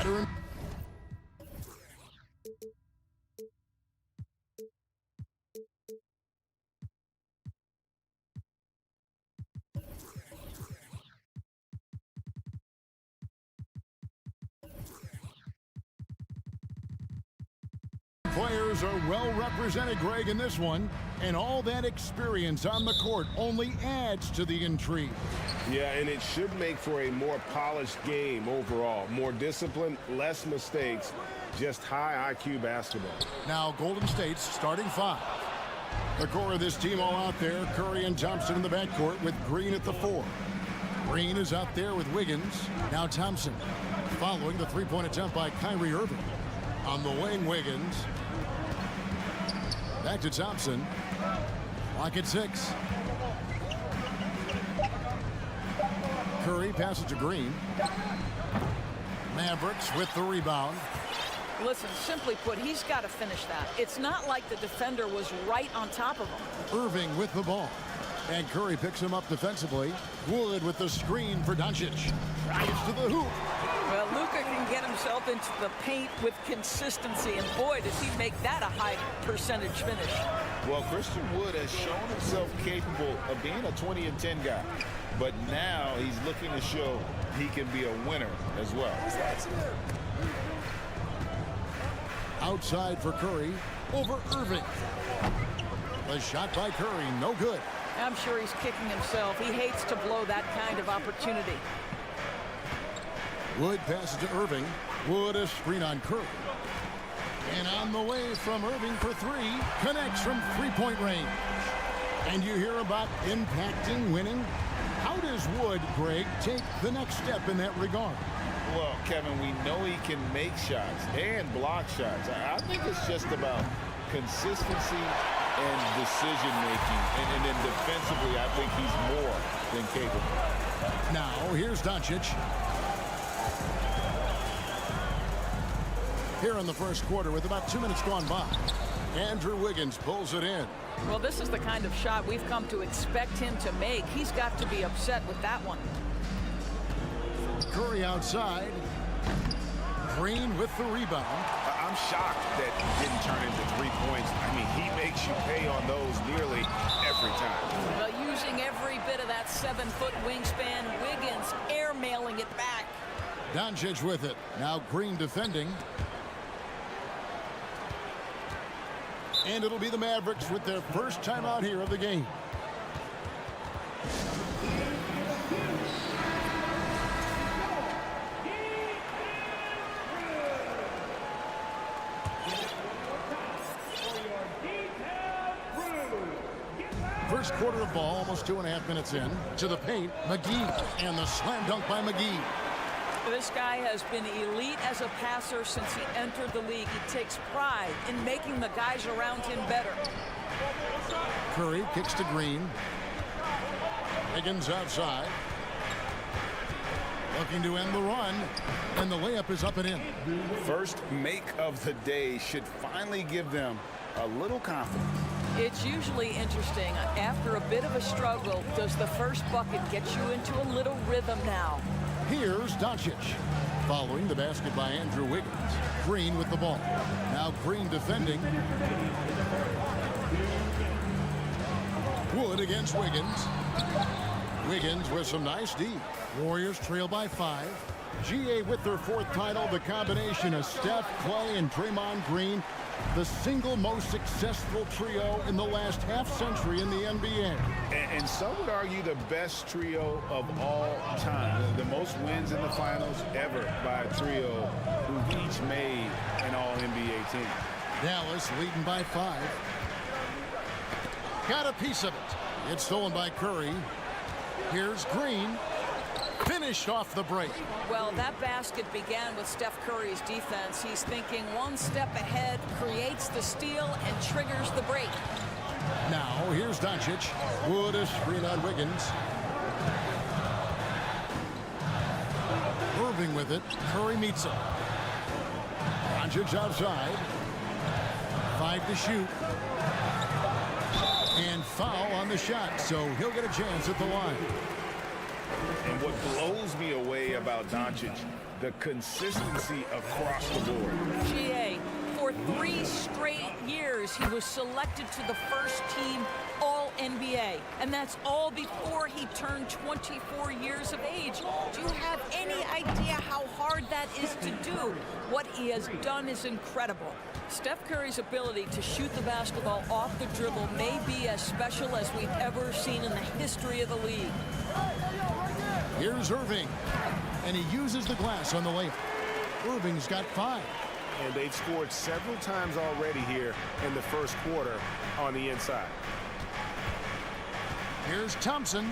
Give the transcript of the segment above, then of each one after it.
Veteran. Players are well represented, Greg, in this one, and all that experience on the court only adds to the intrigue. Yeah, and it should make for a more polished game overall. More discipline, less mistakes, just high IQ basketball. Now Golden State's starting five. The core of this team all out there, Curry and Thompson in the backcourt with Green at the 4. Green is out there with Wiggins. Now Thompson following the three-point attempt by Kyrie Irving. On the wing, Wiggins. Back to Thompson. Clock at 6. Curry passes to Green. Mavericks with the rebound. Listen, simply put, he's got to finish that. It's not like the defender was right on top of him. Irving with the ball. And Curry picks him up defensively. Wood with the screen for Doncic. Drives to the hoop. Well, Luka can get himself into the paint with consistency, and boy, does he make that a high percentage finish. Well, Christian Wood has shown himself capable of being a 20-10 guy, but now he's looking to show he can be a winner as well. Outside for Curry, over Irving. The shot by Curry, no good. I'm sure he's kicking himself. He hates to blow that kind of opportunity. Wood passes to Irving. Wood a screen on Curry. And on the way from Irving for 3. Connects from three-point range. And you hear about impacting winning. How does Wood, Greg, take the next step in that regard? Well, Kevin, we know he can make shots and block shots. I think it's just about consistency and decision-making. And then defensively, I think he's more than capable. Now, here's Doncic. Here in the first quarter with about 2 minutes gone by. Andrew Wiggins pulls it in. Well, this is the kind of shot we've come to expect him to make. He's got to be upset with that one. Curry outside. Green with the rebound. I'm shocked that he didn't turn into 3 points. I mean, he makes you pay on those nearly every time. Well, using every bit of that 7-foot wingspan, Wiggins airmailing it back. Doncic with it. Now Green defending. And it'll be the Mavericks with their first time out here of the game. First quarter of ball, almost 2.5 minutes in. To the paint, McGee. And the slam dunk by McGee. This guy has been elite as a passer since he entered the league. He takes pride in making the guys around him better. Curry kicks to Green. Higgins outside. Looking to end the run. And the layup is up and in. First make of the day should finally give them a little confidence. It's usually interesting. After a bit of a struggle, does the first bucket get you into a little rhythm now? Here's Doncic. Following the basket by Andrew Wiggins. Green with the ball. Now Green defending. Wood against Wiggins. Wiggins with some nice D. Warriors trail by 5. GA with their 4th title. The combination of Steph, Clay, and Draymond Green. The single most successful trio in the last half-century in the NBA. And some would argue the best trio of all time. The most wins in the finals ever by a trio who've each made an all-NBA team. Dallas leading by 5. Got a piece of it. It's stolen by Curry. Here's Green. Finished off the break. Well, that basket began with Steph Curry's defense. He's thinking one step ahead, creates the steal, and triggers the break. Now, here's Doncic. Wood a screen on Wiggins. Irving with it. Curry meets him. Doncic outside. 5 to shoot. And foul on the shot, so he'll get a chance at the line. And what blows me away about Doncic, the consistency across the board. GA, for 3 straight years, he was selected to the first team All-NBA, and that's all before he turned 24 years of age. Do you have any idea how hard that is to do? What he has done is incredible. Steph Curry's ability to shoot the basketball off the dribble may be as special as we've ever seen in the history of the league. Here's Irving, and he uses the glass on the layup. Irving's got 5. And they've scored several times already here in the first quarter on the inside. Here's Thompson.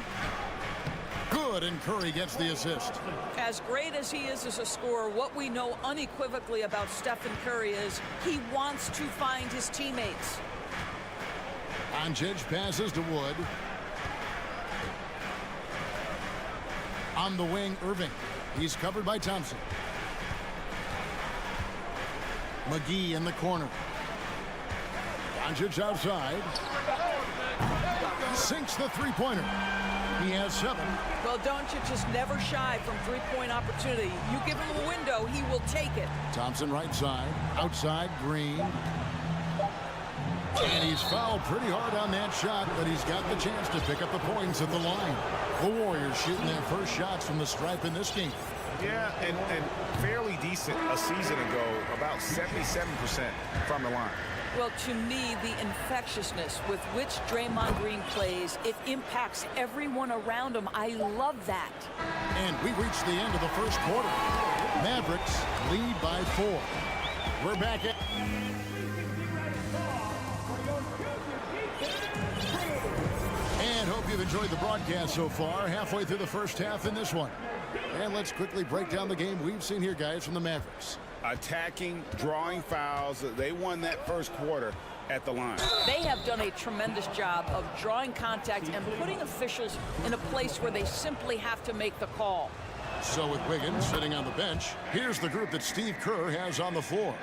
Good, and Curry gets the assist. As great as he is as a scorer, what we know unequivocally about Stephen Curry is he wants to find his teammates. Doncic passes to Wood. On the wing, Irving. He's covered by Thompson. McGee in the corner. Doncic outside. Sinks the three-pointer. He has 7. Well, Doncic is never shy from three-point opportunity. You give him a window, he will take it. Thompson right side. Outside, Green. And he's fouled pretty hard on that shot, but he's got the chance to pick up the points at the line. The Warriors shooting their first shots from the stripe in this game. Yeah, and fairly decent a season ago, about 77% from the line. Well, to me, the infectiousness with which Draymond Green plays, it impacts everyone around him. I love that. And we reached the end of the first quarter. Mavericks lead by 4. We're back at... And hope you've enjoyed the broadcast so far. Halfway through the first half in this one. And let's quickly break down the game we've seen here, guys, from the Mavericks. Attacking, drawing fouls. They won that first quarter at the line. They have done a tremendous job of drawing contact and putting officials in a place where they simply have to make the call. So with Wiggins sitting on the bench, here's the group that Steve Kerr has on the floor.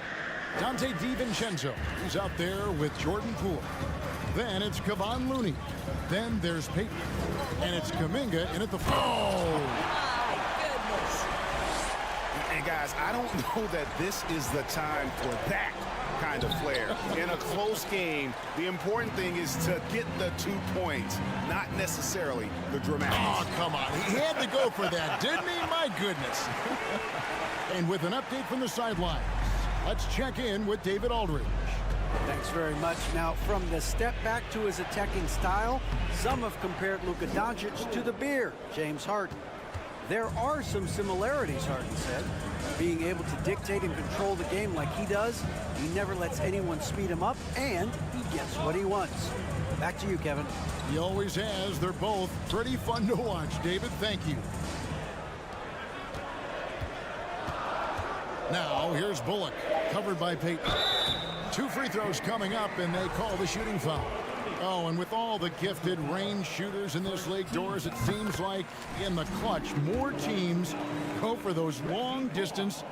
Dante DiVincenzo, he's out there with Jordan Poole. Then it's Kevon Looney. Then there's Peyton. And it's Kuminga in at the floor. And guys, I don't know that this is the time for that kind of flair. In a close game, the important thing is to get the 2 points, not necessarily the dramatics. Oh, come on. He had to go for that, didn't he? My goodness. And with an update from the sidelines, let's check in with David Aldridge. Thanks very much. Now, from the step back to his attacking style, some have compared Luka Doncic to the Bear, James Harden. There are some similarities, Harden said. Being able to dictate and control the game like he does, he never lets anyone speed him up, and he gets what he wants. Back to you, Kevin. He always has. They're both pretty fun to watch. David, thank you. Now, here's Bullock, covered by Peyton. 2 free throws coming up, and they call the shooting foul. Oh, and with all the gifted range shooters in this league, Doors, it seems like in the clutch, more teams go for those long-distance,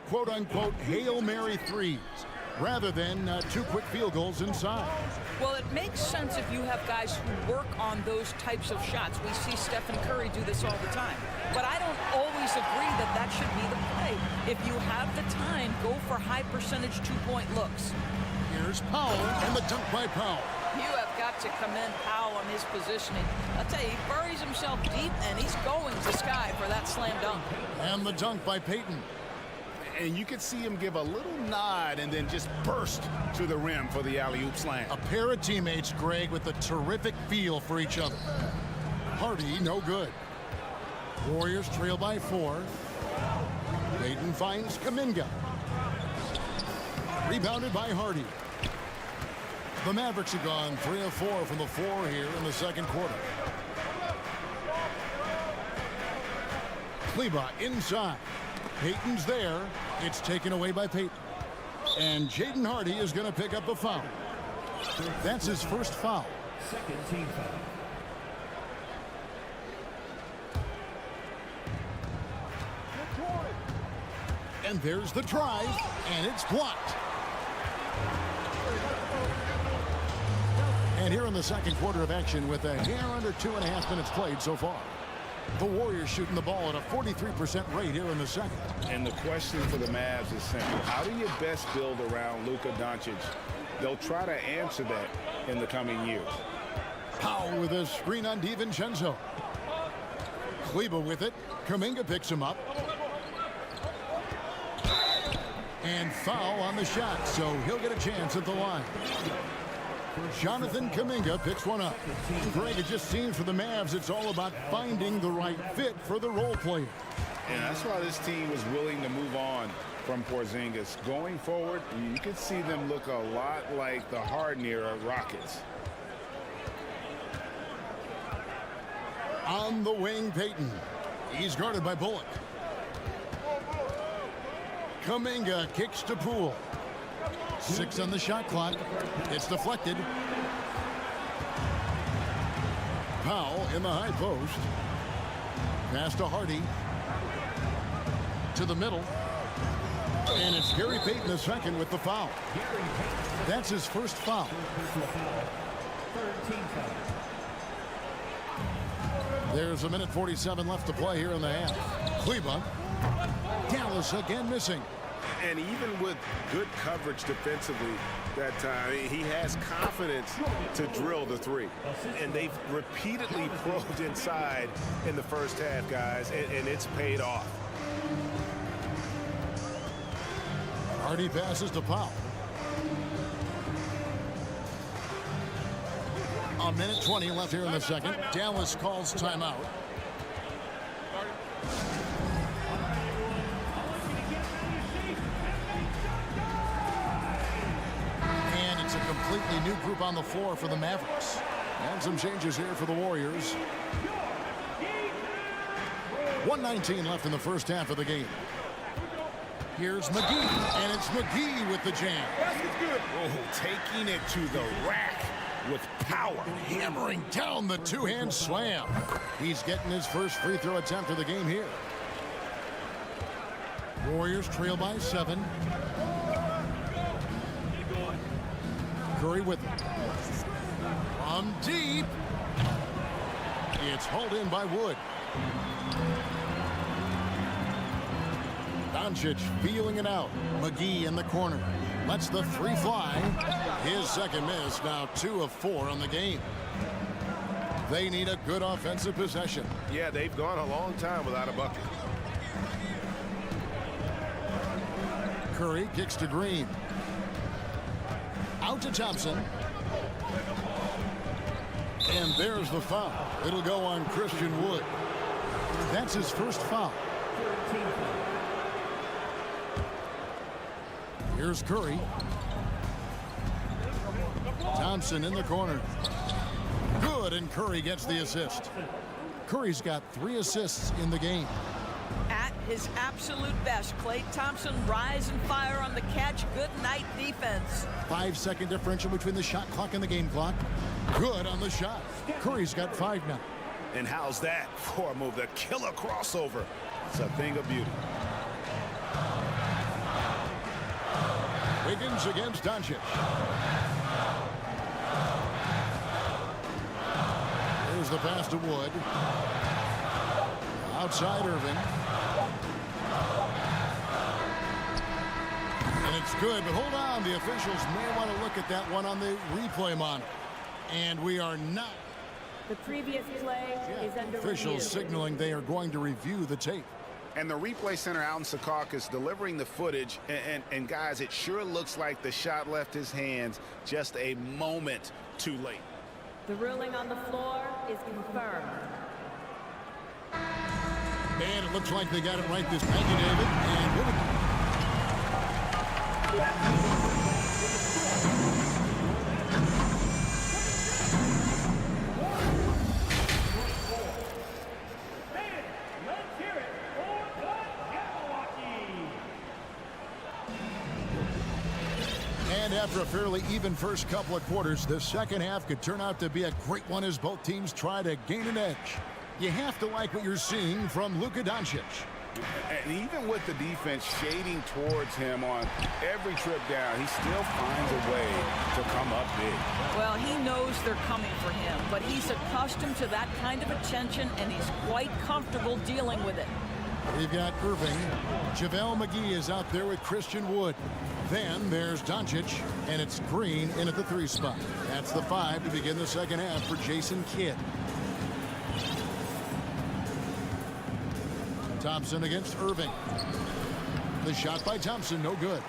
quote-unquote, Hail Mary threes, rather than 2 quick field goals inside. Well, it makes sense if you have guys who work on those types of shots. We see Stephen Curry do this all the time. But I don't always agree that that should be the play. If you have the time, go for high-percentage 2-point looks. Here's Powell, and the dunk by Powell. You have got to commend Powell on his positioning. I'll tell you, he buries himself deep, and he's going to sky for that slam dunk. And the dunk by Peyton. And you could see him give a little nod and then just burst to the rim for the alley-oop slam. A pair of teammates, Greg, with a terrific feel for each other. Hardy, no good. Warriors trail by 4. Peyton finds Kuminga. Rebounded by Hardy. The Mavericks have gone 3 of 4 from the floor here in the second quarter. Kleba inside. Peyton's there. It's taken away by Peyton. And Jaden Hardy is going to pick up the foul. That's his first foul. Second team foul. And there's the drive, and it's blocked. And here in the second quarter of action with a hair under 2.5 minutes played so far. The Warriors shooting the ball at a 43% rate here in the second. And the question for the Mavs is simple. How do you best build around Luka Doncic? They'll try to answer that in the coming years. Powell with a screen on DiVincenzo. Kleber with it. Kuminga picks him up. And foul on the shot, so he'll get a chance at the line. Jonathan Kuminga picks one up. Greg, it just seems for the Mavs it's all about finding the right fit for the role player. And that's why this team was willing to move on from Porzingis. Going forward, you can see them look a lot like the Harden-era Rockets. On the wing, Payton. He's guarded by Bullock. Kuminga kicks to Poole. 6 on the shot clock. It's deflected. Powell in the high post. Pass to Hardy. To the middle. And it's Gary Payton the second with the foul. That's his first foul. There's a minute 47 left to play here in the half. Cleveland. Dallas again missing. And even with good coverage defensively that time, he has confidence to drill the three. And they've repeatedly probed inside in the first half, guys, and it's paid off. Hardy passes to Powell. A minute 20 left here in the second. Dallas calls timeout. And it's a completely new group on the floor for the Mavericks. And some changes here for the Warriors. 1:19 left in the first half of the game. Here's McGee, and it's McGee with the jam. Oh, taking it to the rack with power. Hammering down the two-hand slam. He's getting his first free throw attempt of the game here. Warriors trail by 7. Curry with it. From deep. It's hauled in by Wood. Doncic feeling it out. McGee in the corner. Lets the three fly. His second miss, now 2 of 4 on the game. They need a good offensive possession. Yeah, they've gone a long time without a bucket. Curry kicks to Green. Out to Thompson. And there's the foul. It'll go on Christian Wood. That's his first foul. Here's Curry. Thompson in the corner. Good, and Curry gets the assist. Curry's got 3 assists in the game. At his absolute best, Klay Thompson rise and fire on the catch. Good night defense. 5-second differential between the shot clock and the game clock. Good on the shot. Curry's got 5 now. And how's that for a move? The killer crossover. It's a thing of beauty. Wiggins against Doncic. Here's the pass to Wood. Outside Irving. And it's good, but hold on. The officials may want to look at that one on the replay monitor. And we are not. The previous play is under Officials review. signaling they are going to review the tape. And the replay center out in Secaucus delivering the footage. And guys, it sure looks like the shot left his hands just a moment too late. The ruling on the floor is confirmed. And it looks like they got it right this time. Thank you, David. And And after a fairly even first couple of quarters, the second half could turn out to be a great one as both teams try to gain an edge. You have to like what you're seeing from Luka Doncic. And even with the defense shading towards him on every trip down, he still finds a way to come up big. Well, he knows they're coming for him, but he's accustomed to that kind of attention, and he's quite comfortable dealing with it. We've got Irving. JaVale McGee is out there with Christian Wood. Then there's Doncic, and it's Green in at the 3 spot. That's the 5 to begin the second half for Jason Kidd. Thompson against Irving. The shot by Thompson, no good.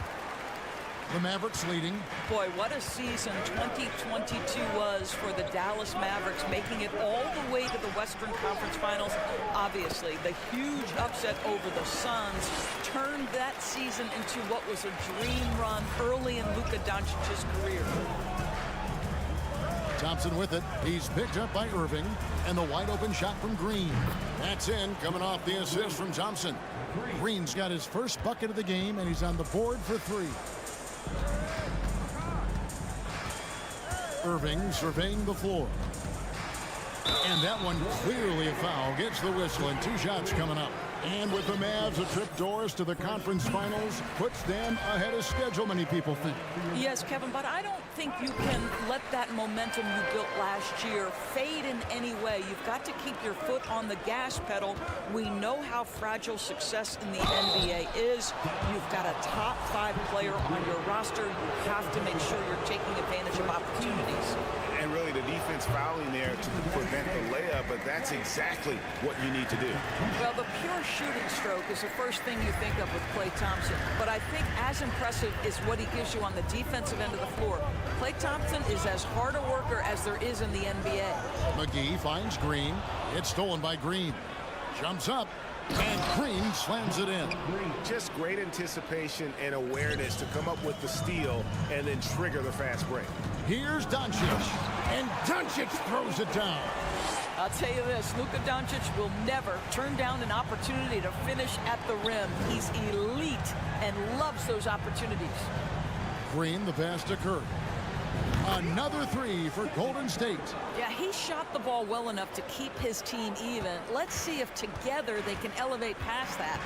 The Mavericks leading. Boy, what a season 2022 was for the Dallas Mavericks, making it all the way to the Western Conference Finals. Obviously, the huge upset over the Suns turned that season into what was a dream run early in Luka Doncic's career. Thompson with it. He's picked up by Irving, and the wide open shot from Green. That's in, coming off the assist from Thompson. Green's got his first bucket of the game, and he's on the board for 3. Irving surveying the floor. And that one clearly a foul. Gets the whistle, and 2 shots coming up. And with the Mavs, a trip doors to the conference finals puts them ahead of schedule, many people think. Yes, Kevin, but I don't think you can let that momentum you built last year fade in any way. You've got to keep your foot on the gas pedal. We know how fragile success in the NBA is. You've got a top 5 player on your roster. You have to make sure you're taking advantage of opportunities. And really the defense fouling there to prevent the layup, but that's exactly what you need to do. Well, the pure shooting stroke is the first thing you think of with Klay Thompson. But I think as impressive is what he gives you on the defensive end of the floor. Klay Thompson is as hard a worker as there is in the NBA. McGee finds Green. It's stolen by Green. Jumps up, and Green slams it in. Just great anticipation and awareness to come up with the steal and then trigger the fast break. Here's Doncic, and Doncic throws it down. I'll tell you this, Luka Doncic will never turn down an opportunity to finish at the rim. He's elite and loves those opportunities. Green, the pass to Curry. Another 3 for Golden State. Yeah, he shot the ball well enough to keep his team even. Let's see if together they can elevate past that.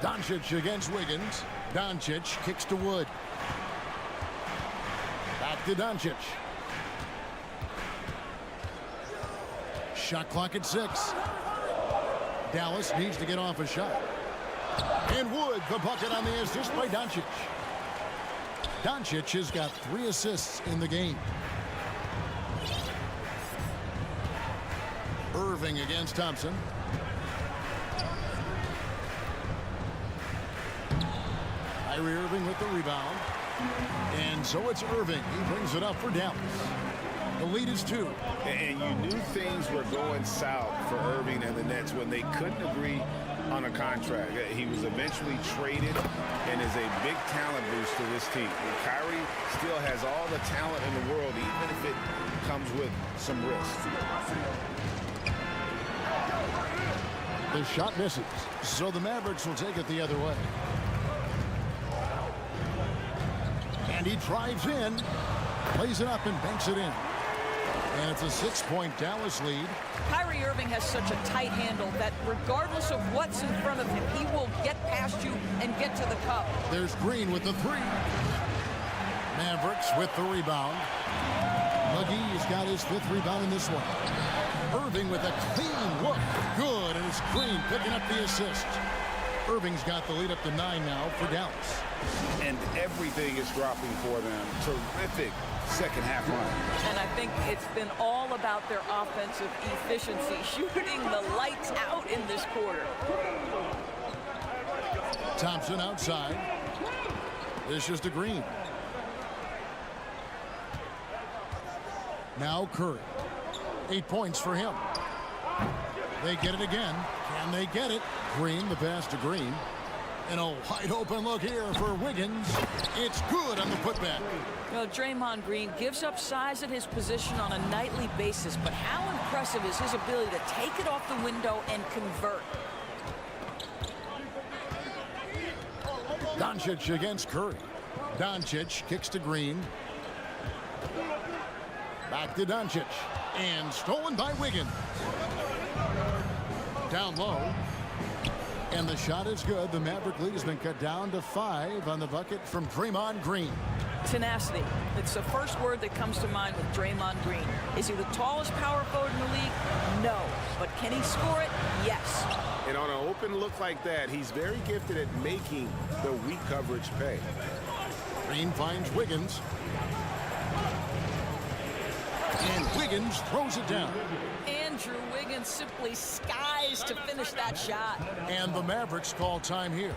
Doncic against Wiggins. Doncic kicks to Wood. Back to Doncic. Shot clock at 6. Dallas needs to get off a shot. And Wood, the bucket on the assist by Doncic. Doncic has got 3 assists in the game. Irving against Thompson. Kyrie Irving with the rebound. And so it's Irving. He brings it up for Dallas. The lead is 2. And you knew things were going south for Irving and the Nets when they couldn't agree on a contract. He was eventually traded and is a big talent boost to this team. And Kyrie still has all the talent in the world, even if it comes with some risk. The shot misses. So the Mavericks will take it the other way. And he drives in, plays it up and banks it in. And it's a 6-point Dallas lead. Kyrie Irving has such a tight handle that regardless of what's in front of him, he will get past you and get to the cup. There's Green with the 3. Mavericks with the rebound. McGee's got his 5th rebound in this one. Irving with a clean look. Good, and it's Green picking up the assist. Irving's got the lead up to 9 now for Dallas. And everything is dropping for them. Terrific second half run. And I think it's been all about their offensive efficiency, shooting the lights out in this quarter. Thompson outside. This is to Green. Now Curry. 8 points for him. They get it again. Can they get it? Green, the pass to Green. And a wide open look here for Wiggins. It's good on the putback. Well, Draymond Green gives up size at his position on a nightly basis, but how impressive is his ability to take it off the window and convert? Doncic against Curry. Doncic kicks to Green. Back to Doncic. And stolen by Wiggins. Down low. And the shot is good. The Maverick lead has been cut down to 5 on the bucket from Draymond Green. Tenacity. It's the first word that comes to mind with Draymond Green. Is he the tallest power forward in the league? No. But can he score it? Yes. And on an open look like that, he's very gifted at making the weak coverage pay. Green finds Wiggins. And Wiggins throws it down. Andrew Wiggins simply skies to finish that shot. And the Mavericks call time here.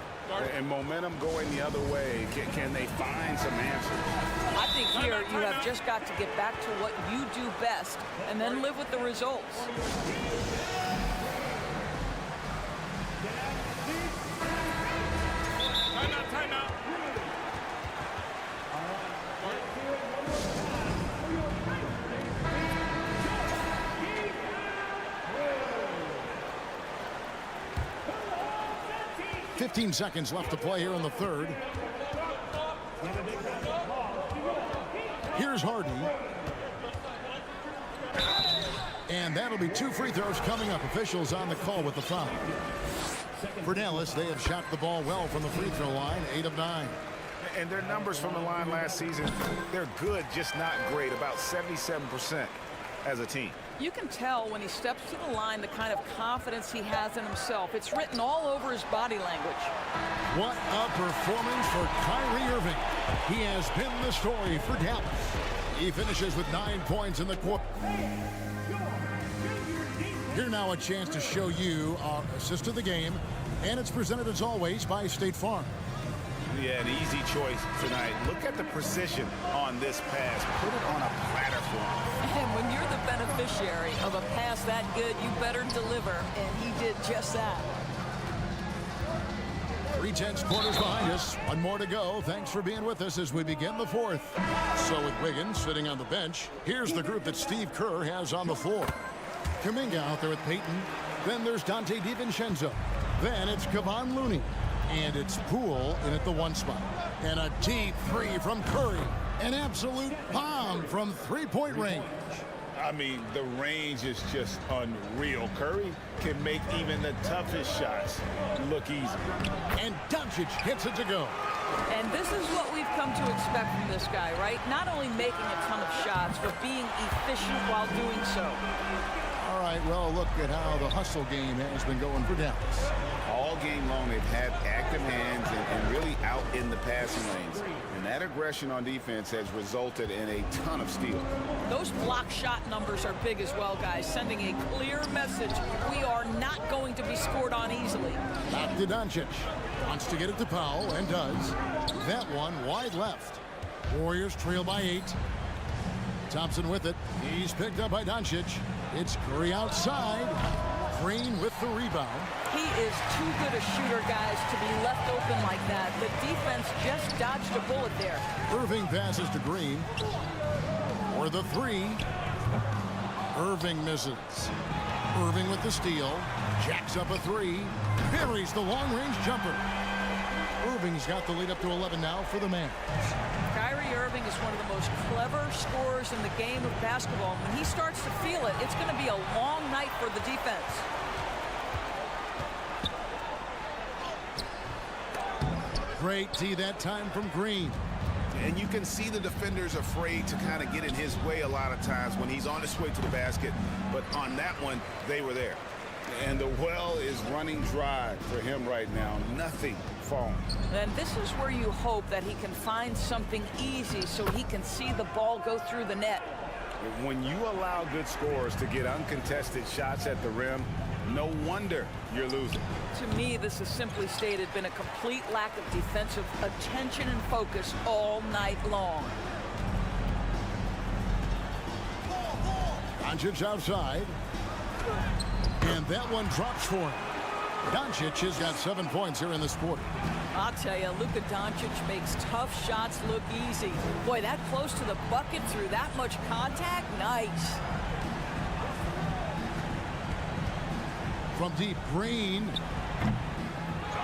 And momentum going the other way. Can they find some answers? I think here you have just got to get back to what you do best and then live with the results. Timeout. 15 seconds left to play here in the third. Here's Harden. And that'll be 2 free throws coming up. Officials on the call with the foul. For Dallas, they have shot the ball well from the free throw line, 8 of 9. And their numbers from the line last season, they're good, just not great, about 77% as a team. You can tell when he steps to the line the kind of confidence he has in himself. It's written all over his body language. What a performance for Kyrie Irving. He has been the story for Dallas. He finishes with 9 points in the quarter. Here now a chance to show you our assist of the game, and it's presented as always by State Farm. Yeah, an easy choice tonight. Look at the precision on this pass. Put it on a platter for him. And when you're the beneficiary of a pass that good, you better deliver, and he did just that. 3/10 quarters behind us. One more to go. Thanks for being with us as we begin the fourth. So with Wiggins sitting on the bench, here's the group that Steve Kerr has on the floor. Kuminga out there with Peyton. Then there's Dante DiVincenzo. Then it's Kevon Looney. And it's Poole in at the 1 spot. And a deep 3 from Curry. An absolute bomb from 3-point range. I mean, the range is just unreal. Curry can make even the toughest shots look easy. And Doncic hits it to go. And this is what we've come to expect from this guy, right? Not only making a ton of shots, but being efficient while doing so. All right, well, look at how the hustle game has been going for Dallas. All game long, they've had active hands and really out in the passing lanes. And that aggression on defense has resulted in a ton of steals. Those block shot numbers are big as well, guys, sending a clear message. We are not going to be scored on easily. Back to Doncic. Wants to get it to Powell, and does. That one wide left. Warriors trail by 8. Thompson with it. He's picked up by Doncic. It's Curry outside. Green with the rebound. He is too good a shooter, guys, to be left open like that. The defense just dodged a bullet there. Irving passes to Green. For the 3. Irving misses. Irving with the steal. Jacks up a 3. Buries the long-range jumper. Irving's got the lead up to 11 now for the Mavericks. Kyrie Irving is one of the most clever scorers in the game of basketball. When he starts to feel it, it's going to be a long night for the defense. Great D that time from Green. And you can see the defenders afraid to kind of get in his way a lot of times when he's on his way to the basket. But on that one, they were there. And the well is running dry for him right now. Nothing falling. And this is where you hope that he can find something easy so he can see the ball go through the net. When you allow good scorers to get uncontested shots at the rim, no wonder you're losing. To me, this has simply stated been a complete lack of defensive attention and focus all night long. Doncic outside. And that one drops for him. Doncic has got 7 points here in this quarter. I'll tell you, Luka Doncic makes tough shots look easy. Boy, that close to the bucket through that much contact, nice. From deep, Green.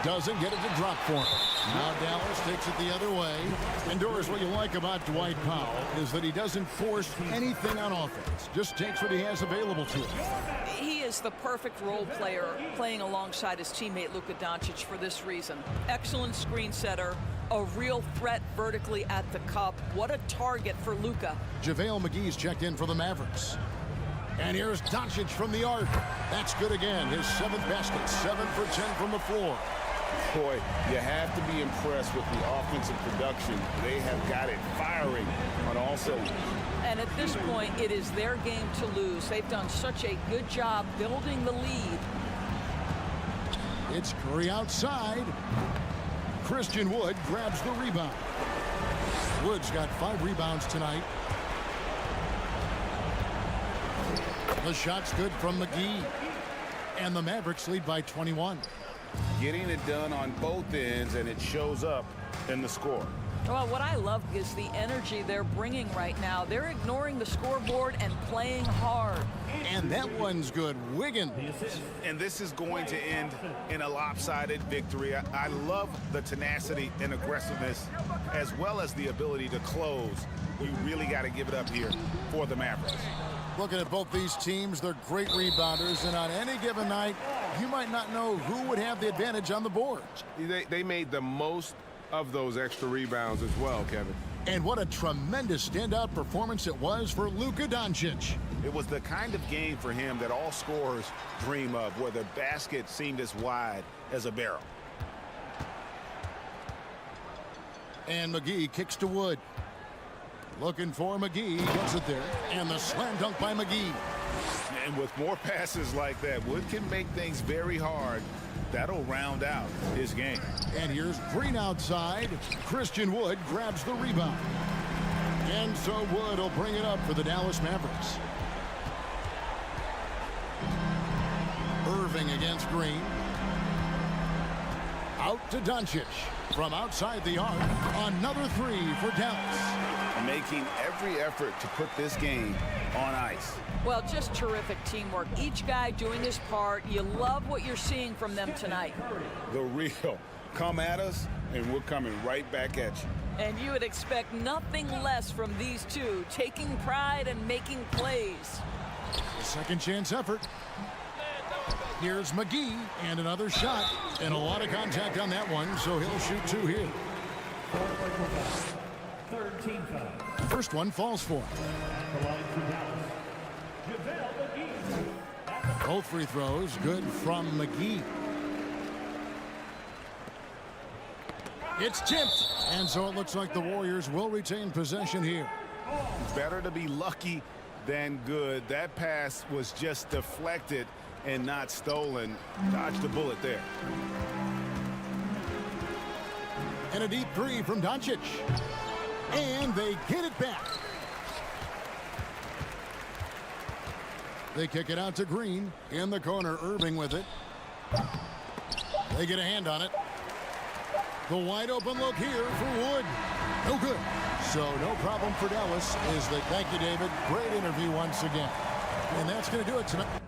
Doesn't get it to drop for him. Now Dallas takes it the other way. And Doris, what you like about Dwight Powell is that he doesn't force anything on offense. Just takes what he has available to him. He is the perfect role player playing alongside his teammate Luka Doncic for this reason. Excellent screen setter, a real threat vertically at the cup. What a target for Luka. JaVale McGee's checked in for the Mavericks. And here's Doncic from the arc. That's good again. His 7th basket, 7 for 10 from the floor. Boy, you have to be impressed with the offensive production. They have got it firing on all cylinders. And at this point, it is their game to lose. They've done such a good job building the lead. It's Curry outside. Christian Wood grabs the rebound. Wood's got 5 rebounds tonight. The shot's good from McGee. And the Mavericks lead by 21. Getting it done on both ends, and it shows up in the score. Well, what I love is the energy they're bringing right now. They're ignoring the scoreboard and playing hard. And that one's good. Wiggins. And this is going to end in a lopsided victory. I love the tenacity and aggressiveness, as well as the ability to close. You really got to give it up here for the Mavericks. Looking at both these teams, they're great rebounders, and on any given night, you might not know who would have the advantage on the boards. They made the most of those extra rebounds as well, Kevin. And what a tremendous standout performance it was for Luka Doncic. It was the kind of game for him that all scorers dream of, where the basket seemed as wide as a barrel. And McGee kicks to Wood. Looking for McGee, gets it there, and the slam dunk by McGee. And with more passes like that, Wood can make things very hard. That'll round out his game. And here's Green outside. Christian Wood grabs the rebound. And so Wood will bring it up for the Dallas Mavericks. Irving against Green. Out to Doncic. From outside the arc, another 3 for Dallas. Making every effort to put this game on ice. Well, just terrific teamwork. Each guy doing his part. You love what you're seeing from them tonight. The real. Come at us, and we're coming right back at you. And you would expect nothing less from these two, taking pride and making plays. Second chance effort. Here's McGee, and another shot. And a lot of contact on that one, so he'll shoot 2 here. First one falls for him. Both free throws good from McGee. It's tipped, and so it looks like the Warriors will retain possession here. Better to be lucky than good. That pass was just deflected and not stolen. Dodged a bullet there. And a deep 3 from Doncic. And they get it back. They kick it out to Green. In the corner, Irving with it. They get a hand on it. The wide open look here for Wood. No good. So no problem for Dallas. Thank you, David. Great interview once again. And that's going to do it tonight.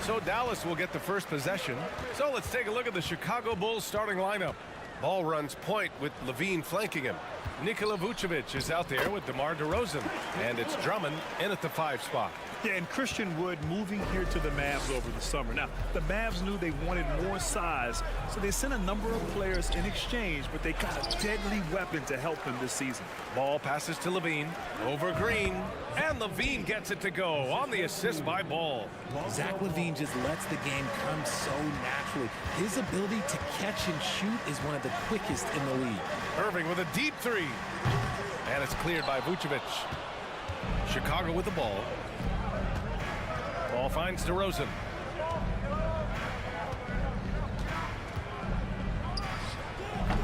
So Dallas will get the first possession. So let's take a look at the Chicago Bulls starting lineup. Ball runs point with Levine flanking him. Nikola Vucevic is out there with DeMar DeRozan. And it's Drummond in at the 5 spot. Yeah, and Christian Wood moving here to the Mavs over the summer. Now, the Mavs knew they wanted more size, so they sent a number of players in exchange, but they got a deadly weapon to help them this season. Ball passes to Levine. Over Green. And Levine gets it to go on the assist by Ball. Zach LaVine just lets the game come so naturally. His ability to catch and shoot is one of the quickest in the league. Irving with a deep 3. And it's cleared by Vucevic. Chicago with the ball. Ball finds DeRozan.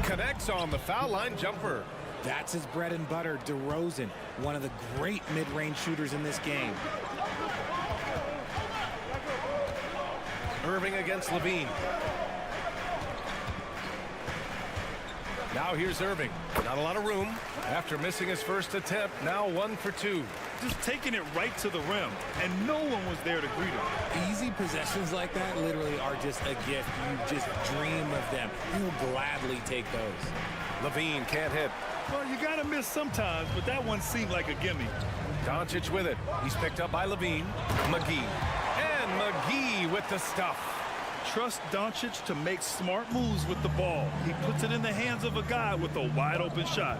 Connects on the foul line jumper. That's his bread and butter, DeRozan, one of the great mid-range shooters in this game. Irving against Levine. Now here's Irving. Not a lot of room. After missing his first attempt, now 1 for 2. Just taking it right to the rim, and no one was there to greet him. Easy possessions like that literally are just a gift. You just dream of them. You'll gladly take those. Levine can't hit. Well, you got to miss sometimes, but that one seemed like a gimme. Doncic with it. He's picked up by Levine. McGee. And McGee with the stuff. Trust Doncic to make smart moves with the ball. He puts it in the hands of a guy with a wide-open shot.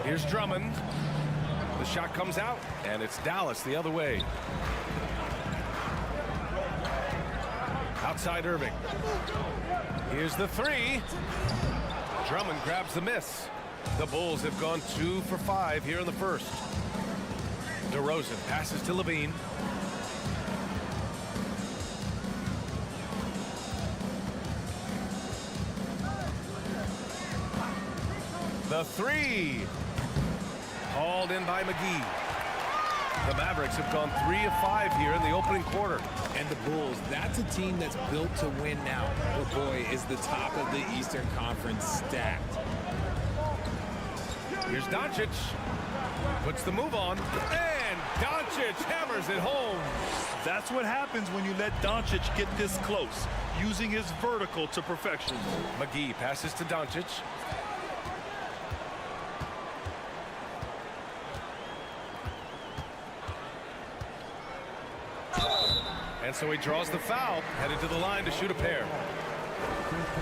Here's Drummond. The shot comes out, and it's Dallas the other way. Outside Irving. Here's the 3. Drummond grabs the miss. The Bulls have gone 2 for 5 here in the first. DeRozan passes to Levine. The 3. Hauled in by McGee. The Mavericks have gone 3 of 5 here in the opening quarter. And the Bulls, that's a team that's built to win now. But boy, is the top of the Eastern Conference stacked. Here's Doncic. Puts the move on. And Doncic hammers it home. That's what happens when you let Doncic get this close, using his vertical to perfection. McGee passes to Doncic. And so he draws the foul, headed to the line to shoot a pair.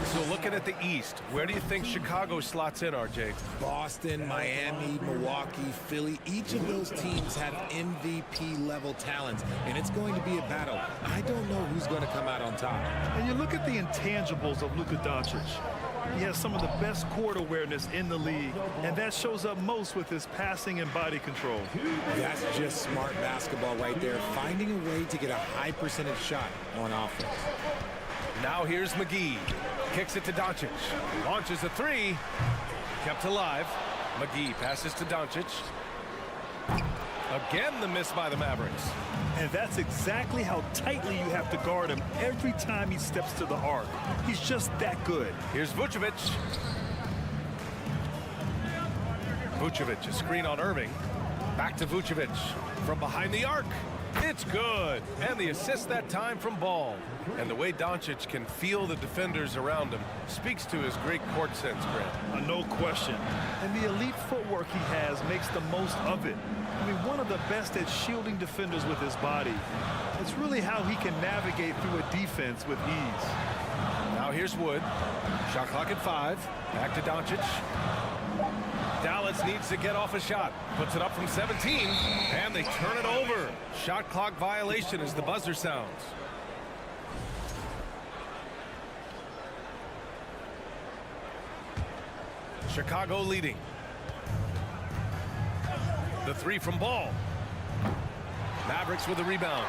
So looking at the East, where do you think Chicago slots in, RJ? Boston, Miami, Milwaukee, Philly, each of those teams have MVP-level talent, and it's going to be a battle. I don't know who's going to come out on top. And you look at the intangibles of Luka Doncic. He has some of the best court awareness in the league, and that shows up most with his passing and body control. That's just smart basketball right there, finding a way to get a high percentage shot on offense. Now here's McGee. Kicks it to Doncic. Launches a 3. Kept alive. McGee passes to Doncic. Again, the miss by the Mavericks. And that's exactly how tightly you have to guard him every time he steps to the arc. He's just that good. Here's Vucevic. Vucevic, a screen on Irving. Back to Vucevic. From behind the arc. It's good. And the assist that time from Ball. And the way Doncic can feel the defenders around him speaks to his great court sense, Grant. No question. And the elite footwork he has makes the most of it. I mean, one of the best at shielding defenders with his body. It's really how he can navigate through a defense with ease. Now here's Wood. Shot clock at 5. Back to Doncic. Dallas needs to get off a shot. Puts it up from 17. And they turn it over. Shot clock violation as the buzzer sounds. Chicago leading. The 3 from Ball. Mavericks with a rebound.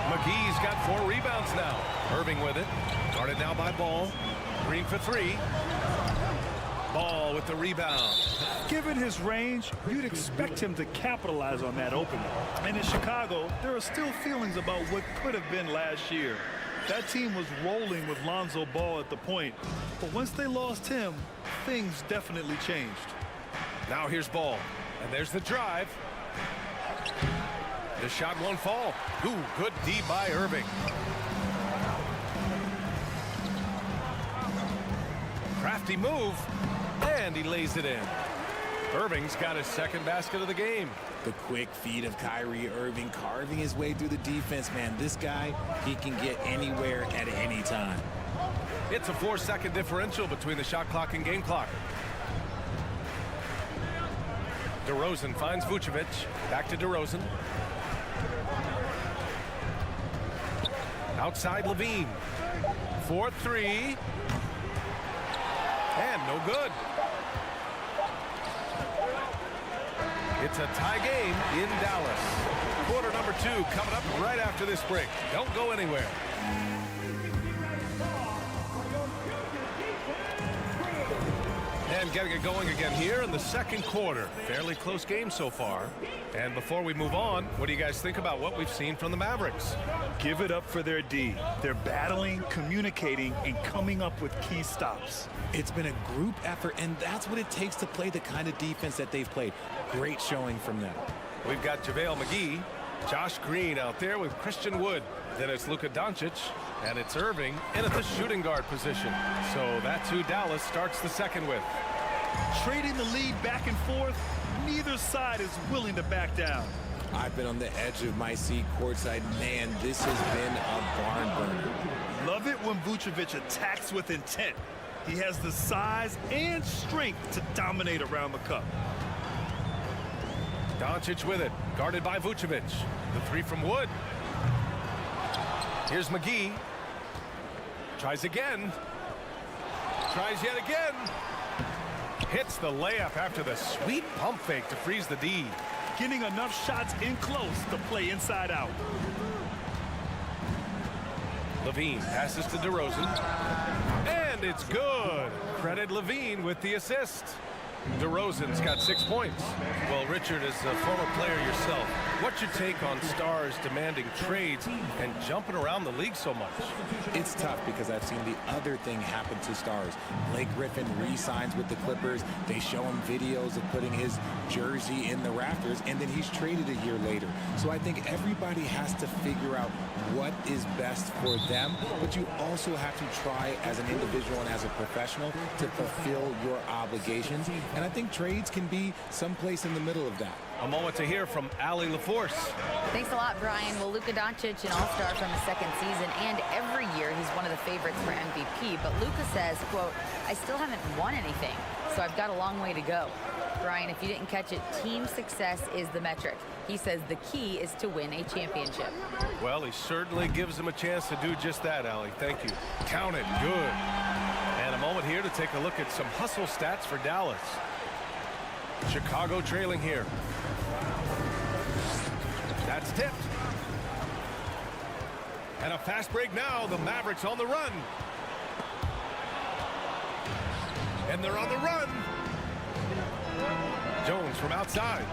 McGee's got 4 rebounds now. Irving with it. Guarded now by Ball. Green for 3. Ball with the rebound. Given his range, you'd expect him to capitalize on that opening. And in Chicago, there are still feelings about what could have been last year. That team was rolling with Lonzo Ball at the point. But once they lost him, things definitely changed. Now here's Ball. And there's the drive. The shot won't fall. Ooh, good D by Irving. Crafty move, and he lays it in. Irving's got his second basket of the game. The quick feed of Kyrie Irving carving his way through the defense, man. This guy, he can get anywhere at any time. It's a 4-second differential between the shot clock and game clock. DeRozan finds Vucevic. Back to DeRozan. Outside Levine. 4-3. And no good. It's a tie game in Dallas. Quarter number 2 coming up right after this break. Don't go anywhere. And getting it going again here in the second quarter. Fairly close game so far. And before we move on, what do you guys think about what we've seen from the Mavericks? Give it up for their D. They're battling, communicating, and coming up with key stops. It's been a group effort, and that's what it takes to play the kind of defense that they've played. Great showing from them. We've got JaVale McGee, Josh Green out there with Christian Wood. Then it's Luka Doncic, and it's Irving in at the shooting guard position. So that's who Dallas starts the second with. Trading the lead back and forth, neither side is willing to back down. I've been on the edge of my seat courtside. Man, this has been a barn burner. Love it when Vucevic attacks with intent. He has the size and strength to dominate around the cup. Doncic with it, guarded by Vucevic. The three from Wood. Here's McGee. Tries again. Tries yet again. Hits the layup after the sweet pump fake to freeze the D. Getting enough shots in close to play inside out. Levine passes to DeRozan. And it's good. Credit Levine with the assist. DeRozan's got 6 points. Well, Richard, as a former player yourself, what's your take on stars demanding trades and jumping around the league so much? It's tough because I've seen the other thing happen to stars. Blake Griffin re-signs with the Clippers. They show him videos of putting his jersey in the rafters, and then he's traded a year later. So I think everybody has to figure out what is best for them, but you also have to try as an individual and as a professional to fulfill your obligations. And I think trades can be someplace in the middle of that. A moment to hear from Allie LaForce. Thanks a lot, Brian. Well, Luka Doncic, an all-star from his second season, and every year he's one of the favorites for MVP. But Luka says, quote, I still haven't won anything, so I've got a long way to go. Brian, if you didn't catch it, team success is the metric. He says the key is to win a championship. Well, he certainly gives him a chance to do just that, Allie. Thank you. Count it. Good. And a moment here to take a look at some hustle stats for Dallas. Chicago trailing here. That's tipped. And a fast break now. The Mavericks on the run. And they're on the run. Jones from outside.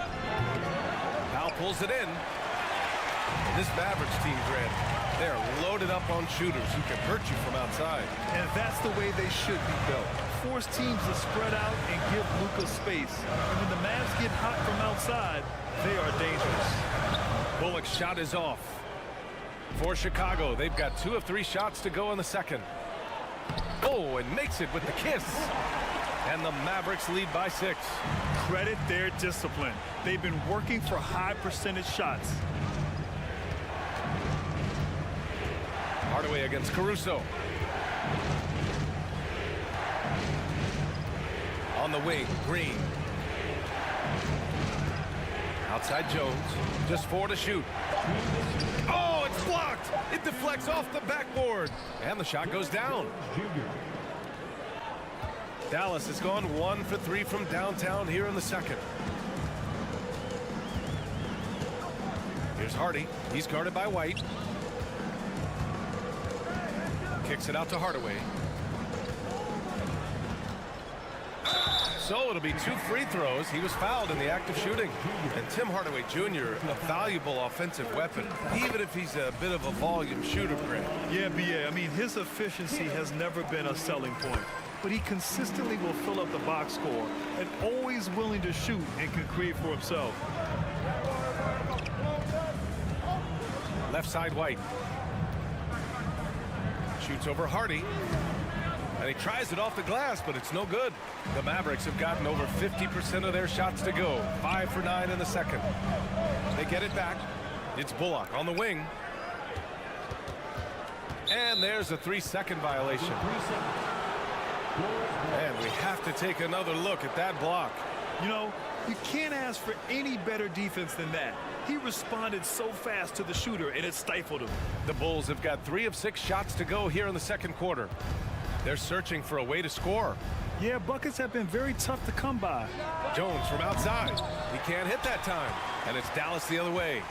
Powell pulls it in. This Mavericks team, Grant, they're loaded up on shooters who can hurt you from outside. And that's the way they should be built. Force teams to spread out and give Luka space. And when the Mavs get hot from outside, they are dangerous. Bullock's shot is off. For Chicago, they've got 2 of 3 shots to go in the second. Oh, and makes it with the kiss. And the Mavericks lead by 6. Credit their discipline. They've been working for high percentage shots. Hardaway against Caruso. On the wing, Green. Outside Jones. Just 4 to shoot. Oh, it's blocked. It deflects off the backboard. And the shot goes down. Dallas has gone 1 for 3 from downtown here in the second. Here's Hardy. He's guarded by White. Kicks it out to Hardaway. So it'll be 2 free throws. He was fouled in the act of shooting. And Tim Hardaway Jr., a valuable offensive weapon, even if he's a bit of a volume shooter, Grant. Yeah, BA. I mean, his efficiency has never been a selling point. But he consistently will fill up the box score and always willing to shoot and can create for himself. Left side White. Shoots over Hardy. And he tries it off the glass, but it's no good. The Mavericks have gotten over 50% of their shots to go. 5 for 9 in the second. They get it back. It's Bullock on the wing. And there's a 3-second violation. And we have to take another look at that block. You know, you can't ask for any better defense than that. He responded so fast to the shooter, and it stifled him. The Bulls have got 3 of 6 shots to go here in the second quarter. They're searching for a way to score. Yeah, buckets have been very tough to come by. Jones from outside. He can't hit that time. And it's Dallas the other way.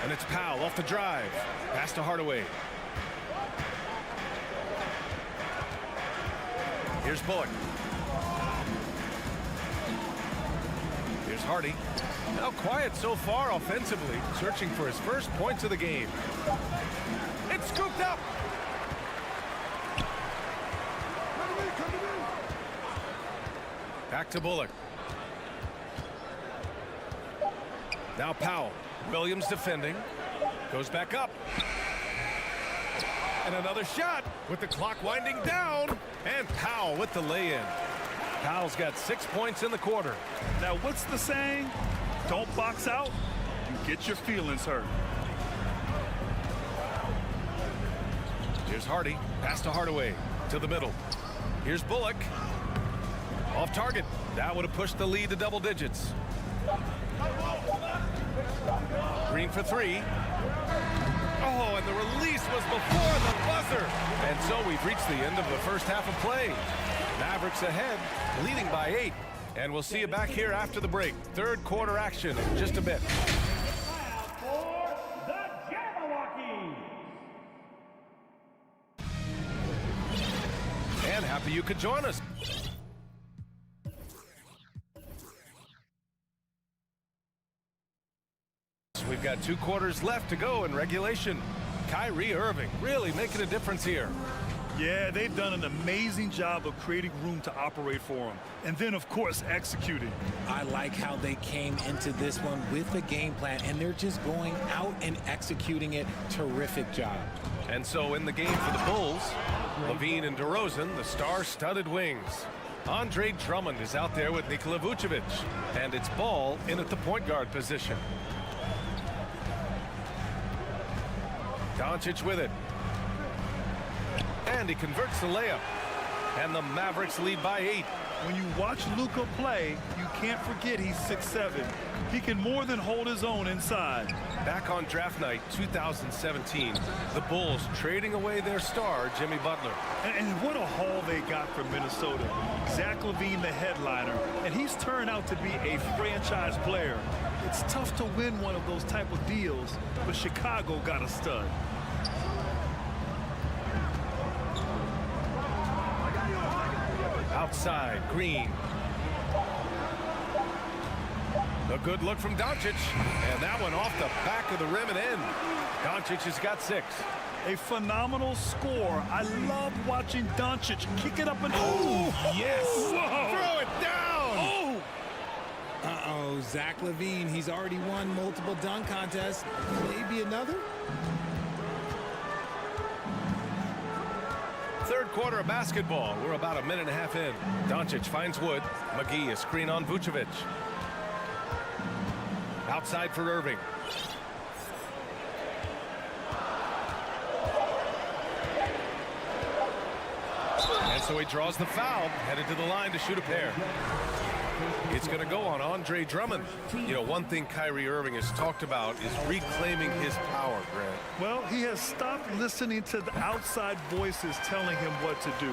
And it's Powell off the drive. Pass to Hardaway. Here's Bullock. Here's Hardy. Now quiet so far offensively, searching for his first points of the game. It's scooped up. Back to Bullock. Now Powell. Williams defending. Goes back up. And another shot with the clock winding down. And Powell with the lay-in. Powell's got 6 points in the quarter. Now, what's the saying? Don't box out. You get your feelings hurt. Here's Hardy. Pass to Hardaway. To the middle. Here's Bullock. Off target. That would have pushed the lead to double digits. Green for 3. Oh, and the release was before the buzzer. And so we've reached the end of the first half of play. Mavericks ahead, leading by 8. And we'll see you back here after the break. Third quarter action in just a bit. And happy you could join us. We've got 2 quarters left to go in regulation. Kyrie Irving really making a difference here. Yeah, they've done an amazing job of creating room to operate for him. And then, of course, executing. I like how they came into this one with a game plan, and they're just going out and executing it. Terrific job. And so in the game for the Bulls, Levine and DeRozan, the star-studded wings. Andre Drummond is out there with Nikola Vucevic. And it's Ball in at the point guard position. Doncic with it. And he converts the layup. And the Mavericks lead by 8. When you watch Luka play, you can't forget he's 6'7". He can more than hold his own inside. Back on draft night 2017, the Bulls trading away their star, Jimmy Butler. And what a haul they got from Minnesota. Zach LaVine, the headliner, and he's turned out to be a franchise player. It's tough to win one of those type of deals, but Chicago got a stud. Outside, Green. A good look from Doncic, and that one off the back of the rim and in. Doncic has got 6. A phenomenal score. I love watching Doncic kick it up and Yes! Whoa. Throw it down! Oh! Uh-oh, Zach LaVine, he's already won multiple dunk contests. Maybe another? Third quarter of basketball. We're about a minute and a half in. Doncic finds Wood. McGee a screen on Vucevic. Outside for Irving. And so he draws the foul, headed to the line to shoot a pair. It's going to go on Andre Drummond. You know, one thing Kyrie Irving has talked about is reclaiming his power, Grant. Well, he has stopped listening to the outside voices telling him what to do,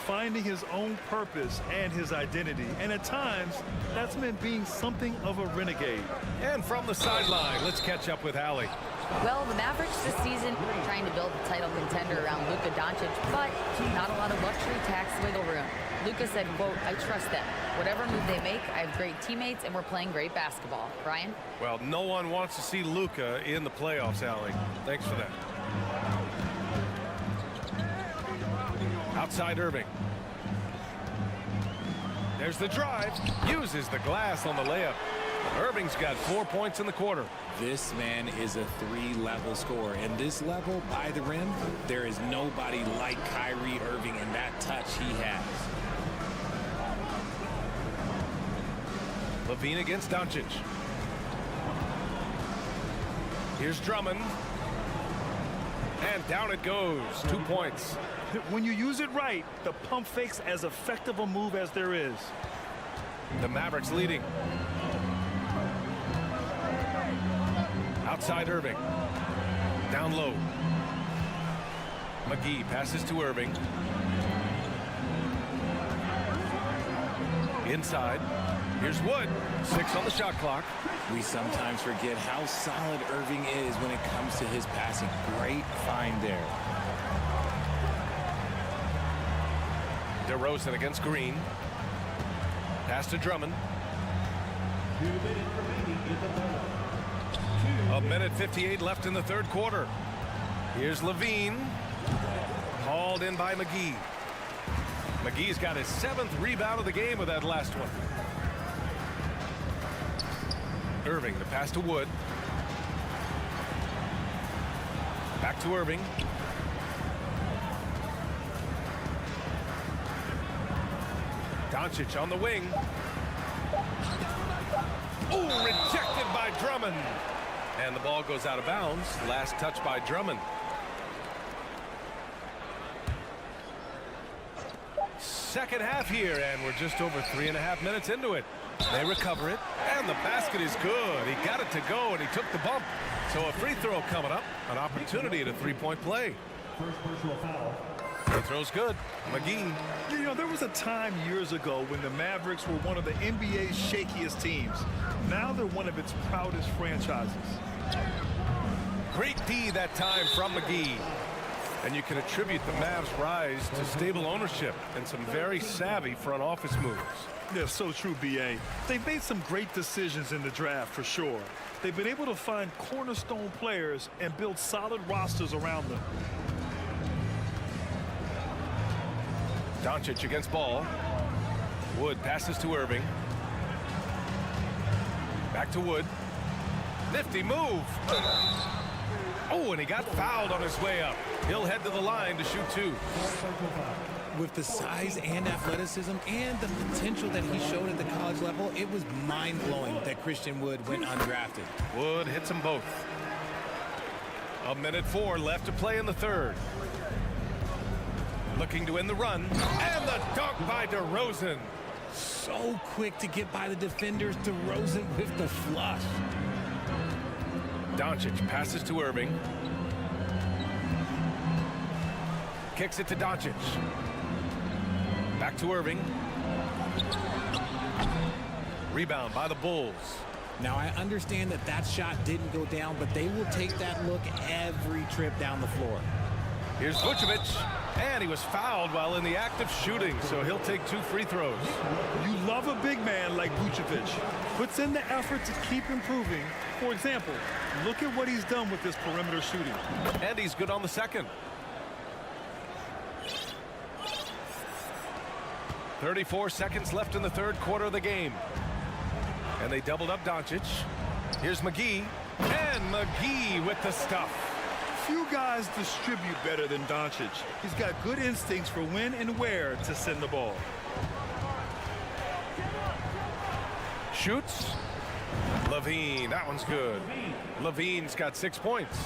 finding his own purpose and his identity. And at times, that's meant being something of a renegade. And from the sideline, let's catch up with Allie. Well, the Mavericks this season are trying to build a title contender around Luka Doncic, but not a lot of luxury tax wiggle room. Luka said, quote, I trust them. Whatever move they make, I have great teammates, and we're playing great basketball. Brian? Well, no one wants to see Luka in the playoffs, Allie. Thanks for that. Outside Irving. There's the drive. Uses the glass on the layup. Irving's got 4 points in the quarter. This man is a 3-level scorer. And this level, by the rim, there is nobody like Kyrie Irving and that touch he has. LaVine against Doncic. Here's Drummond. And down it goes. 2 points. When you use it right, the pump fake's as effective a move as there is. The Mavericks leading. Outside Irving. Down low. McGee passes to Irving. Inside. Here's Wood. 6 on the shot clock. We sometimes forget how solid Irving is when it comes to his passing. Great find there. DeRozan against Green. Pass to Drummond. 1:58 left in the third quarter. Here's LaVine. Hauled in by McGee. McGee's got his 7th rebound of the game with that last one. Irving, the pass to Wood. Back to Irving. Doncic on the wing. Oh, rejected by Drummond. And the ball goes out of bounds. Last touch by Drummond. Second half here, and we're just over 3.5 minutes into it. They recover it, and the basket is good. He got it to go, and he took the bump. So a free throw coming up, an opportunity at a three-point play. First personal foul. Free throw's good. McGee. You know, there was a time years ago when the Mavericks were one of the NBA's shakiest teams. Now they're one of its proudest franchises. Great D that time from McGee. And you can attribute the Mavs' rise to stable ownership and some very savvy front office moves. Yeah, so true, B.A. They've made some great decisions in the draft, for sure. They've been able to find cornerstone players and build solid rosters around them. Doncic against Ball. Wood passes to Irving. Back to Wood. Nifty move. Oh, and he got fouled on his way up. He'll head to the line to shoot 2. With the size and athleticism and the potential that he showed at the college level, it was mind-blowing that Christian Wood went undrafted. Wood hits them both. 1:04 left to play in the third. Looking to end the run. And the dunk by DeRozan. So quick to get by the defenders. DeRozan with the flush. Doncic passes to Irving. Kicks it to Doncic. Back to Irving. Rebound by the Bulls. Now, I understand that that shot didn't go down, but they will take that look every trip down the floor. Here's Vucevic, and he was fouled while in the act of shooting, so he'll take 2 free throws. You love a big man like Vucevic. Puts in the effort to keep improving. For example, look at what he's done with this perimeter shooting. And he's good on the second. 34 seconds left in the third quarter of the game. And they doubled up Doncic. Here's McGee. And McGee with the stuff. Few guys distribute better than Doncic. He's got good instincts for when and where to send the ball. Shoots. LaVine, that one's good. LaVine's got 6 points.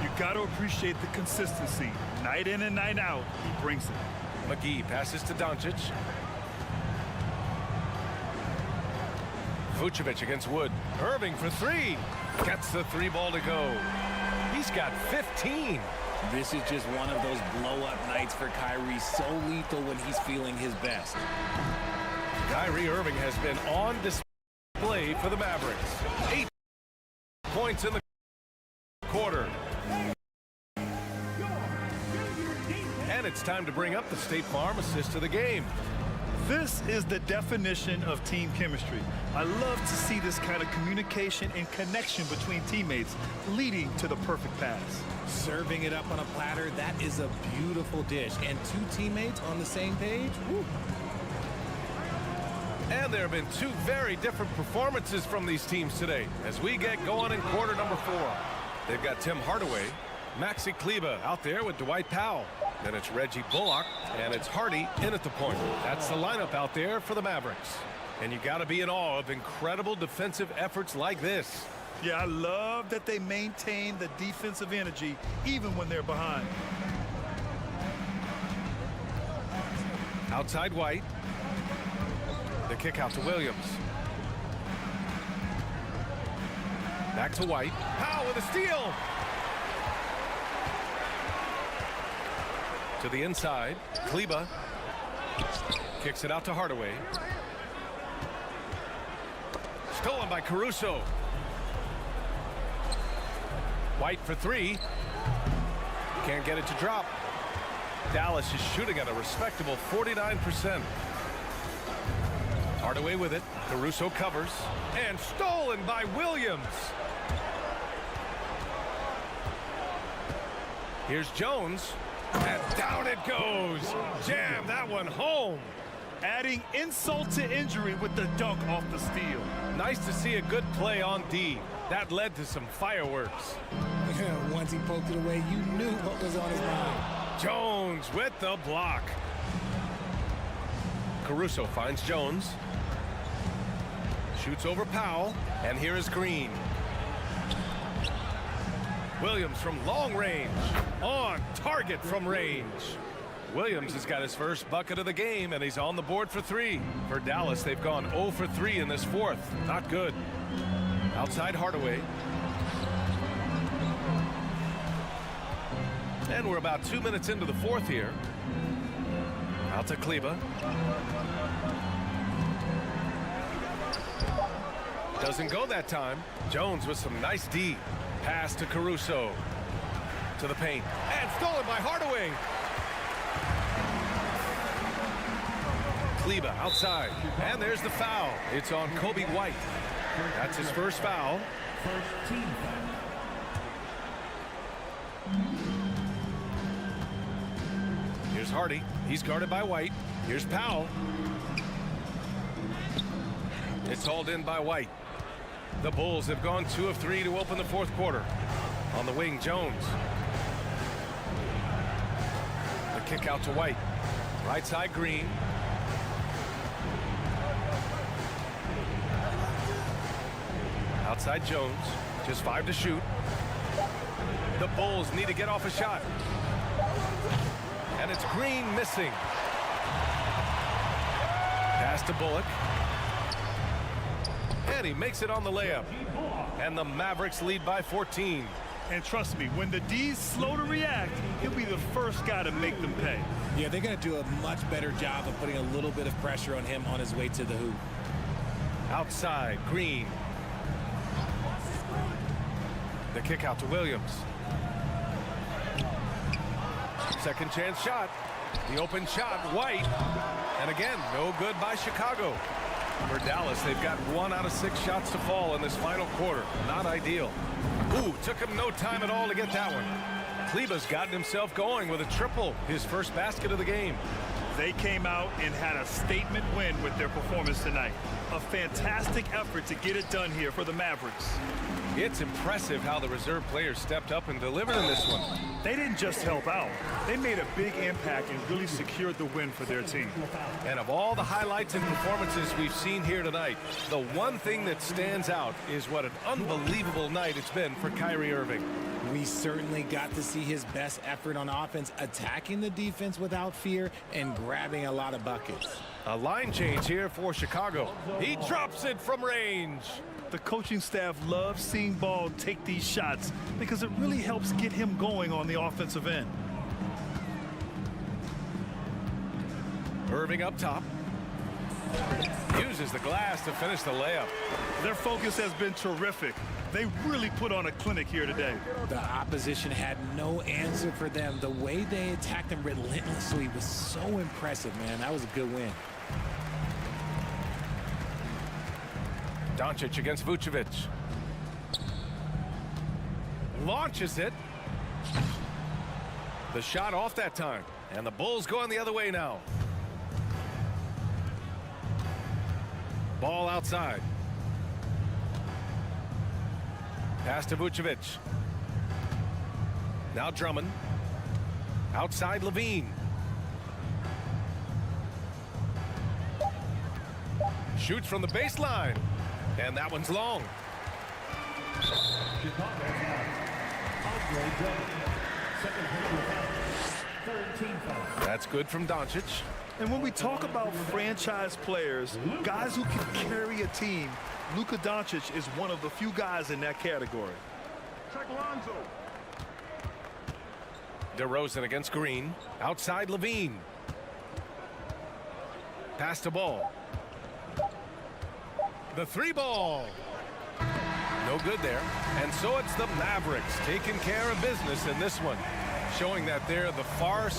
You got to appreciate the consistency. Night in and night out, he brings it. McGee passes to Doncic. Vucevic against Wood. Irving for 3. Gets the 3 ball to go. He's got 15. This is just one of those blow-up nights for Kyrie. So lethal when he's feeling his best. Kyrie Irving has been on display for the Mavericks. 8 points in the quarter. And it's time to bring up the State Farm assist of the game. This is the definition of team chemistry. I love to see this kind of communication and connection between teammates leading to the perfect pass. Serving it up on a platter, that is a beautiful dish. And 2 teammates on the same page? Woo. And there have been two very different performances from these teams today as we get going in quarter number 4. They've got Tim Hardaway, Maxi Kleber out there with Dwight Powell. Then it's Reggie Bullock, and it's Hardy in at the point. That's the lineup out there for the Mavericks. And you got to be in awe of incredible defensive efforts like this. Yeah, I love that they maintain the defensive energy even when they're behind. Outside White. The kick out to Williams. Back to White. Powell with a steal. To the inside. Kleber. Kicks it out to Hardaway. Stolen by Caruso. White for 3. Can't get it to drop. Dallas is shooting at a respectable 49%. Hardaway with it. Caruso covers. And stolen by Williams. Here's Jones. And down it goes. Jam that one home. Adding insult to injury with the dunk off the steal. Nice to see a good play on D. That led to some fireworks. Once he poked it away, you knew what was on his mind. Jones with the block. Caruso finds Jones. Shoots over Powell. And here is Green. Williams from long range. On target from range. Williams has got his first bucket of the game, and he's on the board for 3. For Dallas, they've gone 0 for 3 in this fourth. Not good. Outside Hardaway. And we're about 2 minutes into the fourth here. Out to Kleber. Doesn't go that time. Jones with some nice D. Pass to Caruso. To the paint. And stolen by Hardaway. Kleber outside. And there's the foul. It's on Kobe White. That's his first foul. First team foul. Here's Hardy. He's guarded by White. Here's Powell. It's hauled in by White. The Bulls have gone 2 of 3 to open the fourth quarter. On the wing, Jones. The kick out to White. Right side, Green. Outside Jones. Just 5 to shoot. The Bulls need to get off a shot. And it's Green missing. Pass to Bullock. And he makes it on the layup. And the Mavericks lead by 14. And trust me, when the D's slow to react, he'll be the first guy to make them pay. Yeah, they're going to do a much better job of putting a little bit of pressure on him on his way to the hoop. Outside, Green. The kick out to Williams. Second chance shot. The open shot, White. And again, no good by Chicago. For Dallas, they've got 1 out of 6 shots to fall in this final quarter. Not ideal. Ooh, took him no time at all to get that one. Kleber's gotten himself going with a triple, his first basket of the game. They came out and had a statement win with their performance tonight. A fantastic effort to get it done here for the Mavericks. It's impressive how the reserve players stepped up and delivered in this one. They didn't just help out. They made a big impact and really secured the win for their team. And of all the highlights and performances we've seen here tonight, the one thing that stands out is what an unbelievable night it's been for Kyrie Irving. We certainly got to see his best effort on offense, attacking the defense without fear and grabbing a lot of buckets. A line change here for Chicago. He drops it from range. The coaching staff loves seeing Ball take these shots because it really helps get him going on the offensive end. Irving up top. Uses the glass to finish the layup. Their focus has been terrific. They really put on a clinic here today. The opposition had no answer for them. The way they attacked them relentlessly was so impressive, man. That was a good win. Doncic against Vucevic. Launches it. The shot off that time. And the Bulls going the other way now. Ball outside. Pass to Vucevic. Now Drummond. Outside Levine. Shoots from the baseline. And that one's long. That's good from Doncic. And when we talk about franchise players, guys who can carry a team, Luka Doncic is one of the few guys in that category. Check Lonzo. DeRozan against Green. Outside Levine. Pass to Ball. The three ball. No good there. And so it's the Mavericks taking care of business in this one, showing that they're the far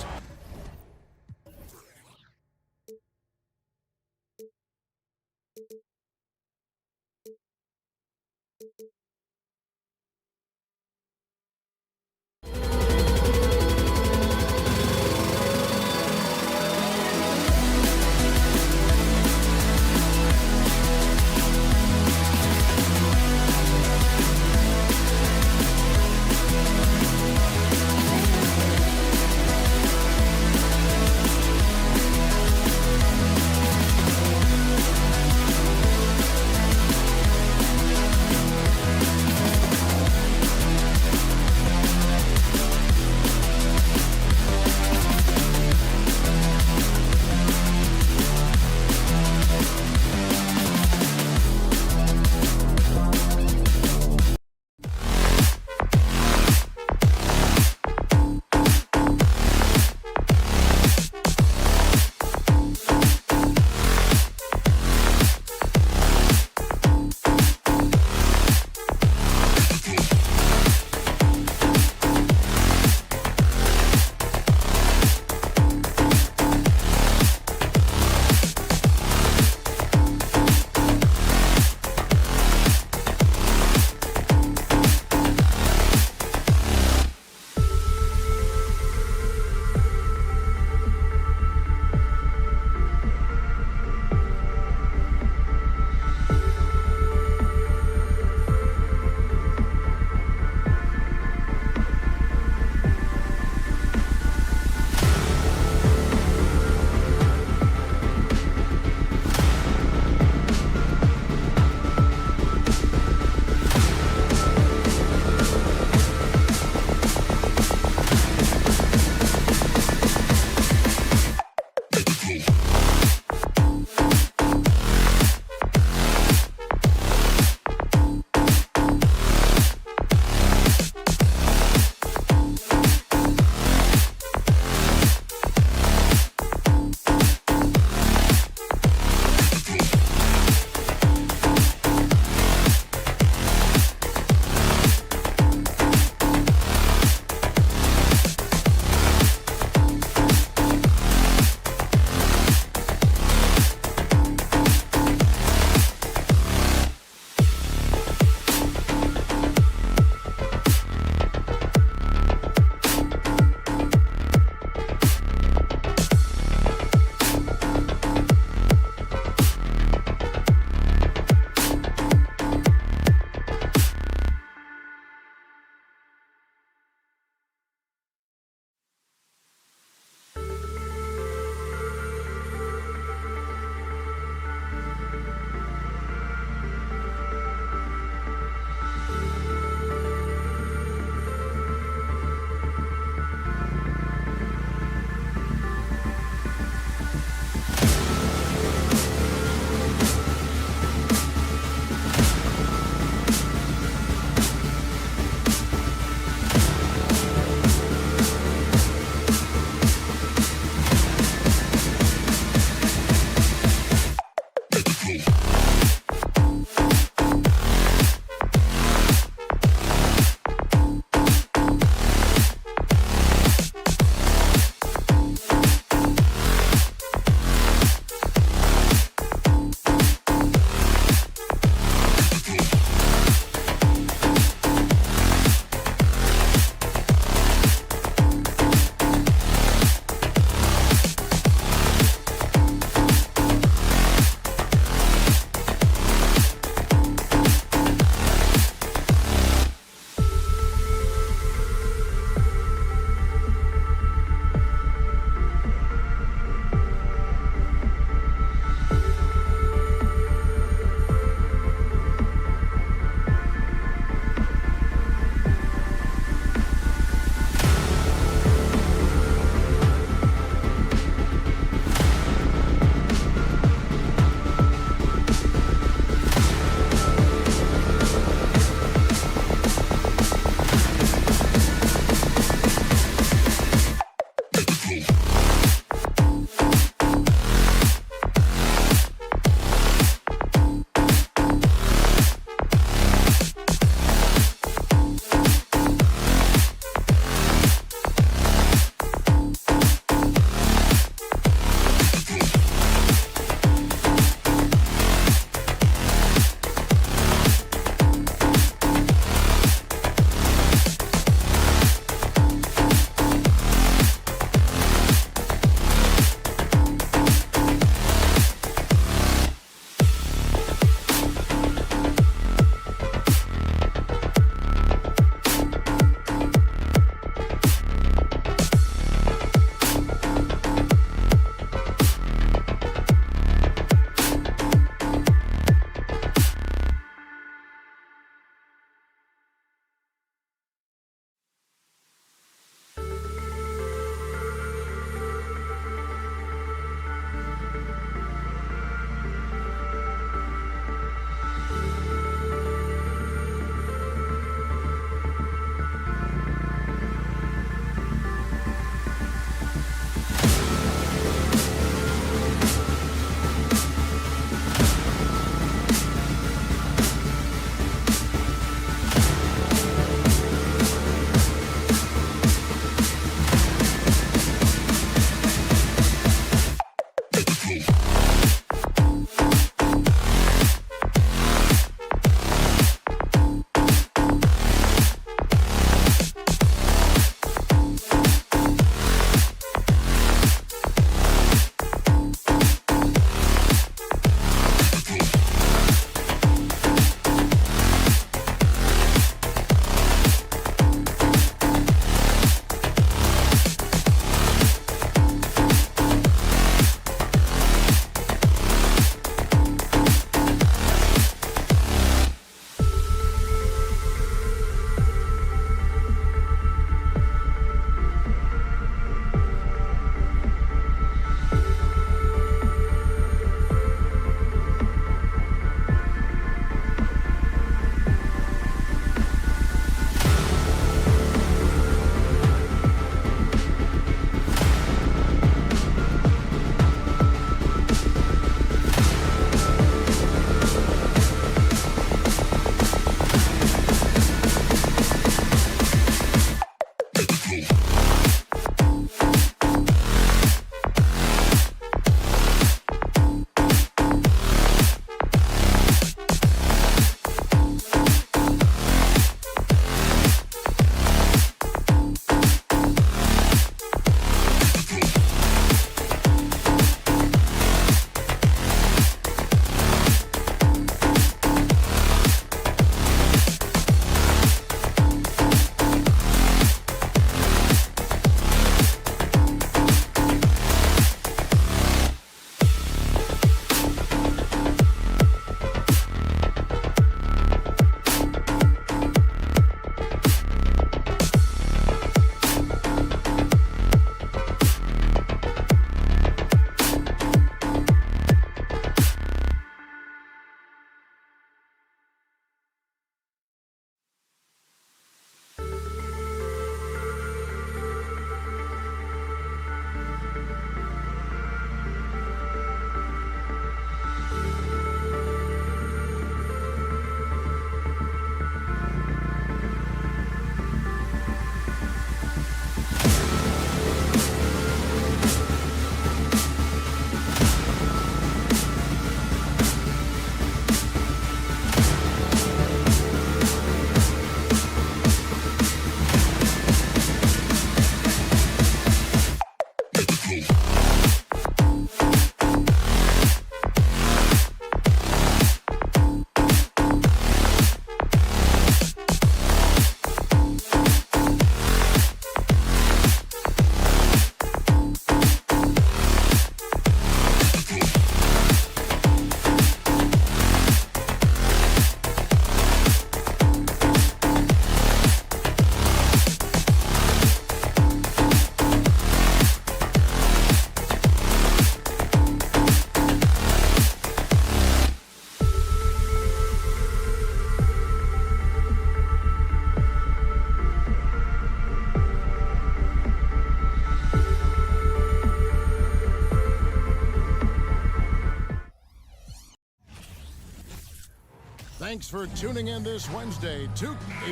Thanks for tuning in this Wednesday.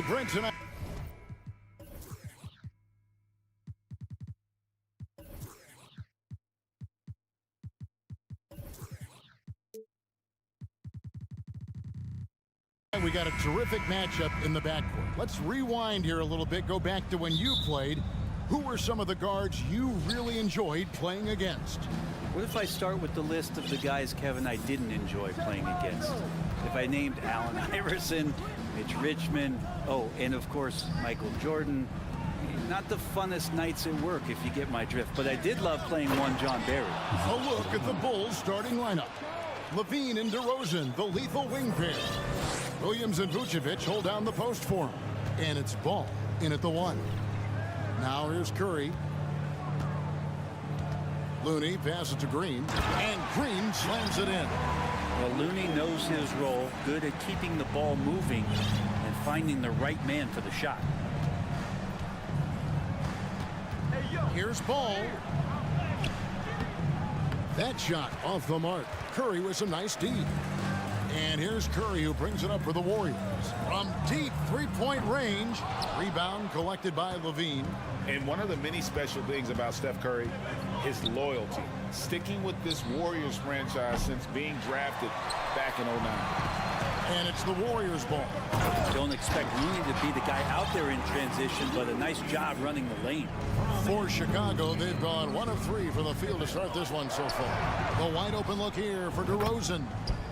Brent tonight. We got a terrific matchup in the backcourt. Let's rewind here a little bit. Go back to when you played. Who were some of the guards you really enjoyed playing against? What if I start with the list of the guys, Kevin, I didn't enjoy playing against? If I named Allen Iverson, Mitch Richmond, and of course, Michael Jordan. Not the funnest nights at work, if you get my drift, but I did love playing one John Barry. A look at the Bulls starting lineup. Levine and DeRozan, the lethal wing pair. Williams and Vucevic hold down the post for him. And it's Ball in at the 1. Now here's Curry. Looney passes to Green, and Green slams it in. Well, Looney knows his role, good at keeping the ball moving and finding the right man for the shot. Here's Ball. That shot off the mark. Curry with some nice D. And here's Curry, who brings it up for the Warriors. From deep three-point range. Rebound collected by Levine. And one of the many special things about Steph Curry, his loyalty. Sticking with this Warriors franchise since being drafted back in 09. And it's the Warriors ball. Don't expect Looney to be the guy out there in transition, but a nice job running the lane. For Chicago, they've gone 1 of 3 from the field to start this one so far. The wide open look here for DeRozan.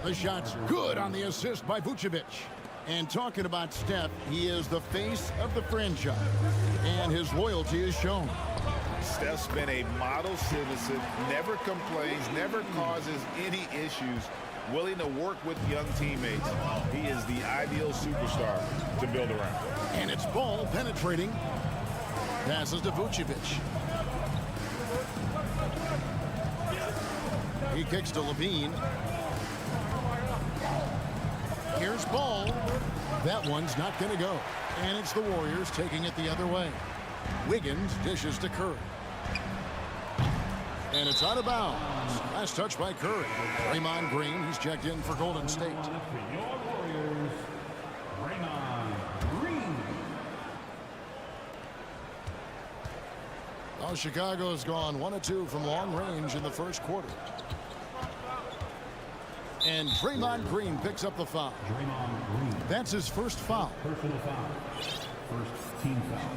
The shot's good on the assist by Vucevic. And talking about Steph, he is the face of the franchise. And his loyalty is shown. Steph's been a model citizen, never complains, never causes any issues, willing to work with young teammates. He is the ideal superstar to build around. And it's Ball penetrating. Passes to Vucevic. He kicks to Levine. Here's Ball. That one's not going to go. And it's the Warriors taking it the other way. Wiggins dishes to Curry. And it's out of bounds. Last touch by Curry. Draymond Green, he's checked in for Golden State. Well, Chicago's gone 1 of 2 from long range in the first quarter. And Draymond Green picks up the foul. That's his first foul. Personal foul. First team foul.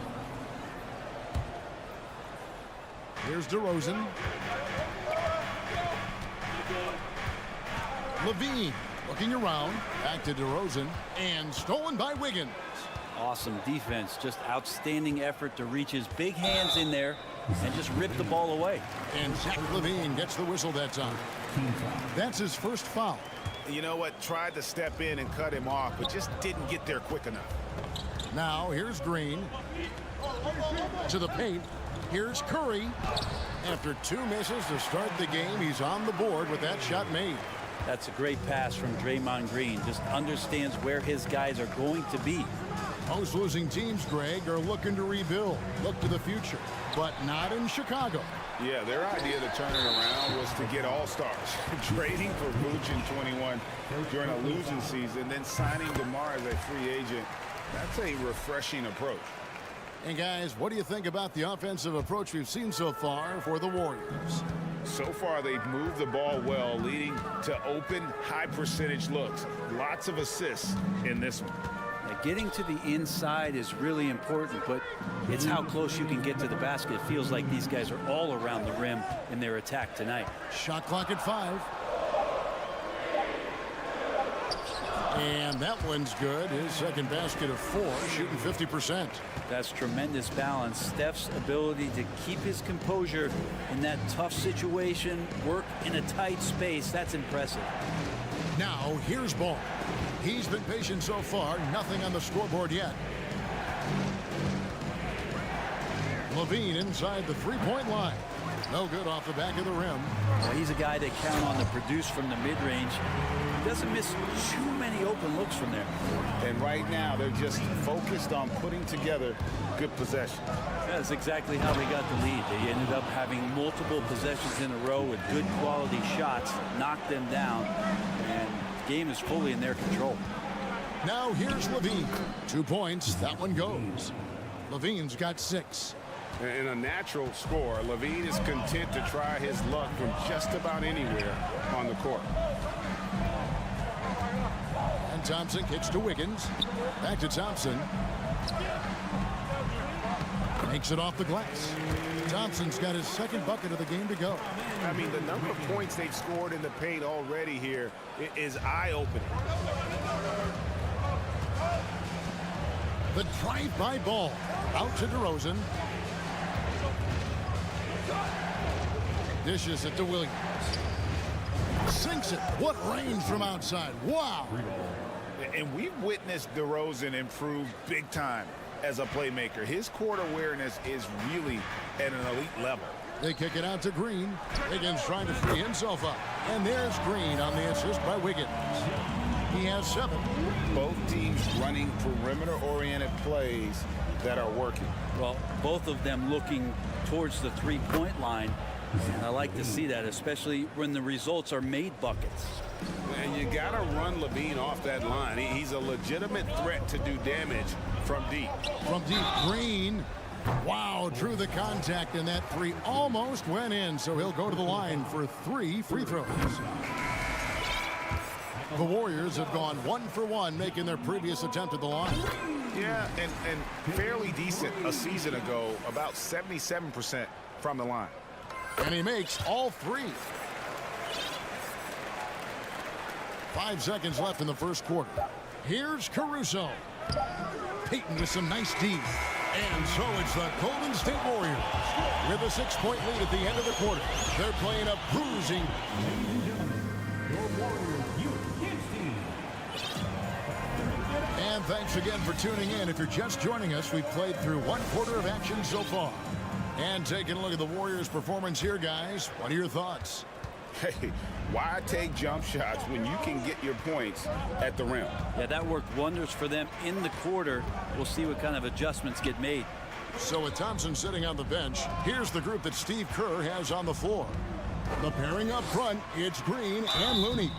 Here's DeRozan. Levine looking around. Back to DeRozan. And stolen by Wiggins. Awesome defense. Just outstanding effort to reach his big hands in there and just rip the ball away. And Zach Levine gets the whistle that time. That's his first foul. You know what? Tried to step in and cut him off, but just didn't get there quick enough. Now here's Green. To the paint. Here's Curry. After 2 misses to start the game, he's on the board with that shot made. That's a great pass from Draymond Green. Just understands where his guys are going to be. Most losing teams, Greg, are looking to rebuild. Look to the future, but not in Chicago. Yeah, their idea to turn it around was to get all-stars. Trading for Vooch in 21 during a losing season, then signing DeMar as a free agent. That's a refreshing approach. And guys, what do you think about the offensive approach we've seen so far for the Warriors? So far, they've moved the ball well, leading to open, high-percentage looks. Lots of assists in this one. Getting to the inside is really important, but it's how close you can get to the basket. It feels like these guys are all around the rim in their attack tonight. Shot clock at 5. And that one's good. His second basket of 4, shooting 50%. That's tremendous balance. Steph's ability to keep his composure in that tough situation, work in a tight space, that's impressive. Now here's Ball. He's been patient so far. Nothing on the scoreboard yet. Levine inside the three-point line. No good off the back of the rim. Well, he's a guy they count on to produce from the mid-range. He doesn't miss too many open looks from there. And right now, they're just focused on putting together good possessions. That's exactly how they got the lead. They ended up having multiple possessions in a row with good quality shots, knocked them down, and the game is fully in their control. Now here's Levine. 2 points. That one goes. Levine's got 6. In a natural score, Levine is content to try his luck from just about anywhere on the court. And Thompson kicks to Wiggins. Back to Thompson. Makes it off the glass. Thompson's got his second bucket of the game to go. I mean, the number of points they've scored in the paint already here is eye-opening. The drive-by ball out to DeRozan. Dishes it to Williams. Sinks it. What range from outside. Wow. And we've witnessed DeRozan improve big time as a playmaker. His court awareness is really at an elite level. They kick it out to Green. Wiggins trying to free himself up. And there's Green on the assist by Wiggins. He has 7. Both teams running perimeter-oriented plays that are working. Well, both of them looking towards the three-point line. And I like to see that, especially when the results are made buckets. And you got to run Levine off that line. He's a legitimate threat to do damage from deep. From deep, Green. Wow, drew the contact, and that 3 almost went in, so he'll go to the line for 3 free throws. The Warriors have gone 1 for 1, making their previous attempt at the line. Yeah, and fairly decent a season ago, about 77% from the line. And he makes all 3. 5 seconds left in the first quarter. Here's Caruso. Payton with some nice D. And so it's the Golden State Warriors with a 6-point lead at the end of the quarter. They're playing a bruising. And thanks again for tuning in. If you're just joining us, we've played through 1 quarter of action so far. And taking a look at the Warriors' performance here, guys. What are your thoughts? Hey, why take jump shots when you can get your points at the rim? Yeah, that worked wonders for them in the quarter. We'll see what kind of adjustments get made. So with Thompson sitting on the bench, here's the group that Steve Kerr has on the floor. The pairing up front, it's Green and Looney.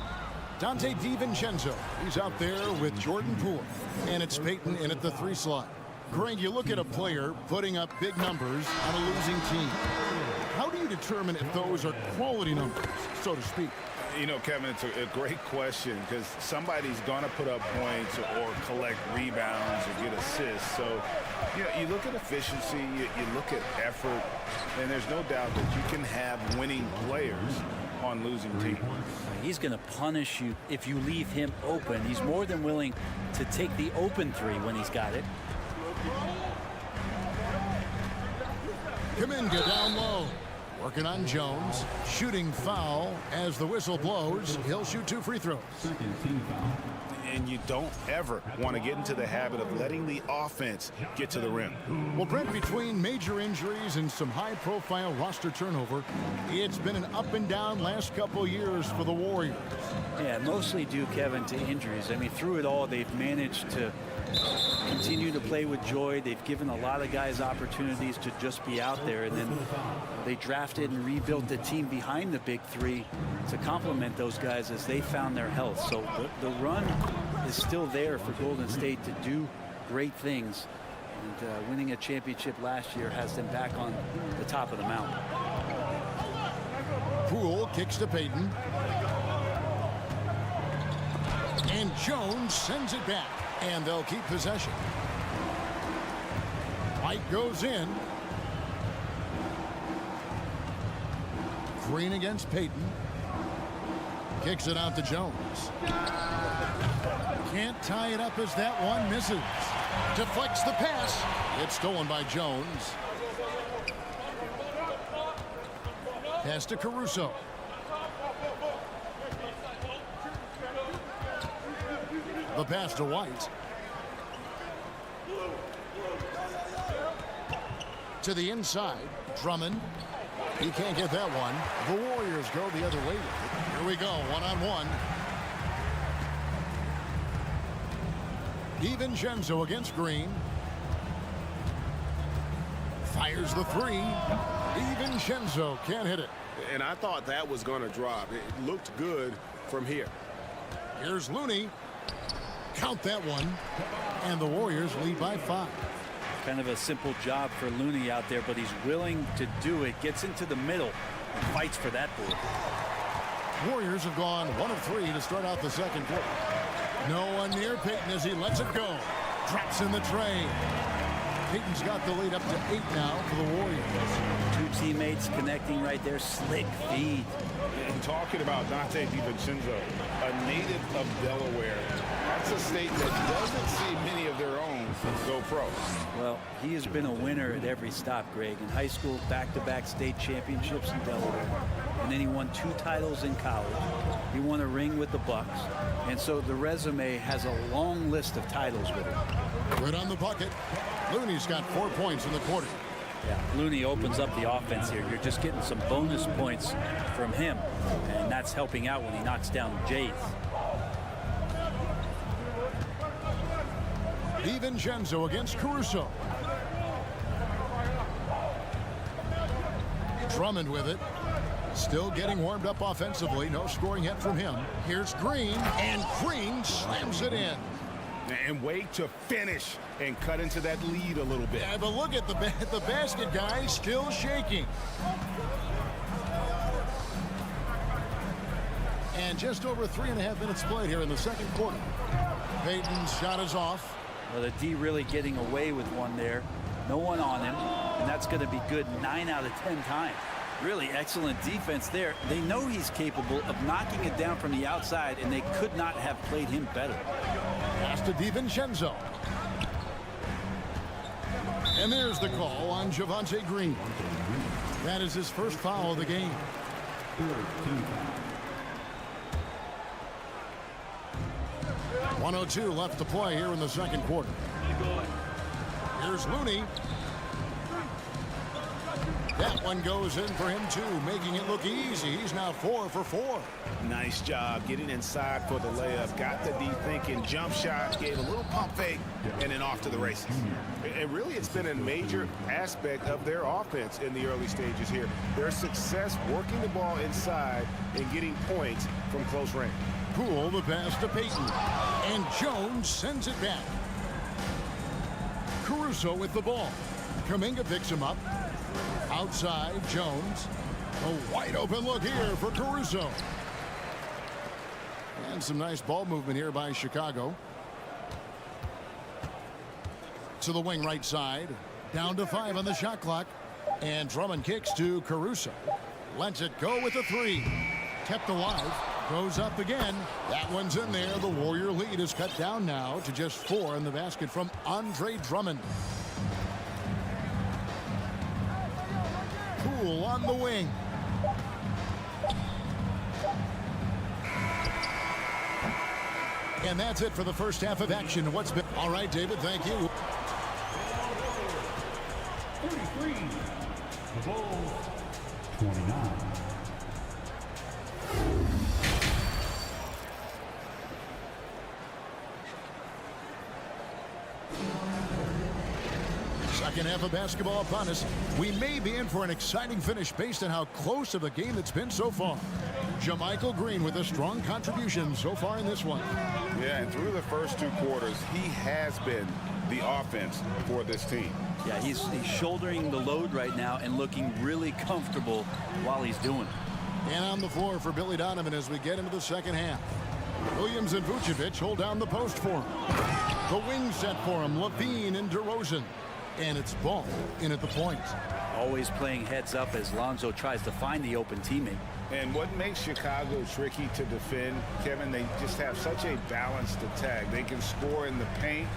Dante DiVincenzo, he's out there with Jordan Poole. And it's Payton in at the 3 slot. Greg, you look at a player putting up big numbers on a losing team. How do you determine if those are quality numbers, so to speak? You know, Kevin, it's a great question because somebody's going to put up points or collect rebounds or get assists. So, you know, you look at efficiency, you look at effort, and there's no doubt that you can have winning players on losing teams. He's going to punish you if you leave him open. He's more than willing to take the open 3 when he's got it. Kuminga down low. Working on Jones. Shooting foul as the whistle blows. He'll shoot 2 free throws. And you don't ever want to get into the habit of letting the offense get to the rim. Well, Brent, between major injuries and some high-profile roster turnover, it's been an up and down last couple years for the Warriors. Yeah, mostly due, Kevin, to injuries. I mean, through it all, they've managed to continue to play with joy. They've given a lot of guys opportunities to just be out there, and then they drafted and rebuilt the team behind the big 3 to complement those guys as they found their health. So the run is still there for Golden State to do great things, and winning a championship last year has them back on the top of the mountain. Poole kicks to Payton. And Jones sends it back. And they'll keep possession. White goes in. Green against Payton. Kicks it out to Jones. Can't tie it up as that one misses. Deflects the pass. It's stolen by Jones. Pass to Caruso. The pass to White. To the inside, Drummond. He can't get that one. The Warriors go the other way with it. Here we go, one-on-one. DiVincenzo against Green. Fires the 3. DiVincenzo can't hit it. And I thought that was going to drop. It looked good from here. Here's Looney. Count that one. And the Warriors lead by 5. Kind of a simple job for Looney out there, but he's willing to do it. Gets into the middle and fights for that board. Warriors have gone 1 of 3 to start out the second quarter. No one near Payton as he lets it go. Drops in the tray. Payton's got the lead up to 8 now for the Warriors. 2 teammates connecting right there. Slick feed. And talking about Dante DiVincenzo, a native of Delaware. That's a state that doesn't see many of their own go pro. Well, he has been a winner at every stop, Greg. In high school, back-to-back state championships in Delaware. And then he won 2 titles in college. He won a ring with the Bucks. And so the resume has a long list of titles with him. Right on the bucket. Looney's got 4 points in the quarter. Yeah, Looney opens up the offense here. You're just getting some bonus points from him. And that's helping out when he knocks down Jays. DiVincenzo against Caruso. Drummond with it. Still getting warmed up offensively. No scoring yet from him. Here's Green, and Green slams it in. And wait to finish and cut into that lead a little bit. Yeah, but look at the basket guy still shaking. And just over 3.5 minutes played here in the second quarter. Payton's shot is off. Well, the D really getting away with one there. No one on him, and that's going to be good 9 out of 10 times. Really excellent defense there. They know he's capable of knocking it down from the outside, and they could not have played him better. Pass to DiVincenzo. And there's the call on Javonte Green. That is his first foul of the game. 1:02 left to play here in the second quarter. Here's Looney. That one goes in for him too, making it look easy. He's now 4 for 4. Nice job getting inside for the layup. Got the D thinking, jump shot, gave a little pump fake, and then off to the races. And really, it's been a major aspect of their offense in the early stages here. Their success working the ball inside and getting points from close range. Poole the pass to Payton. And Jones sends it back. Caruso with the ball. Kuminga picks him up. Outside, Jones. A wide open look here for Caruso. And some nice ball movement here by Chicago. To the wing right side. Down to 5 on the shot clock. And Drummond kicks to Caruso. Lets it go with a 3. Kept alive. Goes up again. That one's in there. The Warrior lead is cut down now to just 4 in the basket from Andre Drummond. Poole on the wing. And that's it for the first half of action. What's been all right, David? Thank you. 33. The Bulls. 29. Second half of basketball upon us. We may be in for an exciting finish based on how close of a game it's been so far. JaMychal Green with a strong contribution so far in this one. Yeah, and through the first 2 quarters, he has been the offense for this team. Yeah, he's shouldering the load right now and looking really comfortable while he's doing it. And on the floor for Billy Donovan as we get into the second half. Williams and Vucevic hold down the post for him. The wing set for him, Levine and DeRozan. And it's Ball in at the point. Always playing heads up as Lonzo tries to find the open teammate. And what makes Chicago tricky to defend, Kevin, they just have such a balanced attack. They can score in the paint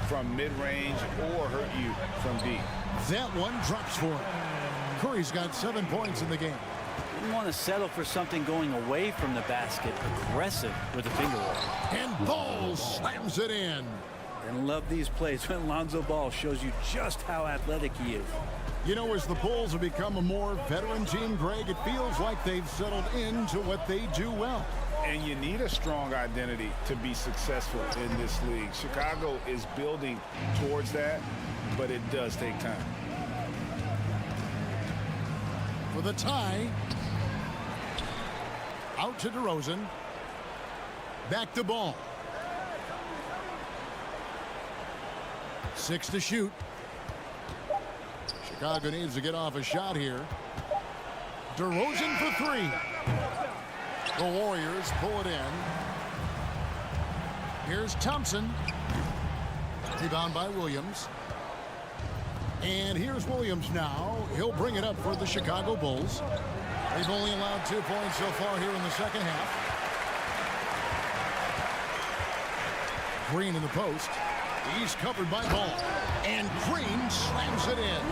from mid-range or hurt you from deep. That one drops for him. Curry's got 7 points in the game. Didn't want to settle for something going away from the basket. Aggressive with the finger roll. And Ball slams it in. And love these plays when Lonzo Ball shows you just how athletic he is. You know, as the Bulls have become a more veteran team, Greg, it feels like they've settled into what they do well. And you need a strong identity to be successful in this league. Chicago is building towards that, but it does take time. For the tie. Out to DeRozan. Back to Ball. 6 to shoot. Chicago needs to get off a shot here. DeRozan for 3. The Warriors pull it in. Here's Thompson. Rebound by Williams. And here's Williams now. He'll bring it up for the Chicago Bulls. They've only allowed 2 points so far here in the second half. Green in the post. He's covered by Ball. And Green slams it in.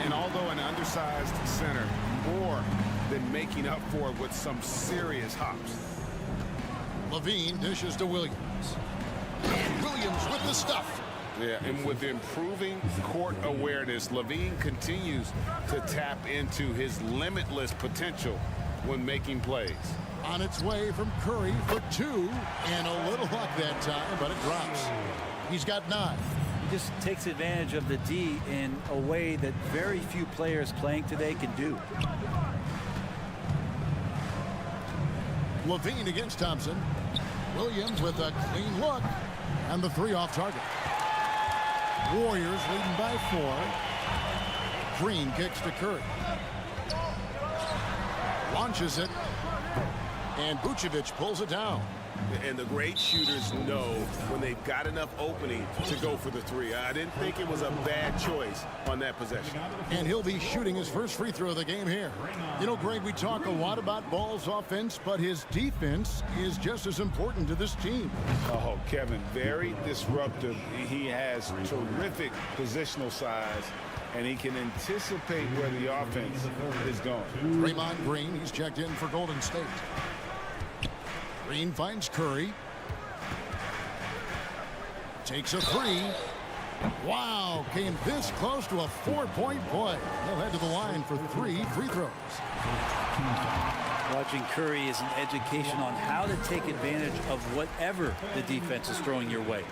And although an undersized center, more than making up for it with some serious hops. Levine dishes to Williams. And Williams with the stuff. Yeah, and with improving court awareness, Levine continues to tap into his limitless potential when making plays. On its way from Curry for 2. And a little luck that time, but it drops. He's got 9. He just takes advantage of the D in a way that very few players playing today can do. Levine against Thompson. Williams with a clean look. And the 3 off target. Warriors leading by 4. Green kicks to Curry. Launches it. And Vucevic pulls it down. And the great shooters know when they've got enough opening to go for the 3. I didn't think it was a bad choice on that possession. And he'll be shooting his first free throw of the game here. You know, Greg, we talk a lot about Ball's offense, but his defense is just as important to this team. Oh, Kevin, very disruptive. He has terrific positional size, and he can anticipate where the offense is going. Draymond Green, he's checked in for Golden State. Green finds Curry. Takes a 3. Wow, came this close to a 4-point play. He'll head to the line for 3 free throws. Watching Curry is an education on how to take advantage of whatever the defense is throwing your way.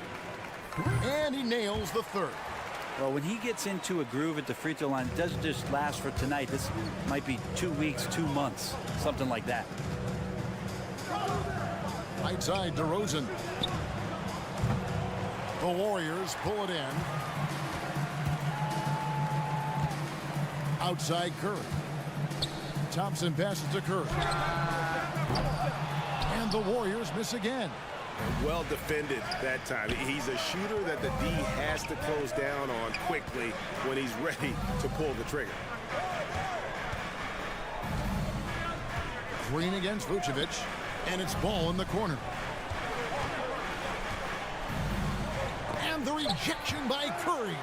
And he nails the 3rd. Well, when he gets into a groove at the free throw line, it doesn't just last for tonight. This might be 2 weeks, 2 months, something like that. Right side, DeRozan. The Warriors pull it in. Outside Curry. Thompson passes to Curry. And the Warriors miss again. Well defended that time. He's a shooter that the D has to close down on quickly when he's ready to pull the trigger. Green against Vucevic. And it's Ball in the corner. And the rejection by Curry.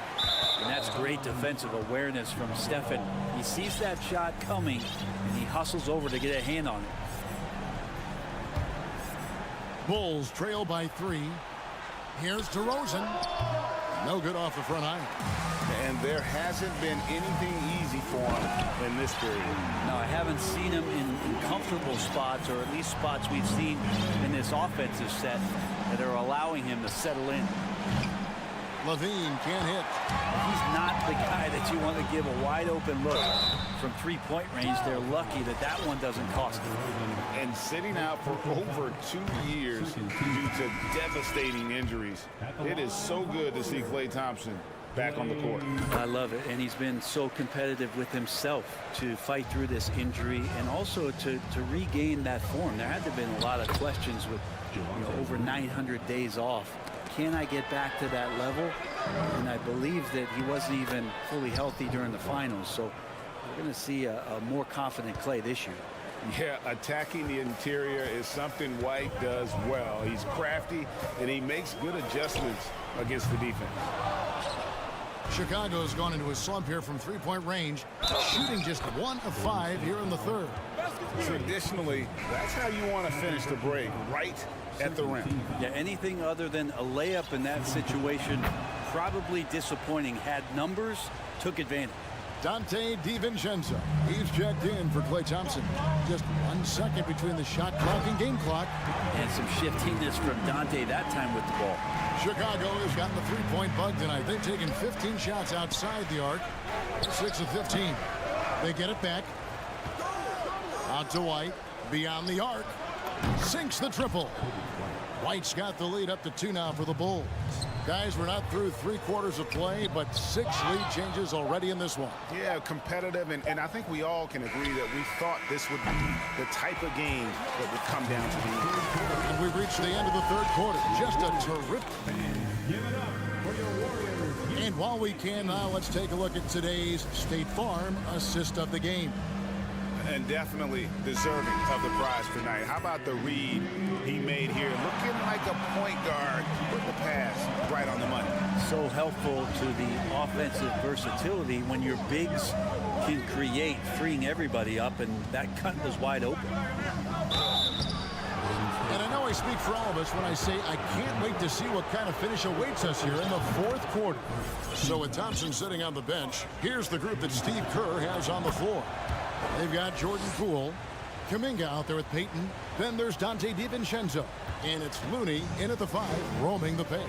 And that's great defensive awareness from Stephen. He sees that shot coming, and he hustles over to get a hand on it. Bulls trail by 3. Here's DeRozan. No good off the front iron. And there hasn't been anything easy for him in this period. No, I haven't seen him in comfortable spots, or at least spots we've seen in this offensive set that are allowing him to settle in. Levine can't hit. He's not the guy that you want to give a wide open look from 3-point range. They're lucky that that one doesn't cost them. And sitting out for over 2 years due to devastating injuries, it is so good to see Klay Thompson back on the court. I love it, and he's been so competitive with himself to fight through this injury and also to regain that form. There had to have been a lot of questions with over 900 days off. Can I get back to that level? And I believe that he wasn't even fully healthy during the finals, so we're going to see a more confident Klay this year. Yeah, attacking the interior is something White does well. He's crafty, and he makes good adjustments against the defense. Chicago's gone into a slump here from 3-point range, shooting just 1 of 5 here in the 3rd. Traditionally, that's how you want to finish the break, right at the rim. Yeah, anything other than a layup in that situation, probably disappointing. Had numbers, took advantage. Dante DiVincenzo. He's checked in for Klay Thompson. Just 1 second between the shot clock and game clock. And some shiftiness from Dante that time with the ball. Chicago has gotten the 3-point bug tonight. They've taken 15 shots outside the arc. 6 of 15. They get it back. Out to White. Beyond the arc. Sinks the triple. White's got the lead up to 2 now for the Bulls. Guys, we're not through 3 quarters of play, but 6 lead changes already in this one. Yeah, competitive, and I think we all can agree that we thought this would be the type of game that would come down to the end. And we've reached the end of the 3rd quarter. Just a terrific. And while we can now, let's take a look at today's State Farm assist of the game. And definitely deserving of the prize tonight. How about the read he made here? Looking like a point guard with the pass right on the money. So helpful to the offensive versatility when your bigs can create, freeing everybody up, and that cut was wide open. And I know I speak for all of us when I say I can't wait to see what kind of finish awaits us here in the 4th quarter. So with Thompson sitting on the bench, here's the group that Steve Kerr has on the floor. They've got Jordan Poole, Kuminga out there with Payton. Then there's Dante DiVincenzo. And it's Looney in at the 5, roaming the paint.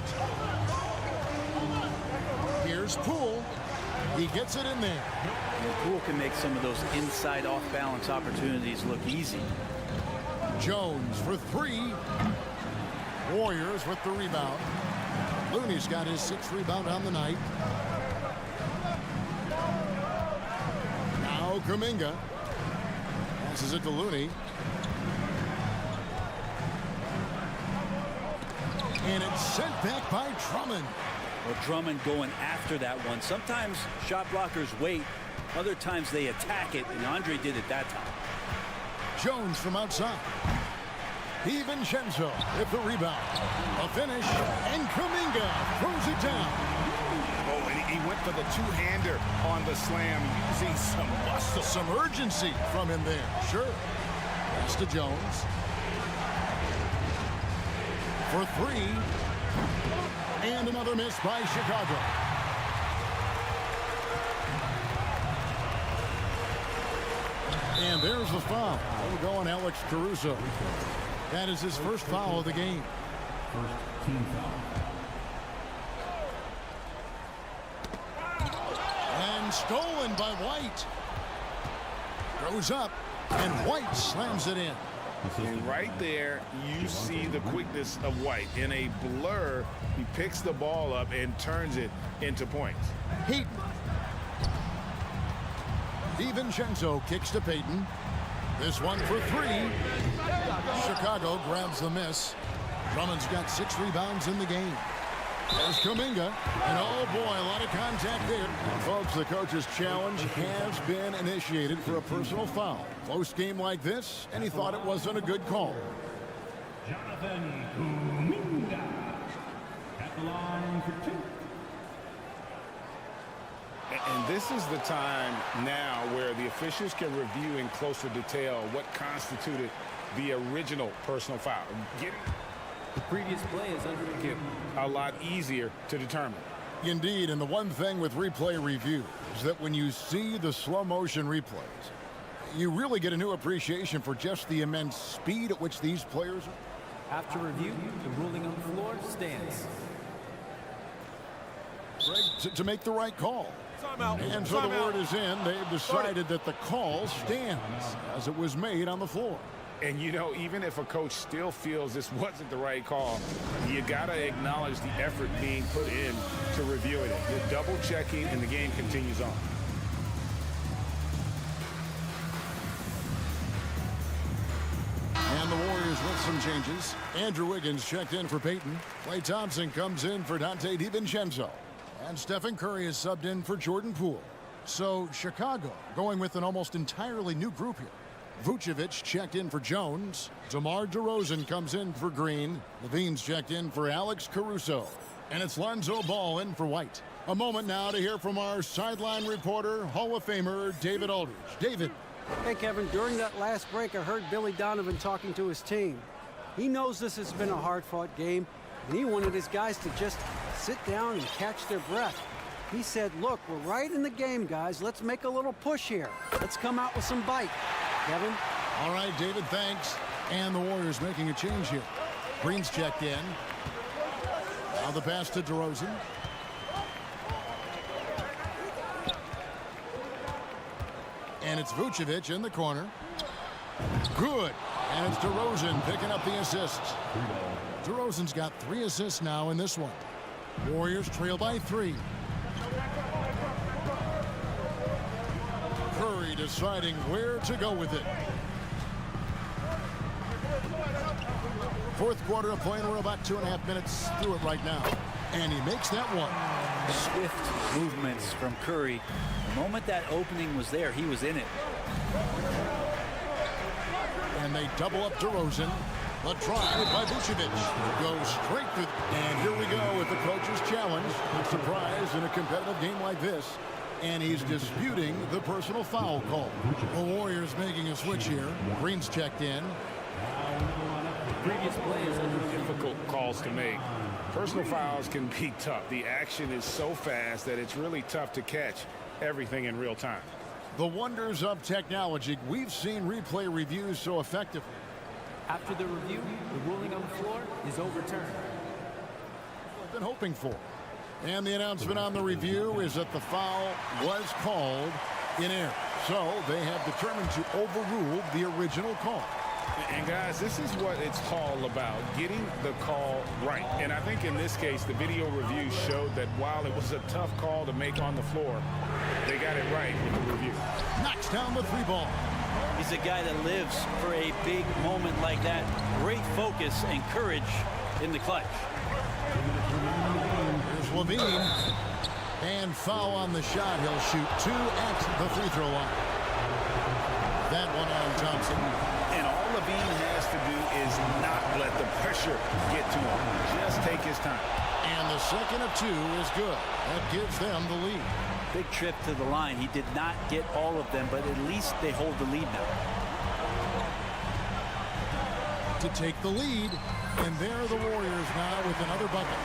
Here's Poole. He gets it in there. And Poole can make some of those inside off-balance opportunities look easy. Jones for 3. Warriors with the rebound. Looney's got his 6th rebound on the night. Now Kuminga passes it to Looney. And it's sent back by Drummond. Well, Drummond going after that one. Sometimes shot blockers wait. Other times they attack it, and Andre did it that time. Jones from outside. DiVincenzo with the rebound. A finish, and Kuminga throws it down. Oh, and he went for the two-hander on the slam, using some muscle. Some urgency from him there. Sure. Pass to Jones. For 3. And another miss by Chicago. And there's the foul. We'll go on Alex Caruso. That is his first foul of the game. First team foul. And stolen by White. Goes up, and White slams it in. And right there, you see the quickness of White. In a blur, he picks the ball up and turns it into points. Payton. DiVincenzo kicks to Payton. This one for 3. Chicago grabs the miss. Drummond's got 6 rebounds in the game. There's Kuminga. And oh boy, a lot of contact there. And folks, the coach's challenge has been initiated for a personal foul. Close game like this, and he thought it wasn't a good call. Jonathan Kuminga at the line for 2. And this is the time now where the officials can review in closer detail what constituted the original personal foul. The previous play is under review. A lot easier to determine. Indeed, and the one thing with replay review is that when you see the slow motion replays, you really get a new appreciation for just the immense speed at which these players are. After review, the ruling on the floor stands. Greg, to make the right call. And so the word is in. They've decided that the call stands as it was made on the floor. And, you know, even if a coach still feels this wasn't the right call, you got to acknowledge the effort being put in to reviewing it. You're double-checking, and the game continues on. And the Warriors with some changes. Andrew Wiggins checked in for Payton. Klay Thompson comes in for Dante DiVincenzo. And Stephen Curry is subbed in for Jordan Poole. So Chicago going with an almost entirely new group here. Vucevic checked in for Jones. DeMar DeRozan comes in for Green. Levine's checked in for Alex Caruso. And it's Lonzo Ball in for White. A moment now to hear from our sideline reporter, Hall of Famer David Aldridge. David. Hey, Kevin, during that last break, I heard Billy Donovan talking to his team. He knows this has been a hard-fought game, and he wanted his guys to just sit down and catch their breath. He said, look, we're right in the game, guys. Let's make a little push here. Let's come out with some bite. Kevin? All right, David, thanks. And the Warriors making a change here. Green's checked in. Now the pass to DeRozan. And it's Vucevic in the corner. Good. And it's DeRozan picking up the assist. DeRozan's got 3 assists now in this one. Warriors trail by 3. Curry deciding where to go with it. Fourth quarter of play, and we're about 2.5 minutes through it right now. And he makes that one. Swift movements from Curry. The moment that opening was there, he was in it. And they double up DeRozan. The drive by Vucevic goes straight through. And here we go with the coach's challenge. A surprise in a competitive game like this. And he's disputing the personal foul call. The Warriors making a switch here. Green's checked in. Previous play is under review. Difficult calls to make. Personal fouls can be tough. The action is so fast that it's really tough to catch everything in real time. The wonders of technology. We've seen replay reviews so effective. After the review, the ruling on the floor is overturned. I've been hoping for. And the announcement on the review is that the foul was called in error. So they have determined to overrule the original call. And guys, this is what it's all about, getting the call right. And I think in this case, the video review showed that while it was a tough call to make on the floor, they got it right with the review. Knocks down the 3 ball. He's a guy that lives for a big moment like that. Great focus and courage in the clutch. Here's Levine. And foul on the shot. He'll shoot 2 at the free throw line. That one on Thompson. And all Levine has to do is not let the pressure get to him. Just take his time. And the second of 2 is good. That gives them the lead. Big trip to the line. He did not get all of them, but at least they hold the lead now. To take the lead. And there are the Warriors now with another bucket.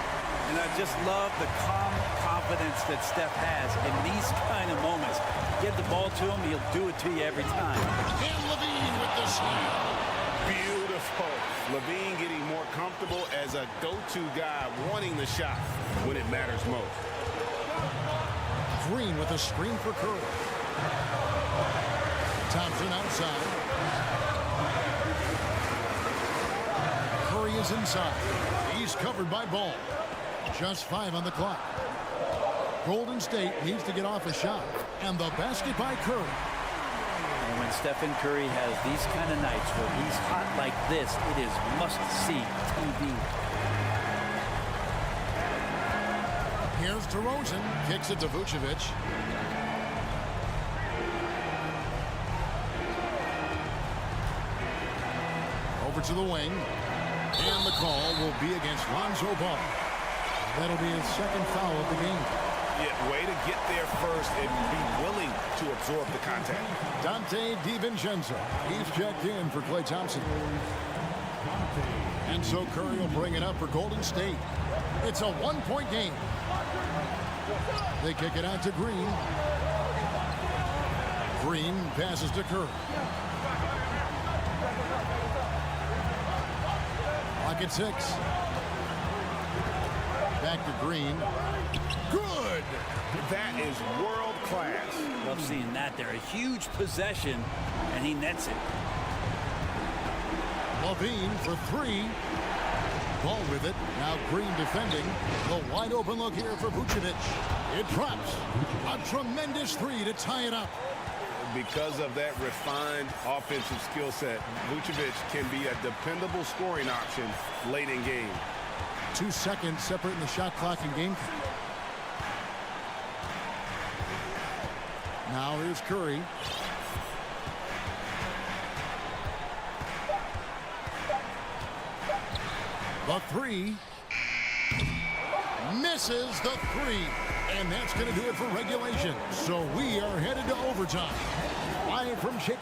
And I just love the calm confidence that Steph has in these kind of moments. Give the ball to him, he'll do it to you every time. And Levine with the slam. Beautiful. Levine getting more comfortable as a go-to guy, wanting the shot when it matters most. Green with a screen for Curry. Thompson outside. Curry is inside. He's covered by Ball. Just 5 on the clock. Golden State needs to get off a shot. And the basket by Curry. And when Stephen Curry has these kind of nights where he's hot like this, it is must-see TV. Here's DeRozan. Kicks it to Vucevic. Over to the wing. And the call will be against Lonzo Ball. That'll be his second foul of the game. Yeah, way to get there first and be willing to absorb the contact. Dante DiVincenzo. He's checked in for Klay Thompson. And so Curry will bring it up for Golden State. It's a 1-point game. They kick it out to Green. Green passes to Curry. Clock at 6. Back to Green. Good! That is world class. Love seeing that there. A huge possession, and he nets it. Levine for 3. Ball with it. Now Green defending. The wide open look here for Vucevic. It drops. A tremendous 3 to tie it up. Because of that refined offensive skill set, Vucevic can be a dependable scoring option late in game. 2 seconds separating the shot clock and game count. Now here's Curry. The 3. Misses the 3. And that's going to do it for regulation. So we are headed to overtime. Live from Chicago.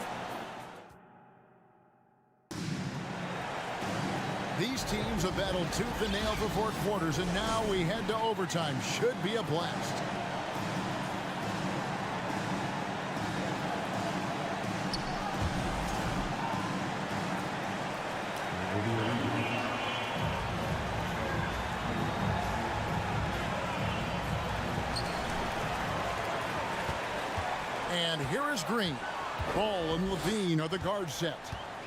These teams have battled tooth and nail for 4 quarters, and now we head to overtime. Should be a blast. And here is Green. Ball and Levine are the guard set.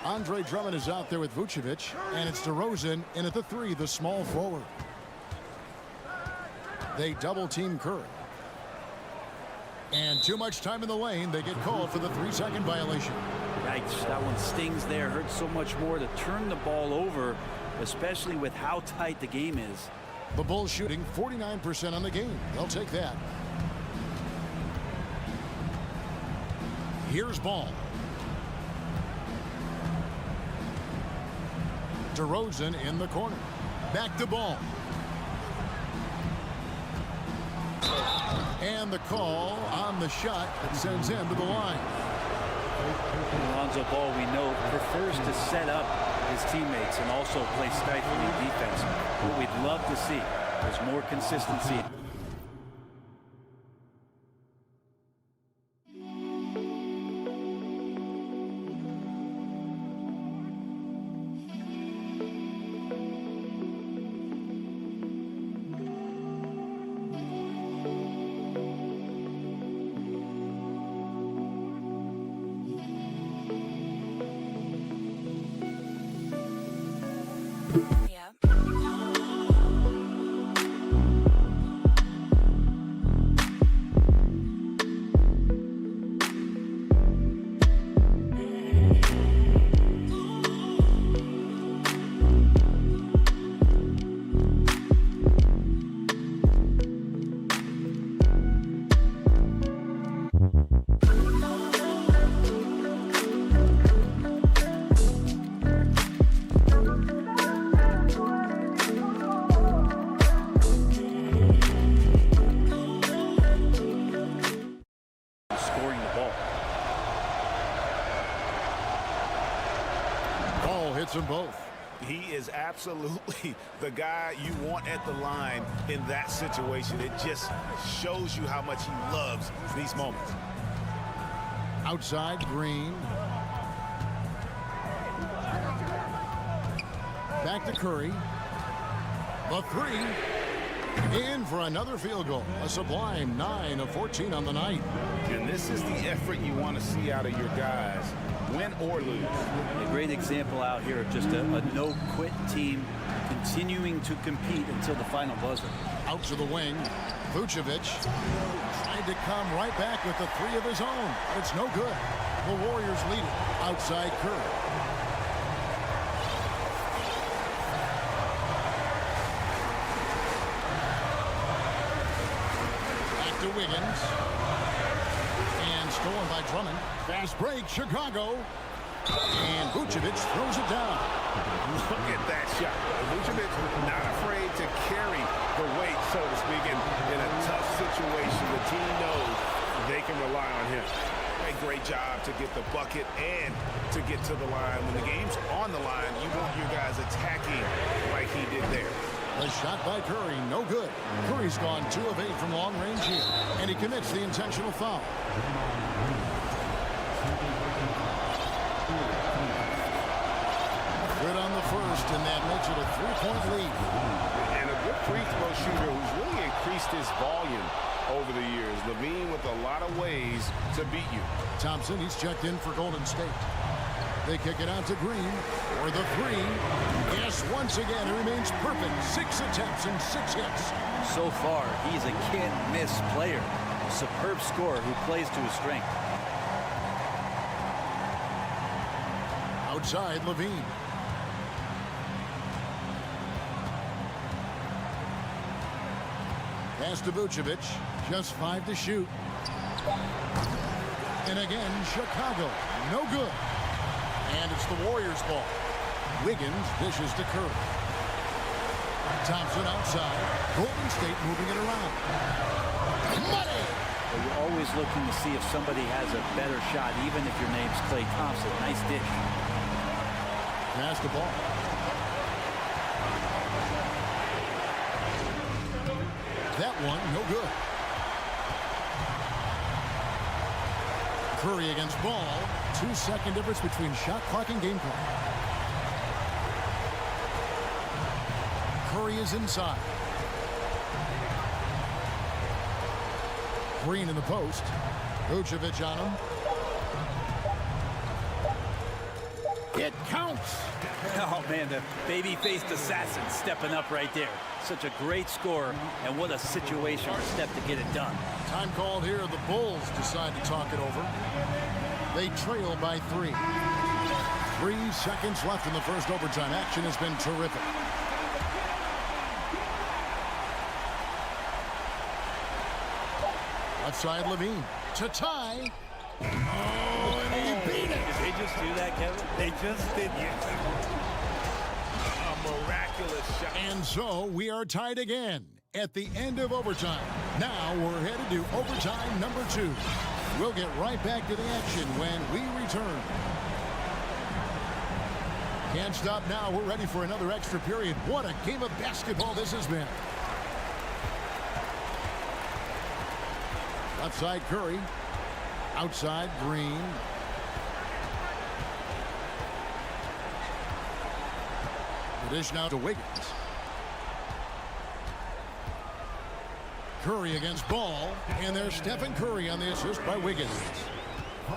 Andre Drummond is out there with Vucevic, and it's DeRozan in at the 3, the small forward. They double-team Curry. And too much time in the lane. They get called for the 3-second violation. Yikes, that one stings there. Hurts so much more to turn the ball over, especially with how tight the game is. The Bulls shooting 49% on the game. They'll take that. Here's Ball. DeRozan in the corner. Back to Ball. And the call on the shot that sends him to the line. Lonzo Ball, we know, prefers to set up his teammates and also play stifling defense. What we'd love to see is more consistency. Them both. He is absolutely the guy you want at the line in that situation. It just shows you how much he loves these moments. Outside, Green. Back to Curry. The 3. In for another field goal. A sublime 9 of 14 on the night. And this is the effort you want to see out of your guys, win or lose. A great example out here of just a no-quit team continuing to compete until the final buzzer. Out to the wing. Vucevic tried to come right back with the 3 of his own. But it's no good. The Warriors lead it. Outside Curry. Back to Wiggins. And stolen by Drummond. Fast break, Chicago. And Vucevic throws it down. Look at that shot. Vucevic not afraid to carry the weight, so to speak, in a tough situation. The team knows they can rely on him. A great job to get the bucket and to get to the line. When the game's on the line, you want your guys attacking like he did there. A shot by Curry, no good. Curry's gone 2 of 8 from long range here, and he commits the intentional foul. Good on the first, and that makes it a 3-point lead. And a good free throw shooter who's really increased his volume over the years. Levine with a lot of ways to beat you. Thompson, he's checked in for Golden State. They kick it out to Green for the 3. Yes, once again, it remains perfect. 6 attempts and 6 hits. So far, he's a can't-miss player. A superb scorer who plays to his strength. Outside, Levine. Pass to Vucevic. Just 5 to shoot. And again, Chicago. No good. And it's the Warriors' ball. Wiggins dishes to Curry. Thompson outside. Golden State moving it around. Money! Well, you're always looking to see if somebody has a better shot, even if your name's Klay Thompson. Nice dish. Pass the ball. That one, no good. Curry against Ball. 2-second difference between shot clock and game clock. Curry is inside. Green in the post. Vucevic on him. It counts. Oh, man, the baby-faced assassin stepping up right there. Such a great score, and what a situation to step to get it done. Time called here. The Bulls decide to talk it over. They trail by 3. 3 seconds left in the first overtime. Action has been terrific. Left side, Levine to tie. Oh, and he beat it. Did they just do that, Kevin? They just did. A miraculous shot. And so we are tied again at the end of overtime. Now we're headed to overtime number 2. We'll get right back to the action when we return. Can't stop now. We're ready for another extra period. What a game of basketball this has been. Left side, Curry. Outside, Green. The dish now to Wiggins. Curry against Ball. And there's Stephen Curry on the assist by Wiggins.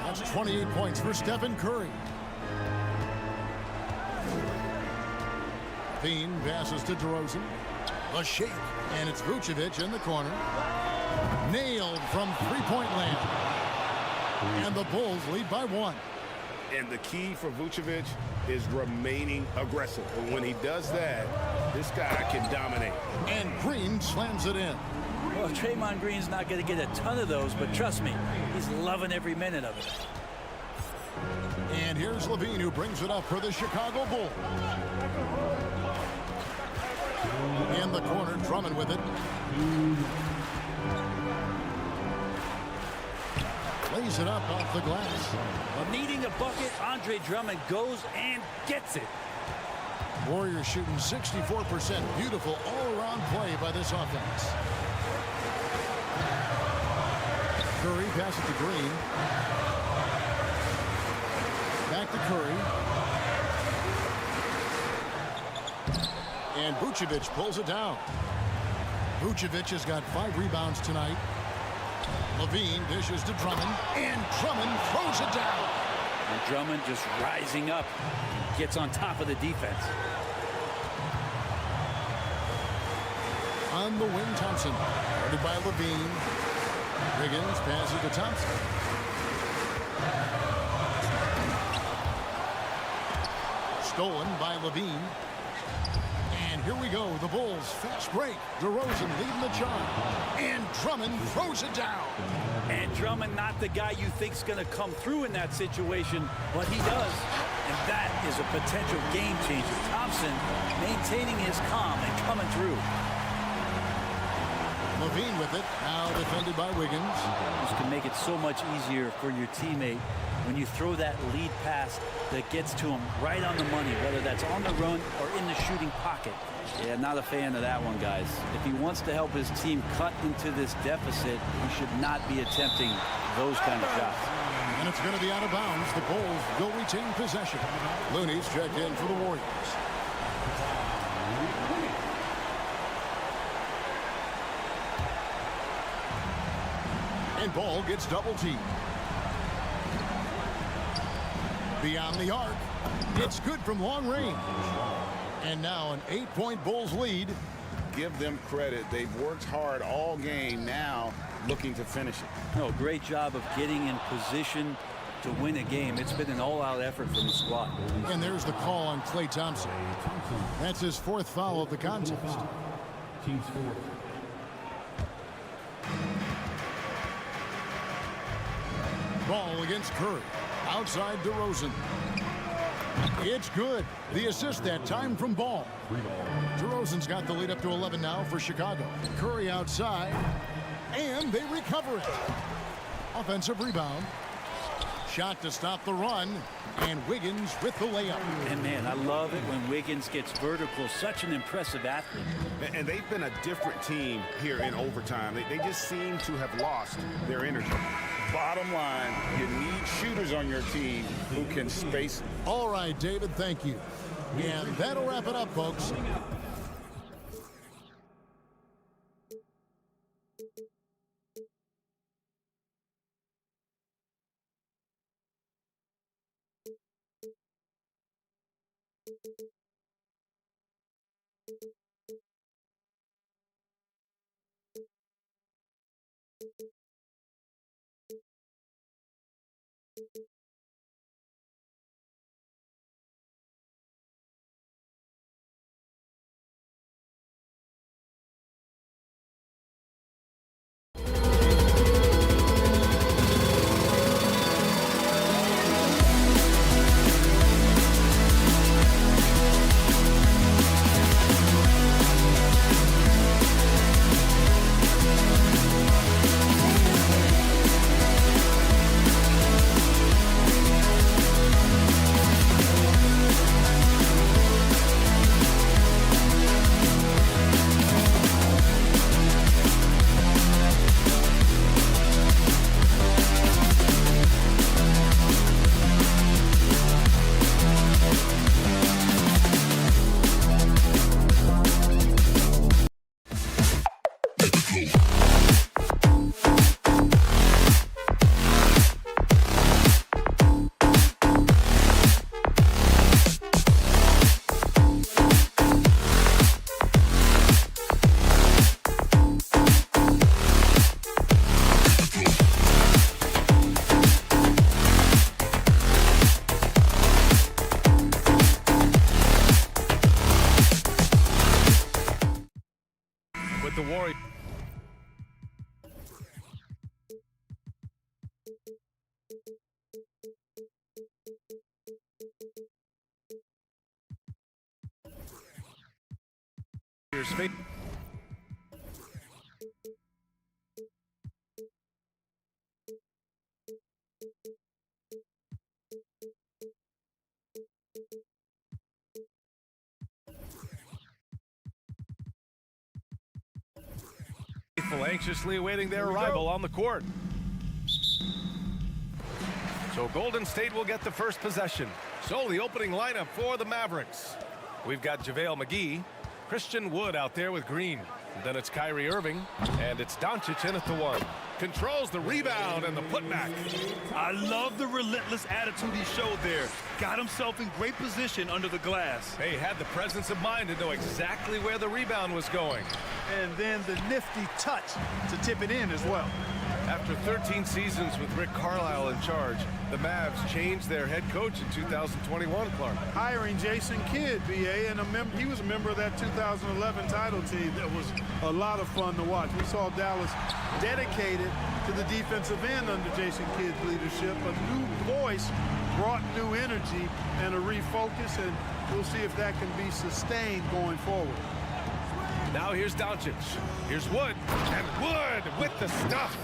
That's 28 points for Stephen Curry. Levine passes to DeRozan. A shake. And it's Vucevic in the corner. Nailed from three-point land. And the Bulls lead by 1. And the key for Vucevic is remaining aggressive. And when he does that, this guy can dominate. And Green slams it in. Well, Draymond Green's not going to get a ton of those, but trust me, he's loving every minute of it. And here's Levine, who brings it up for the Chicago Bulls. In the corner, Drummond with it. Lays it up off the glass. Needing a bucket, Andre Drummond goes and gets it. Warriors shooting 64%. Beautiful all-around play by this offense. Curry passes to Green. Back to Curry. And Vucevic pulls it down. Vucevic has got 5 rebounds tonight. Levine dishes to Drummond, and Drummond throws it down. And Drummond just rising up, gets on top of the defense. On the wing, Thompson, guarded by Levine. Wiggins passes to Thompson. Stolen by Levine. And here we go, the Bulls fast break. DeRozan leading the charge. And Drummond throws it down. And Drummond not the guy you think's going to come through in that situation, but he does. And that is a potential game changer. Thompson maintaining his calm and coming through. Levine with it, now defended by Wiggins. This can make it so much easier for your teammate when you throw that lead pass that gets to him right on the money, whether that's on the run or in the shooting pocket. Yeah, not a fan of that one, guys. If he wants to help his team cut into this deficit, he should not be attempting those kind of shots. And it's going to be out of bounds. The Bulls will retain possession. Looney's checked in for the Warriors. And Ball gets double teamed. Beyond the arc. It's good from long range. And now an 8-point Bulls lead. Give them credit. They've worked hard all game, now looking to finish it. No, great job of getting in position to win a game. It's been an all-out effort from the squad. And there's the call on Klay Thompson. That's his 4th foul of the contest. Team's fourth. Ball against Curry. Outside DeRozan. It's good. The assist that time from Ball. DeRozan's got the lead up to 11 now for Chicago. Curry outside. And they recover it. Offensive rebound. Shot to stop the run. And Wiggins with the layup. And man, I love it when Wiggins gets vertical. Such an impressive athlete. And they've been a different team here in overtime. They just seem to have lost their energy. Bottom line, you need shooters on your team who can space. All right, David, thank you. And that'll wrap it up, folks. With the Warriors. Anxiously awaiting their arrival on the court. So Golden State will get the first possession. So the opening lineup for the Mavericks. We've got JaVale McGee, Christian Wood out there with Green. And then it's Kyrie Irving, and it's Doncic in at the one. Controls the rebound and the putback. I love the relentless attitude he showed there. Got himself in great position under the glass. He had the presence of mind to know exactly where the rebound was going. And then the nifty touch to tip it in as well. After 13 seasons with Rick Carlisle in charge, the Mavs changed their head coach in 2021, Clark. Hiring Jason Kidd, BA, and he was a member of that 2011 title team. That was a lot of fun to watch. We saw Dallas dedicated to the defensive end under Jason Kidd's leadership. A new voice brought new energy and a refocus, and we'll see if that can be sustained going forward. Now here's Doncic. Here's Wood, and Wood with the stuff.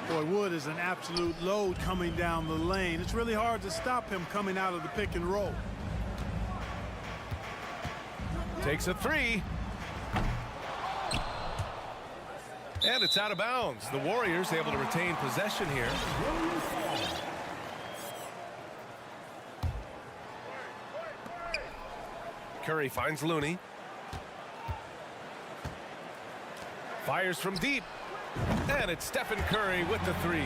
Boy, Wood is an absolute load coming down the lane. It's really hard to stop him coming out of the pick and roll. Takes a three. And it's out of bounds. The Warriors able to retain possession here. Curry finds Looney. Fires from deep. And it's Stephen Curry with the three.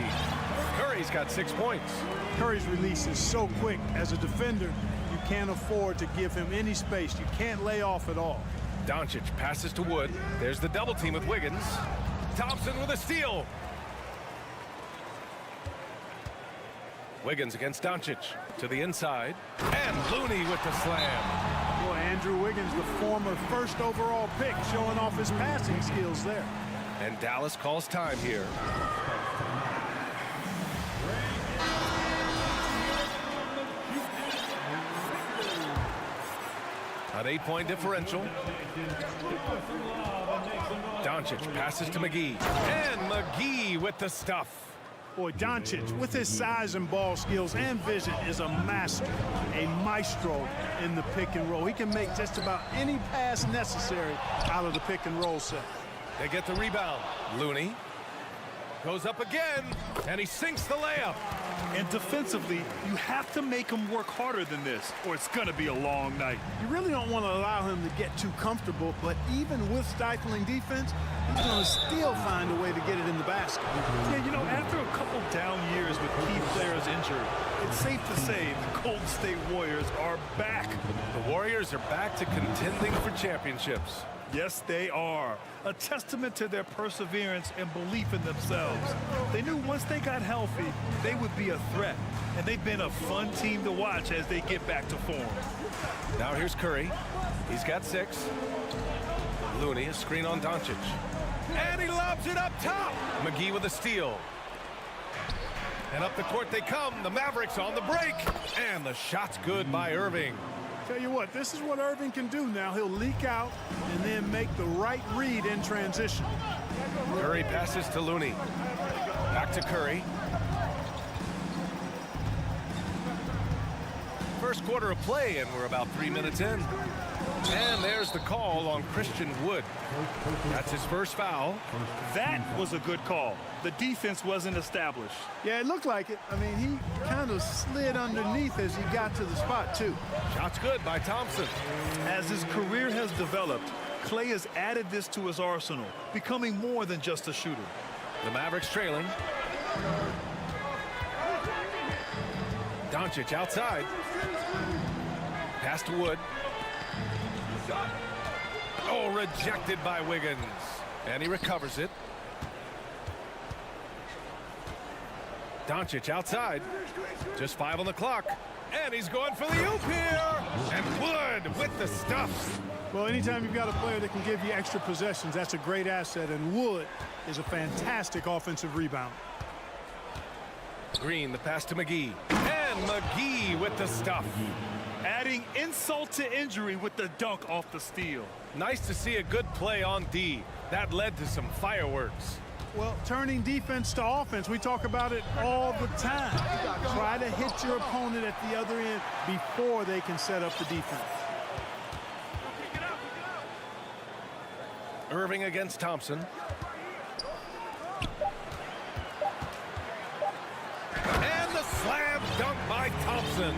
Curry's got 6 points. Curry's release is so quick. As a defender, you can't afford to give him any space. You can't lay off at all. Doncic passes to Wood. There's the double team with Wiggins. Thompson with a steal. Wiggins against Doncic to the inside. And Looney with the slam. Boy, Andrew Wiggins, the former first overall pick, showing off his passing skills there. And Dallas calls time here. An 8-point differential. Doncic passes to McGee. And McGee with the stuff. Boy, Doncic, with his size and ball skills and vision, is a master, a maestro in the pick and roll. He can make just about any pass necessary out of the pick and roll set. They get the rebound. Looney goes up again, and he sinks the layup. And defensively, you have to make him work harder than this, or it's going to be a long night. You really don't want to allow him to get too comfortable, but even with stifling defense, he's going to still find a way to get it in the basket. Yeah, you know, after a couple down years with key players injured, it's safe to say the Golden State Warriors are back. The Warriors are back to contending for championships. Yes, they are. A testament to their perseverance and belief in themselves. They knew once they got healthy, they would be a threat. And they've been a fun team to watch as they get back to form. Now here's Curry. He's got 6. Looney, a screen on Doncic. And he lobs it up top. McGee with a steal. And up the court they come. The Mavericks on the break. And the shot's good by Irving. Tell you what, this is what Irving can do now. He'll leak out and then make the right read in transition. Curry passes to Looney. Back to Curry. First quarter of play, and we're about 3 minutes in. And there's the call on Christian Wood. That's his first foul. That was a good call. The defense wasn't established. Yeah, it looked like it. I mean, he kind of slid underneath as he got to the spot, too. Shot's good by Thompson. As his career has developed, Clay has added this to his arsenal, becoming more than just a shooter. The Mavericks trailing. Doncic outside. Pass to Wood. Oh, rejected by Wiggins. And he recovers it. Doncic outside. Just 5 on the clock. And he's going for the oop here. And Wood with the stuff. Well, anytime you've got a player that can give you extra possessions, that's a great asset. And Wood is a fantastic offensive rebounder. Green, the pass to McGee. And McGee with the stuff. Adding insult to injury with the dunk off the steal. Nice to see a good play on D. That led to some fireworks. Well, turning defense to offense, we talk about it all the time. Try to hit your opponent at the other end before they can set up the defense. Irving against Thompson. And the slam dunk by Thompson.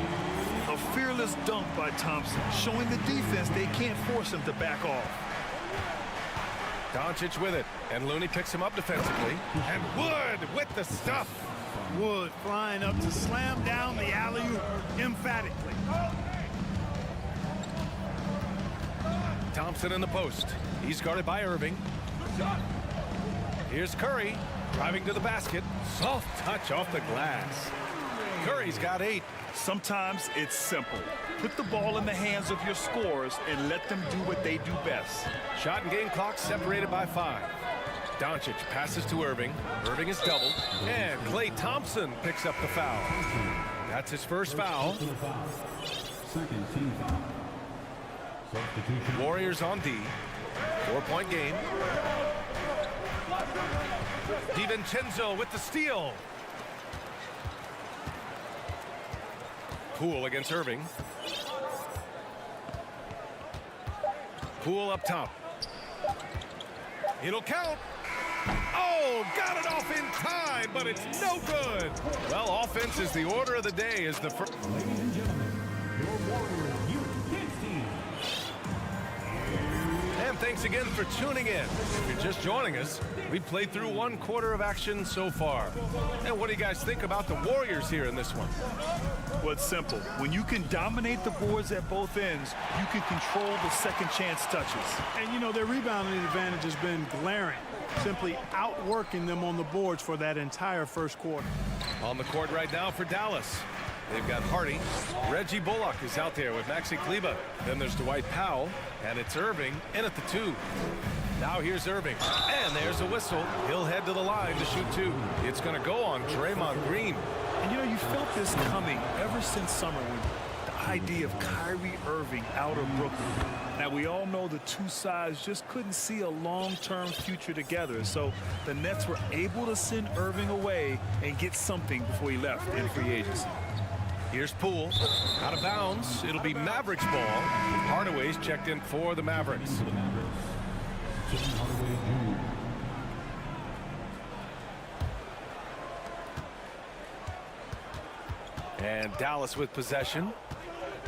A fearless dunk by Thompson, showing the defense they can't force him to back off. Doncic with it, and Looney picks him up defensively. And Wood with the stuff. Wood flying up to slam down the alley-oop emphatically. Thompson in the post. He's guarded by Irving. Here's Curry, driving to the basket. Soft touch off the glass. Curry's got 8. Sometimes it's simple. Put the ball in the hands of your scorers and let them do what they do best. Shot and game clock separated by 5. Doncic passes to Irving. Irving is doubled. And Klay Thompson picks up the foul. That's his first foul. Second team foul. Substitution. Warriors on D. 4-point game. DiVincenzo with the steal. Poole against Irving. Poole up top. It'll count. Oh, got it off in time, but it's no good. Well, offense is the order of the day as the first. Ladies and gentlemen, your Warriors Kids team. And thanks again for tuning in. If you're just joining us, we've played through 1 quarter of action so far. And what do you guys think about the Warriors here in this one? Well, it's simple. When you can dominate the boards at both ends, you can control the second chance touches. And, you know, their rebounding advantage has been glaring, simply outworking them on the boards for that entire first quarter. On the court right now for Dallas. They've got Hardy. Reggie Bullock is out there with Maxi Kleber. Then there's Dwight Powell, and it's Irving in at the 2. Now here's Irving, and there's a whistle. He'll head to the line to shoot 2. It's going to go on Draymond Green. And you know, you felt this coming ever since summer when the idea of Kyrie Irving out of Brooklyn. Now, we all know the two sides just couldn't see a long-term future together. So the Nets were able to send Irving away and get something before he left in free agency. Here's Poole, out of bounds. It'll be Mavericks ball. Hardaway's checked in for the Mavericks. And Dallas with possession,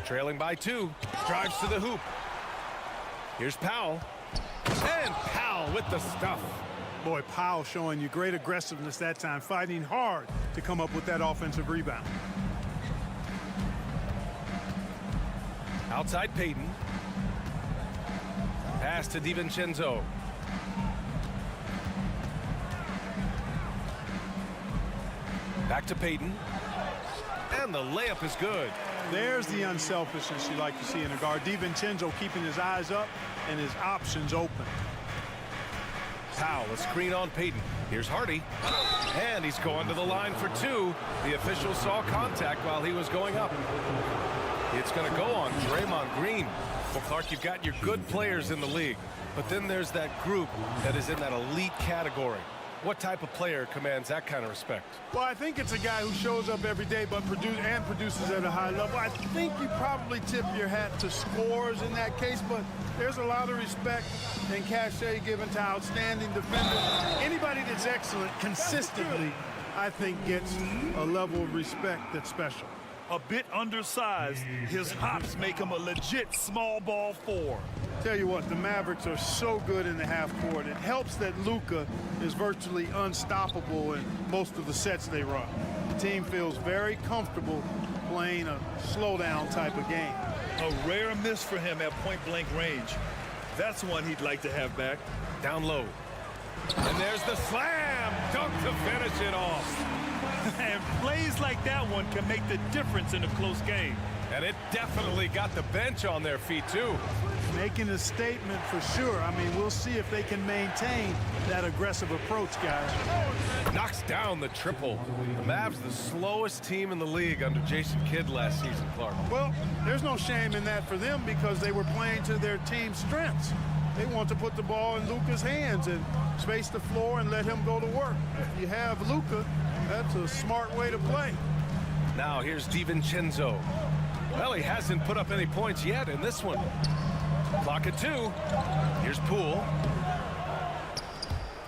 trailing by 2, drives to the hoop. Here's Powell, and Powell with the stuff. Boy, Powell showing you great aggressiveness that time, fighting hard to come up with that offensive rebound. Outside Payton. Pass to DiVincenzo. Back to Payton. And the layup is good. There's the unselfishness you like to see in a guard. DiVincenzo keeping his eyes up and his options open. Powell, a screen on Payton. Here's Hardy. And he's going to the line for two. The official saw contact while he was going up. It's going to go on Draymond Green. Well, Clark, you've got your good players in the league, but then there's that group that is in that elite category. What type of player commands that kind of respect? Well, I think it's a guy who shows up every day but produces at a high level. I think you probably tip your hat to scores in that case, but there's a lot of respect and cachet given to outstanding defenders. Anybody that's excellent consistently, I think, gets a level of respect that's special. A bit undersized, his hops make him a legit small ball four. Tell you what, the Mavericks are so good in the half court. It helps that Luka is virtually unstoppable in most of the sets they run. The team feels very comfortable playing a slowdown type of game. A rare miss for him at point-blank range. That's one he'd like to have back. Down low. And there's the slam dunk to finish it off. And plays like that one can make the difference in a close game. And it definitely got the bench on their feet, too. Making a statement for sure. I mean, we'll see if they can maintain that aggressive approach, guys. Knocks down the triple. The Mavs, the slowest team in the league under Jason Kidd last season, Clark. Well, there's no shame in that for them because they were playing to their team's strengths. They want to put the ball in Luka's hands and space the floor and let him go to work. If you have Luka, that's a smart way to play. Now here's DiVincenzo. Well, he hasn't put up any points yet in this one. Clock at 2. Here's Poole.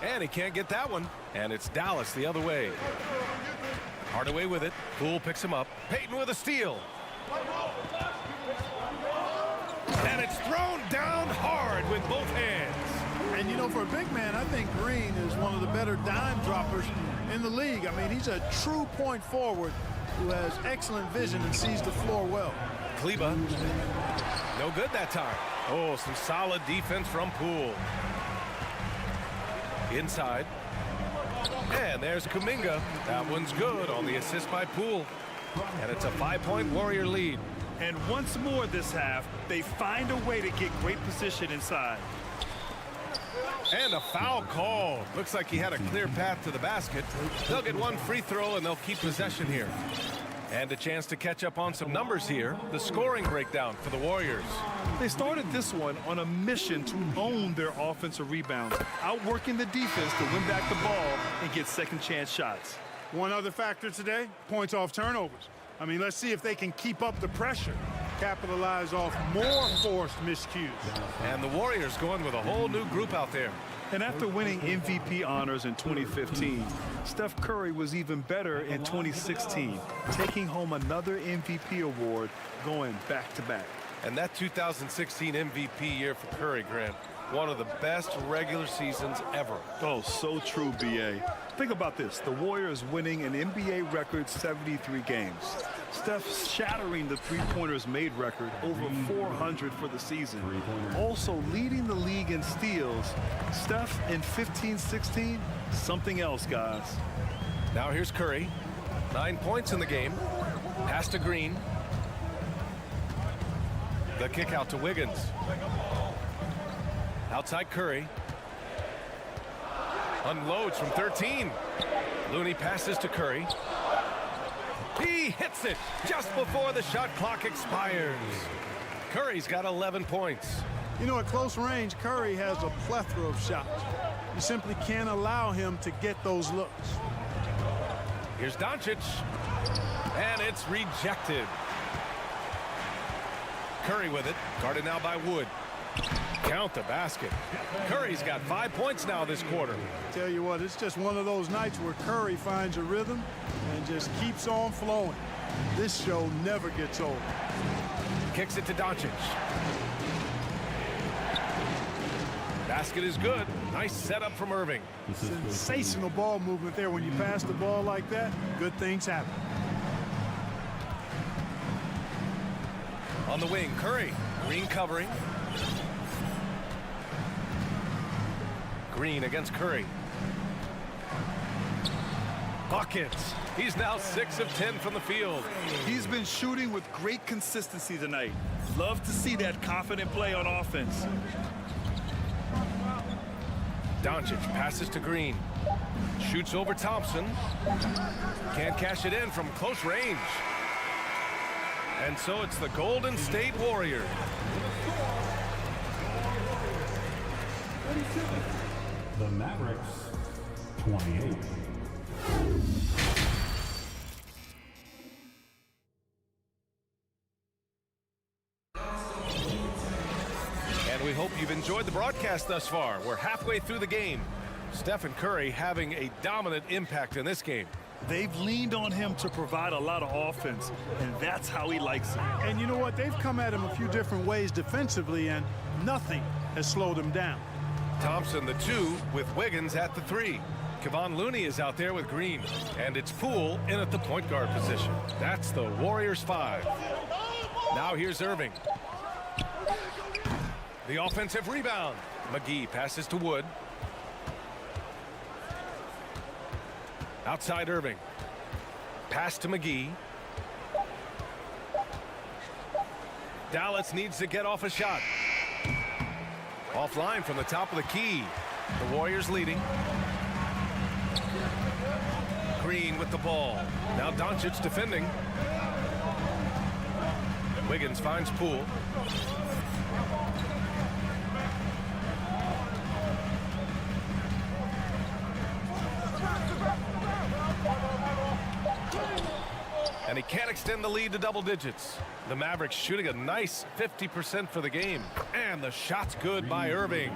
And he can't get that one. And it's Dallas the other way. Hardaway with it. Poole picks him up. Payton with a steal. And it's thrown down hard with both hands. And, you know, for a big man, I think Green is one of the better dime droppers in the league. I mean, he's a true point forward who has excellent vision and sees the floor well. Kleba. No good that time. Oh, some solid defense from Poole. Inside. And there's Kuminga. That one's good on the assist by Poole. And it's a 5-point Warrior lead. And once more this half, they find a way to get great position inside. And a foul call. Looks like he had a clear path to the basket. They'll get one free throw and they'll keep possession here. And a chance to catch up on some numbers here. The scoring breakdown for the Warriors. They started this one on a mission to own their offensive rebounds, outworking the defense to win back the ball and get second chance shots. One other factor today, points off turnovers. I mean, let's see if they can keep up the pressure, capitalize off more forced miscues. And the Warriors going with a whole new group out there. And after winning MVP honors in 2015, Steph Curry was even better in 2016, taking home another MVP award, going back-to-back. And that 2016 MVP year for Curry, Grant, one of the best regular seasons ever. Oh, so true, B.A. Think about this. The Warriors winning an NBA record 73 games. Steph shattering the three-pointers made record, over 400 for the season. Also leading the league in steals. Steph in 15-16, something else, guys. Now here's Curry. 9 points in the game. Pass to Green. The kick out to Wiggins. Outside Curry. Unloads from 13. Looney passes to Curry. He hits it just before the shot clock expires. Curry's got 11 points. You know, at close range, Curry has a plethora of shots. You simply can't allow him to get those looks. Here's Doncic. And it's rejected. Curry with it. Guarded now by Wood. Count the basket. Curry's got 5 points now this quarter. Tell you what, it's just one of those nights where Curry finds a rhythm and just keeps on flowing. This show never gets old. Kicks it to Doncic. Basket is good. Nice setup from Irving. Sensational ball movement there. When you pass the ball like that, good things happen. On the wing, Curry. Green covering. Green against Curry. Buckets. He's now 6 of 10 from the field. He's been shooting with great consistency tonight. Love to see that confident play on offense. Doncic passes to Green. Shoots over Thompson. Can't cash it in from close range. And so it's the Golden State Warriors. The Mavericks, 28. And we hope you've enjoyed the broadcast thus far. We're halfway through the game. Stephen Curry having a dominant impact in this game. They've leaned on him to provide a lot of offense, and that's how he likes it. And you know what? They've come at him a few different ways defensively, and nothing has slowed him down. Thompson the 2 with Wiggins at the 3. Kevon Looney is out there with Green, and it's Poole in at the point guard position. That's the Warriors 5. Now here's Irving. The offensive rebound. McGee passes to Wood. Outside Irving. Pass to McGee. Dallas needs to get off a shot. Offline from the top of the key. The Warriors leading. Green with the ball. Now Doncic defending. Wiggins finds Poole. And he can't extend the lead to double digits. The Mavericks shooting a nice 50% for the game. And the shot's good by Irving.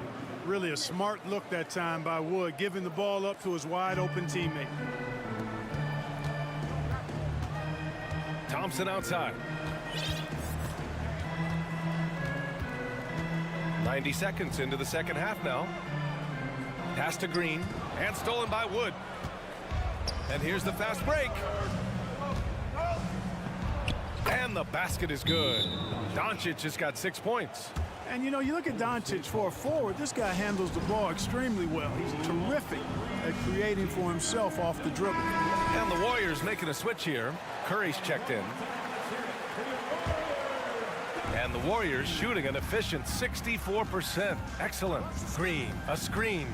Really a smart look that time by Wood, giving the ball up to his wide open teammate. Thompson outside. 90 seconds into the second half now. Pass to Green. And stolen by Wood. And here's the fast break. And the basket is good. Doncic has got 6 points. And, you know, you look at Doncic for a forward, this guy handles the ball extremely well. He's terrific at creating for himself off the dribble. And the Warriors making a switch here. Curry's checked in. And the Warriors shooting an efficient 64%. Excellent. Green, a screen.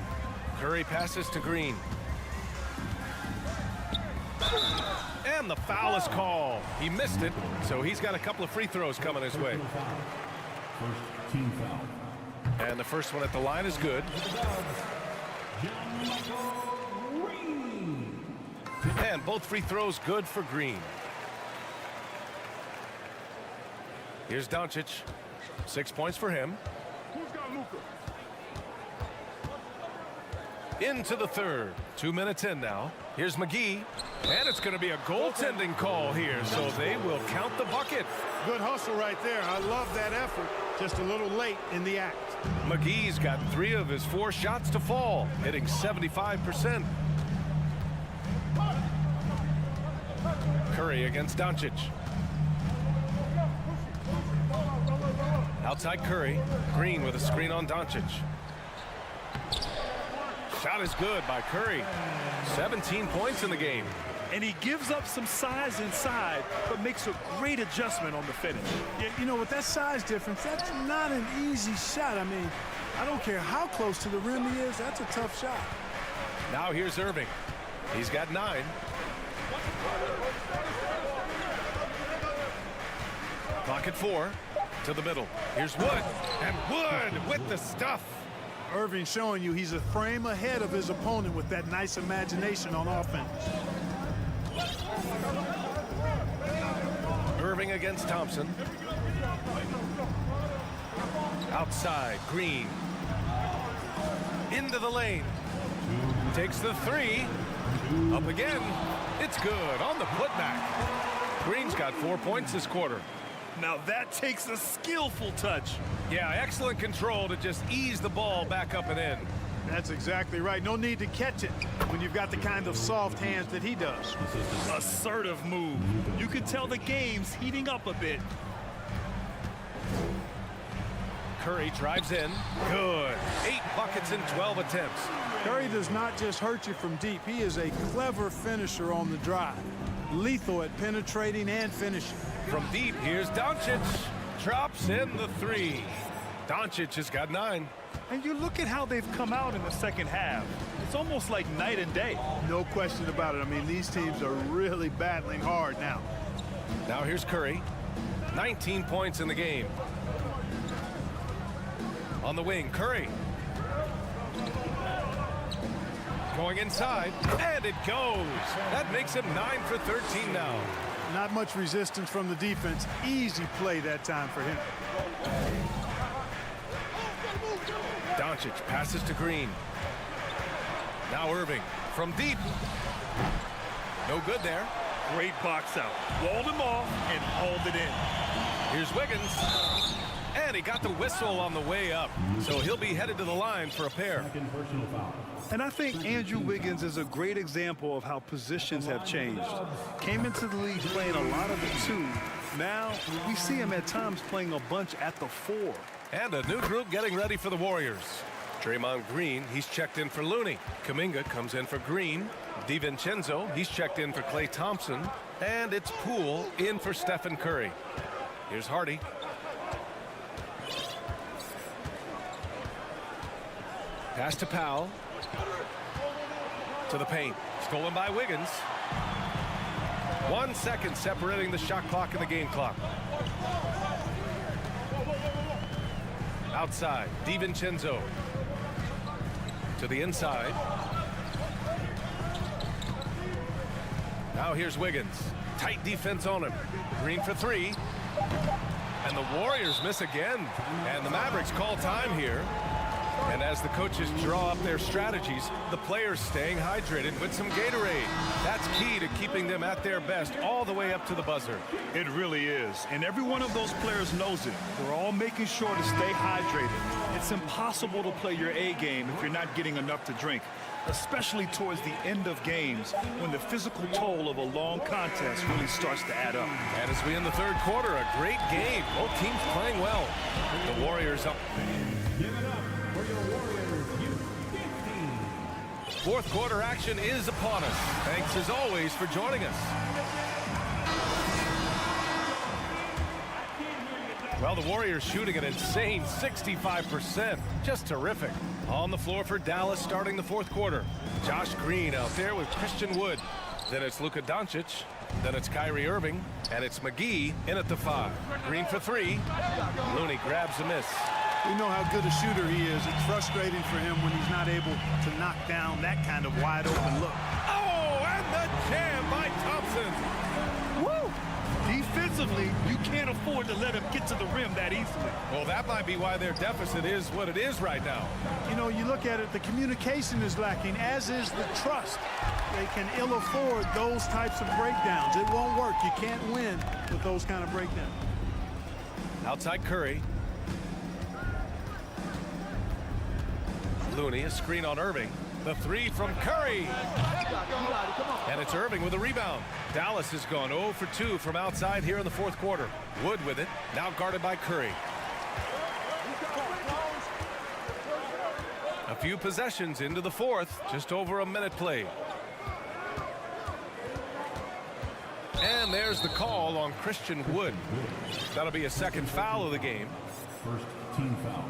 Curry passes to Green. And the foul is called. He missed it, so he's got a couple of free throws coming his way. First team foul. And the first one at the line is good. And both free throws good for Green. Here's Doncic. 6 points for him. Into the third. 2 minutes in now. Here's McGee. And it's going to be a goaltending call here, so they will count the bucket. Good hustle right there. I love that effort. Just a little late in the act. McGee's got 3 of his 4 shots to fall, hitting 75%. Curry against Doncic. Outside Curry. Green with a screen on Doncic. Shot is good by Curry. 17 points in the game. And he gives up some size inside, but makes a great adjustment on the finish. Yeah, you know, with that size difference, that's not an easy shot. I mean, I don't care how close to the rim he is, that's a tough shot. Now here's Irving. He's got 9. Clock at 4. To the middle. Here's Wood. And Wood with the stuff. Irving showing you he's a frame ahead of his opponent with that nice imagination on offense. Irving against Thompson. Outside, Green. Into the lane. Takes the 3. Up again. It's good on the putback. Green's got 4 points this quarter. Now that takes a skillful touch. Yeah, excellent control to just ease the ball back up and in. That's exactly right. No need to catch it when you've got the kind of soft hands that he does. Assertive move. You can tell the game's heating up a bit. Curry drives in. Good. 8 buckets in 12 attempts. Curry does not just hurt you from deep. He is a clever finisher on the drive. Lethal at penetrating and finishing. From deep, here's Doncic. Drops in the 3. Doncic has got 9. And you look at how they've come out in the second half. It's almost like night and day. No question about it. I mean, these teams are really battling hard now. Now here's Curry. 19 points in the game. On the wing, Curry. Going inside, and it goes. That makes him 9 for 13 now. Not much resistance from the defense. Easy play that time for him. Doncic passes to Green. Now Irving from deep. No good there. Great box out. Walled him off and hauled it in. Here's Wiggins. And he got the whistle on the way up. So he'll be headed to the line for a pair. And I think Andrew Wiggins is a great example of how positions have changed. Came into the league playing a lot of the 2. Now we see him at times playing a bunch at the 4. And a new group getting ready for the Warriors. Draymond Green, he's checked in for Looney. Kuminga comes in for Green. DiVincenzo, he's checked in for Klay Thompson. And it's Poole in for Stephen Curry. Here's Hardy. Pass to Powell. To the paint. Stolen by Wiggins. 1 second separating the shot clock and the game clock. Outside, DiVincenzo. To the inside. Now here's Wiggins. Tight defense on him. Green for 3. And the Warriors miss again. And the Mavericks call time here. And as the coaches draw up their strategies, the players staying hydrated with some Gatorade. That's key to keeping them at their best all the way up to the buzzer. It really is. And every one of those players knows it. They're all making sure to stay hydrated. It's impossible to play your A game if you're not getting enough to drink, especially towards the end of games when the physical toll of a long contest really starts to add up. And as we end the third quarter, a great game. Both teams playing well. The Warriors up. Fourth quarter action is upon us. Thanks as always for joining us. Well, the Warriors shooting an insane 65%. Just terrific. On the floor for Dallas starting the fourth quarter. Josh Green out there with Christian Wood. Then it's Luka Doncic. Then it's Kyrie Irving. And it's McGee in at the 5. Green for 3. Looney grabs a miss. We know how good a shooter he is. It's frustrating for him when he's not able to knock down that kind of wide open look. Oh, and the jam by Thompson. Woo! Defensively, you can't afford to let him get to the rim that easily. Well, that might be why their deficit is what it is right now. You know, you look at it, the communication is lacking, as is the trust. They can ill afford those types of breakdowns. It won't work. You can't win with those kind of breakdowns. Outside Curry. Looney, a screen on Irving. The 3 from Curry. And it's Irving with a rebound. Dallas has gone 0 for 2 from outside here in the fourth quarter. Wood with it, now guarded by Curry. A few possessions into the fourth, just over a minute played. And there's the call on Christian Wood. That'll be a second foul of the game. First team foul.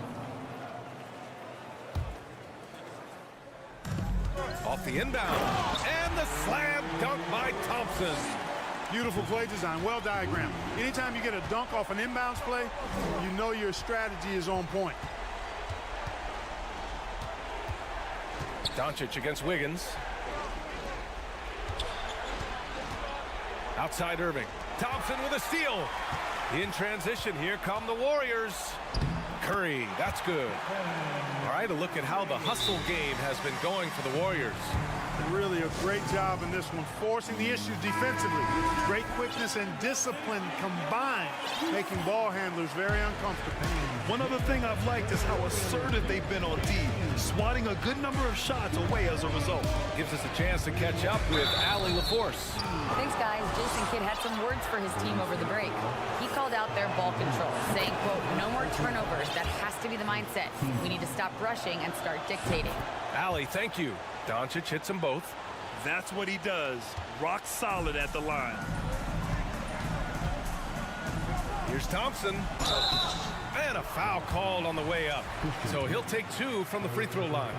Off the inbound. And the slam dunk by Thompson. Beautiful play design, well diagrammed. Anytime you get a dunk off an inbounds play, you know your strategy is on point. Doncic against Wiggins. Outside Irving. Thompson with a steal. In transition, here come the Warriors. Curry, that's good. All right, a look at how the hustle game has been going for the Warriors. Really a a great job in this one, forcing the issues defensively. Great quickness and discipline combined, making ball handlers very uncomfortable. One other thing I've liked is how assertive they've been on D, swatting a good number of shots away as a result. Gives us a chance to catch up with Allie LaForce. Thanks, guys. Jason Kidd had some words for his team over the break. He called out their ball control, saying, quote, no more turnovers. That has to be the mindset. We need to stop rushing and start dictating. Allie, thank you. Doncic hits them both. That's what he does. Rock solid at the line. Here's Thompson. And a foul called on the way up. So he'll take 2 from the free throw line.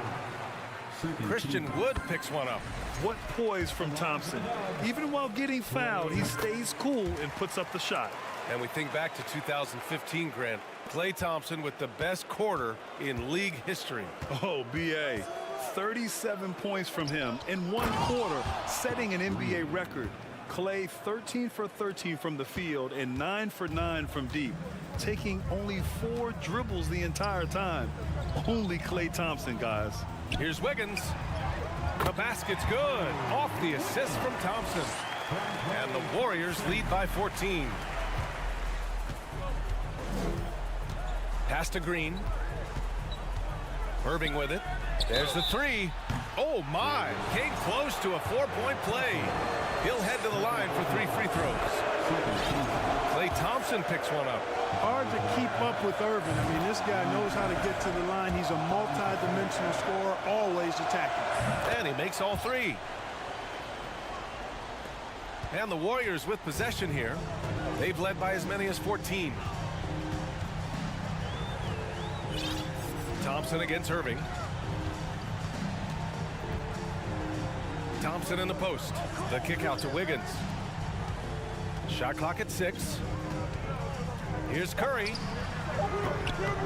Christian Wood picks one up. What poise from Thompson. Even while getting fouled, he stays cool and puts up the shot. And we think back to 2015, Grant. Klay Thompson with the best quarter in league history. Oh, B.A. 37 points from him in one quarter, setting an NBA record. Klay 13 for 13 from the field and 9 for 9 from deep, taking only 4 dribbles the entire time. Only Klay Thompson, guys. Here's Wiggins. The basket's good. Off the assist from Thompson. And the Warriors lead by 14. Pass to Green. Irving with it. There's the 3. Oh, my. Came close to a 4-point play. He'll head to the line for 3 free throws. Klay Thompson picks one up. Hard to keep up with Irving. I mean, this guy knows how to get to the line. He's a multi-dimensional scorer, always attacking. And he makes all 3. And the Warriors with possession here. They've led by as many as 14. Thompson against Irving. Thompson in the post. The kick out to Wiggins. Shot clock at 6. Here's Curry.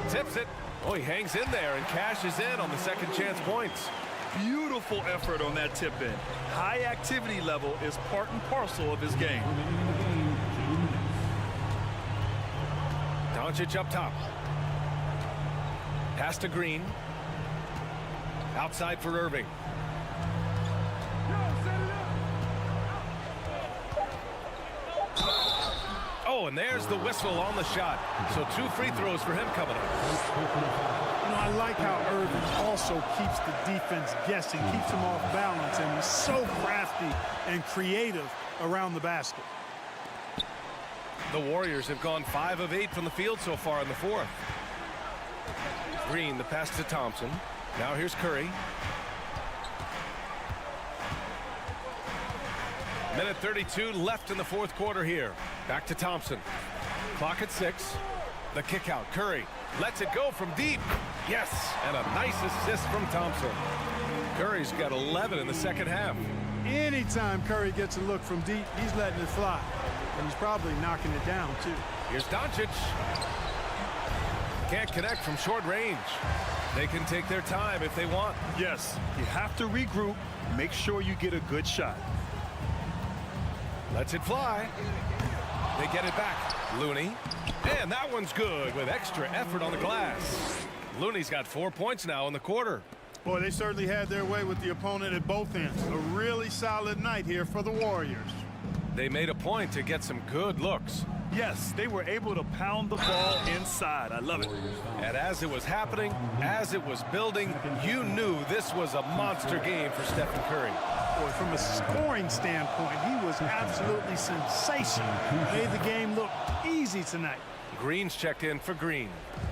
Tips it. Oh, he hangs in there and cashes in on the second chance points. Beautiful effort on that tip in. High activity level is part and parcel of his game. Doncic up top. Pass to Green. Outside for Irving. Oh, and there's the whistle on the shot. So 2 free throws for him coming up. You know, I like how Irving also keeps the defense guessing, keeps them off balance, and he's so crafty and creative around the basket. The Warriors have gone 5 of 8 from the field so far in the 4th. Green, the pass to Thompson. Now here's Curry. Minute 32 left in the 4th quarter here. Back to Thompson. Clock at 6. The kick out. Curry lets it go from deep. Yes, and a nice assist from Thompson. Curry's got 11 in the second half. Anytime Curry gets a look from deep, he's letting it fly. And he's probably knocking it down, too. Here's Doncic. Can't connect from short range. They can take their time if they want. Yes, you have to regroup. Make sure you get a good shot. Lets it fly. They get it back. Looney. And that one's good with extra effort on the glass. Looney's got 4 points now in the quarter. Boy, they certainly had their way with the opponent at both ends. A really solid night here for the Warriors. They made a point to get some good looks. Yes, they were able to pound the ball inside. I love it. And as it was happening, as it was building, you knew this was a monster game for Stephen Curry. Boy, from a scoring standpoint, he was absolutely sensational. Made the game look easy tonight. Green's checked in for Green.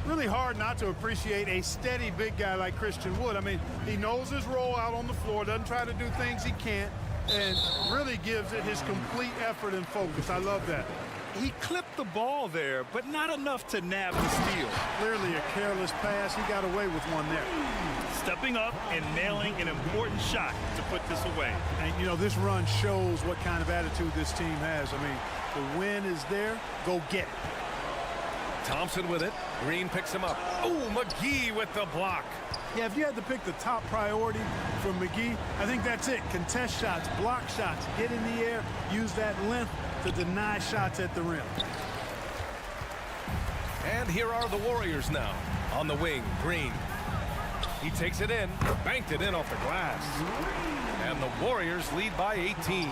Really hard not to appreciate a steady big guy like Christian Wood. I mean, he knows his role out on the floor, doesn't try to do things he can't, and really gives it his complete effort and focus. I love that. He clipped the ball there, but not enough to nab the steal. Clearly a careless pass. He got away with one there. Stepping up and nailing an important shot to put this away. And, you know, this run shows what kind of attitude this team has. I mean, the win is there. Go get it. Thompson with it. Green picks him up. Oh, McGee with the block. Yeah, if you had to pick the top priority from McGee, I think that's it. Contest shots, block shots, get in the air, use that length to deny shots at the rim. And here are the Warriors now. On the wing, Green. He takes it in, banked it in off the glass. And the Warriors lead by 18.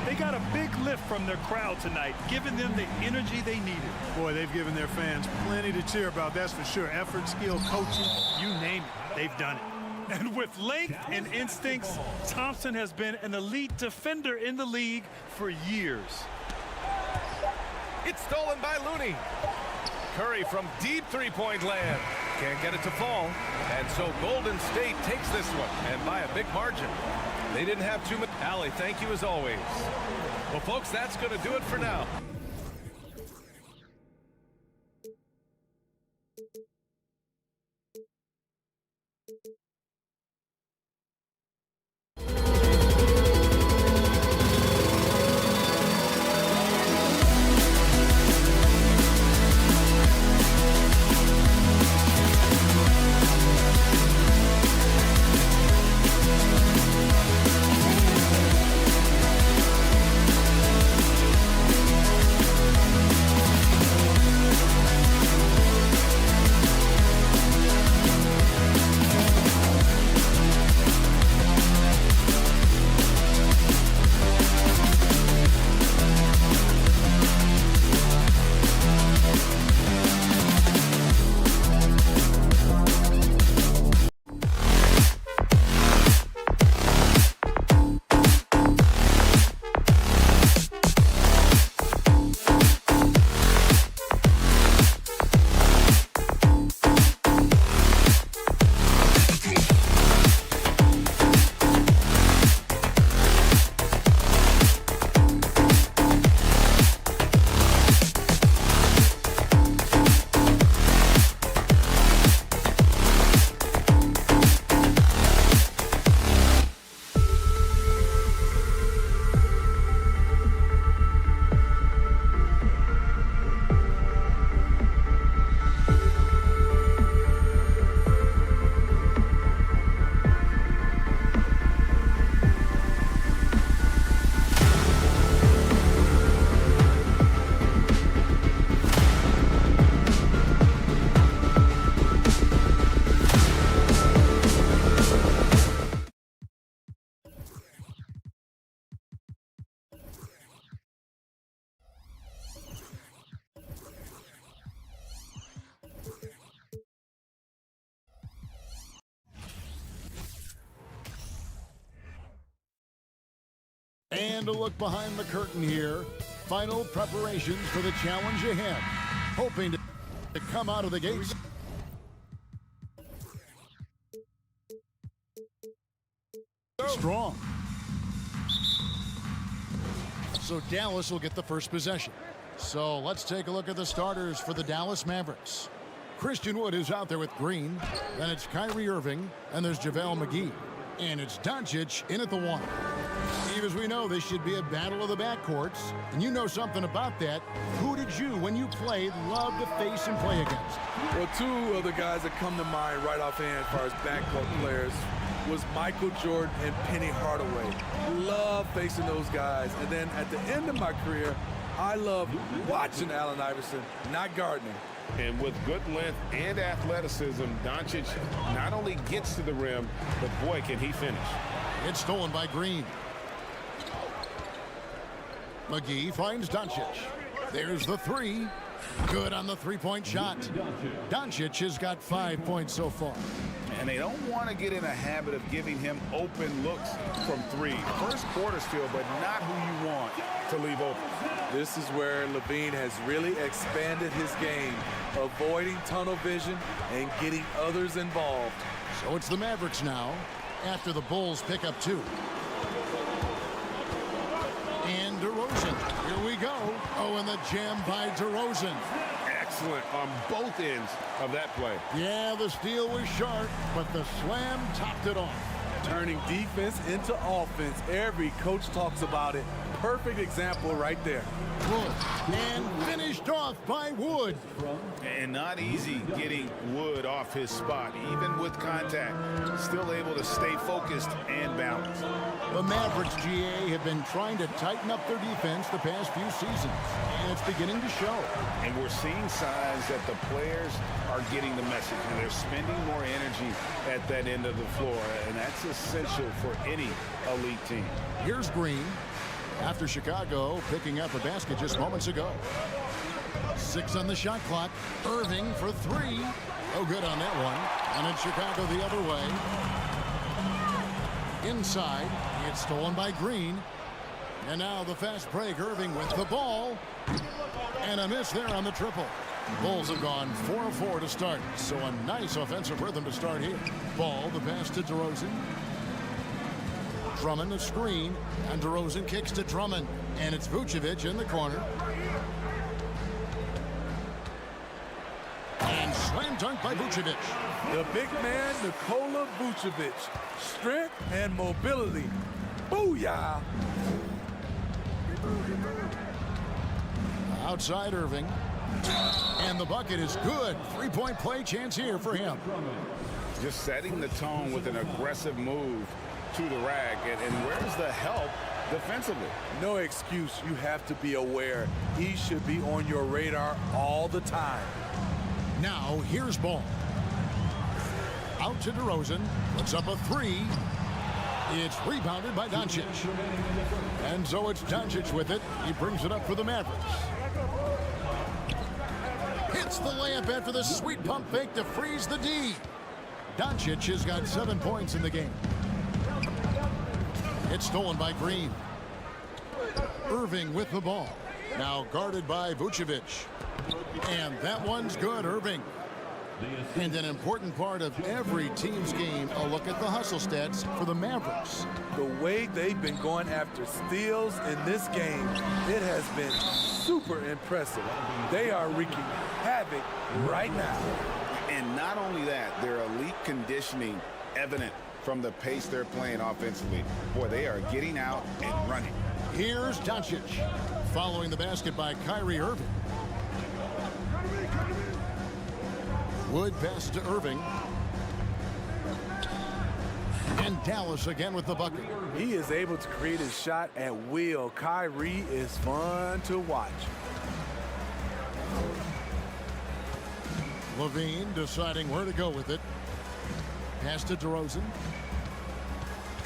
They got a big lift from their crowd tonight, giving them the energy they needed. Boy, they've given their fans plenty to cheer about, that's for sure. Effort, skill, coaching, you name it, they've done it. And with length and instincts, Thompson has been an elite defender in the league for years. It's stolen by Looney. Curry from deep three-point land. Can't get it to fall. And so Golden State takes this one, and by a big margin. They didn't have too much. Allie, thank you as always. Well, folks, that's going to do it for now. And a look behind the curtain here. Final preparations for the challenge ahead. Hoping to come out of the gates strong. So Dallas will get the first possession. So let's take a look at the starters for the Dallas Mavericks. Christian Wood is out there with Green. Then it's Kyrie Irving. And there's JaVale McGee. And it's Doncic in at the one. Steve, as we know, this should be a battle of the backcourts. And you know something about that. Who did you, when you played, love to face and play against? Well, two of the guys that come to mind right offhand as far as backcourt players was Michael Jordan and Penny Hardaway. Love facing those guys. And then at the end of my career, I love watching Allen Iverson, not guarding him. And with good length and athleticism, Doncic not only gets to the rim, but boy, can he finish. It's stolen by Green. McGee finds Doncic. There's the three. Good on the three-point shot. Doncic has got 5 points so far. And they don't want to get in a habit of giving him open looks from three. First quarter still, but not who you want to leave open. This is where Levine has really expanded his game, avoiding tunnel vision and getting others involved. So it's the Mavericks now, after the Bulls pick up two. And DeRozan, here we go. Oh, and the jam by DeRozan. Excellent on both ends of that play. Yeah, the steal was sharp, but the slam topped it off. Turning defense into offense. Every coach talks about it. Perfect example right there. Wood, and finished off by Wood. And not easy getting Wood off his spot, even with contact. Still able to stay focused and balanced. The Mavericks, GA, have been trying to tighten up their defense the past few seasons, and it's beginning to show. And we're seeing signs that the players are getting the message, and they're spending more energy at that end of the floor, and that's a essential for any elite team. Here's Green after Chicago picking up a basket just moments ago. 6 on the shot clock. Irving for 3. No good on that one. And it's Chicago the other way. Inside. It's stolen by Green. And now the fast break. Irving with the ball. And a miss there on the triple. Bulls have gone 4-4 to start. So a nice offensive rhythm to start here. Ball, the pass to DeRozan. Drummond the screen. And DeRozan kicks to Drummond. And it's Vucevic in the corner. And slam dunk by Vucevic. The big man, Nikola Vucevic. Strength and mobility. Booyah! Outside Irving. And the bucket is good. 3-point play chance here for him. Just setting the tone with an aggressive move to the rack. And where's the help defensively? No excuse. You have to be aware. He should be on your radar all the time. Now here's Ball. Out to DeRozan. Puts up a 3. It's rebounded by Doncic. And so it's Doncic with it. He brings it up for the Mavericks. Hits the layup after the sweet pump fake to freeze the D. Doncic has got 7 points in the game. It's stolen by Green. Irving with the ball. Now guarded by Vucevic. And that one's good, Irving. And an important part of every team's game, a look at the hustle stats for the Mavericks. The way they've been going after steals in this game, it has been super impressive. They are wreaking havoc right now. And not only that, their elite conditioning evident from the pace they're playing offensively. Boy, they are getting out and running. Here's Doncic following the basket by Kyrie Irving. Wood pass to Irving. And Dallas again with the bucket. He is able to create his shot at will. Kyrie is fun to watch. Levine deciding where to go with it. Pass to DeRozan.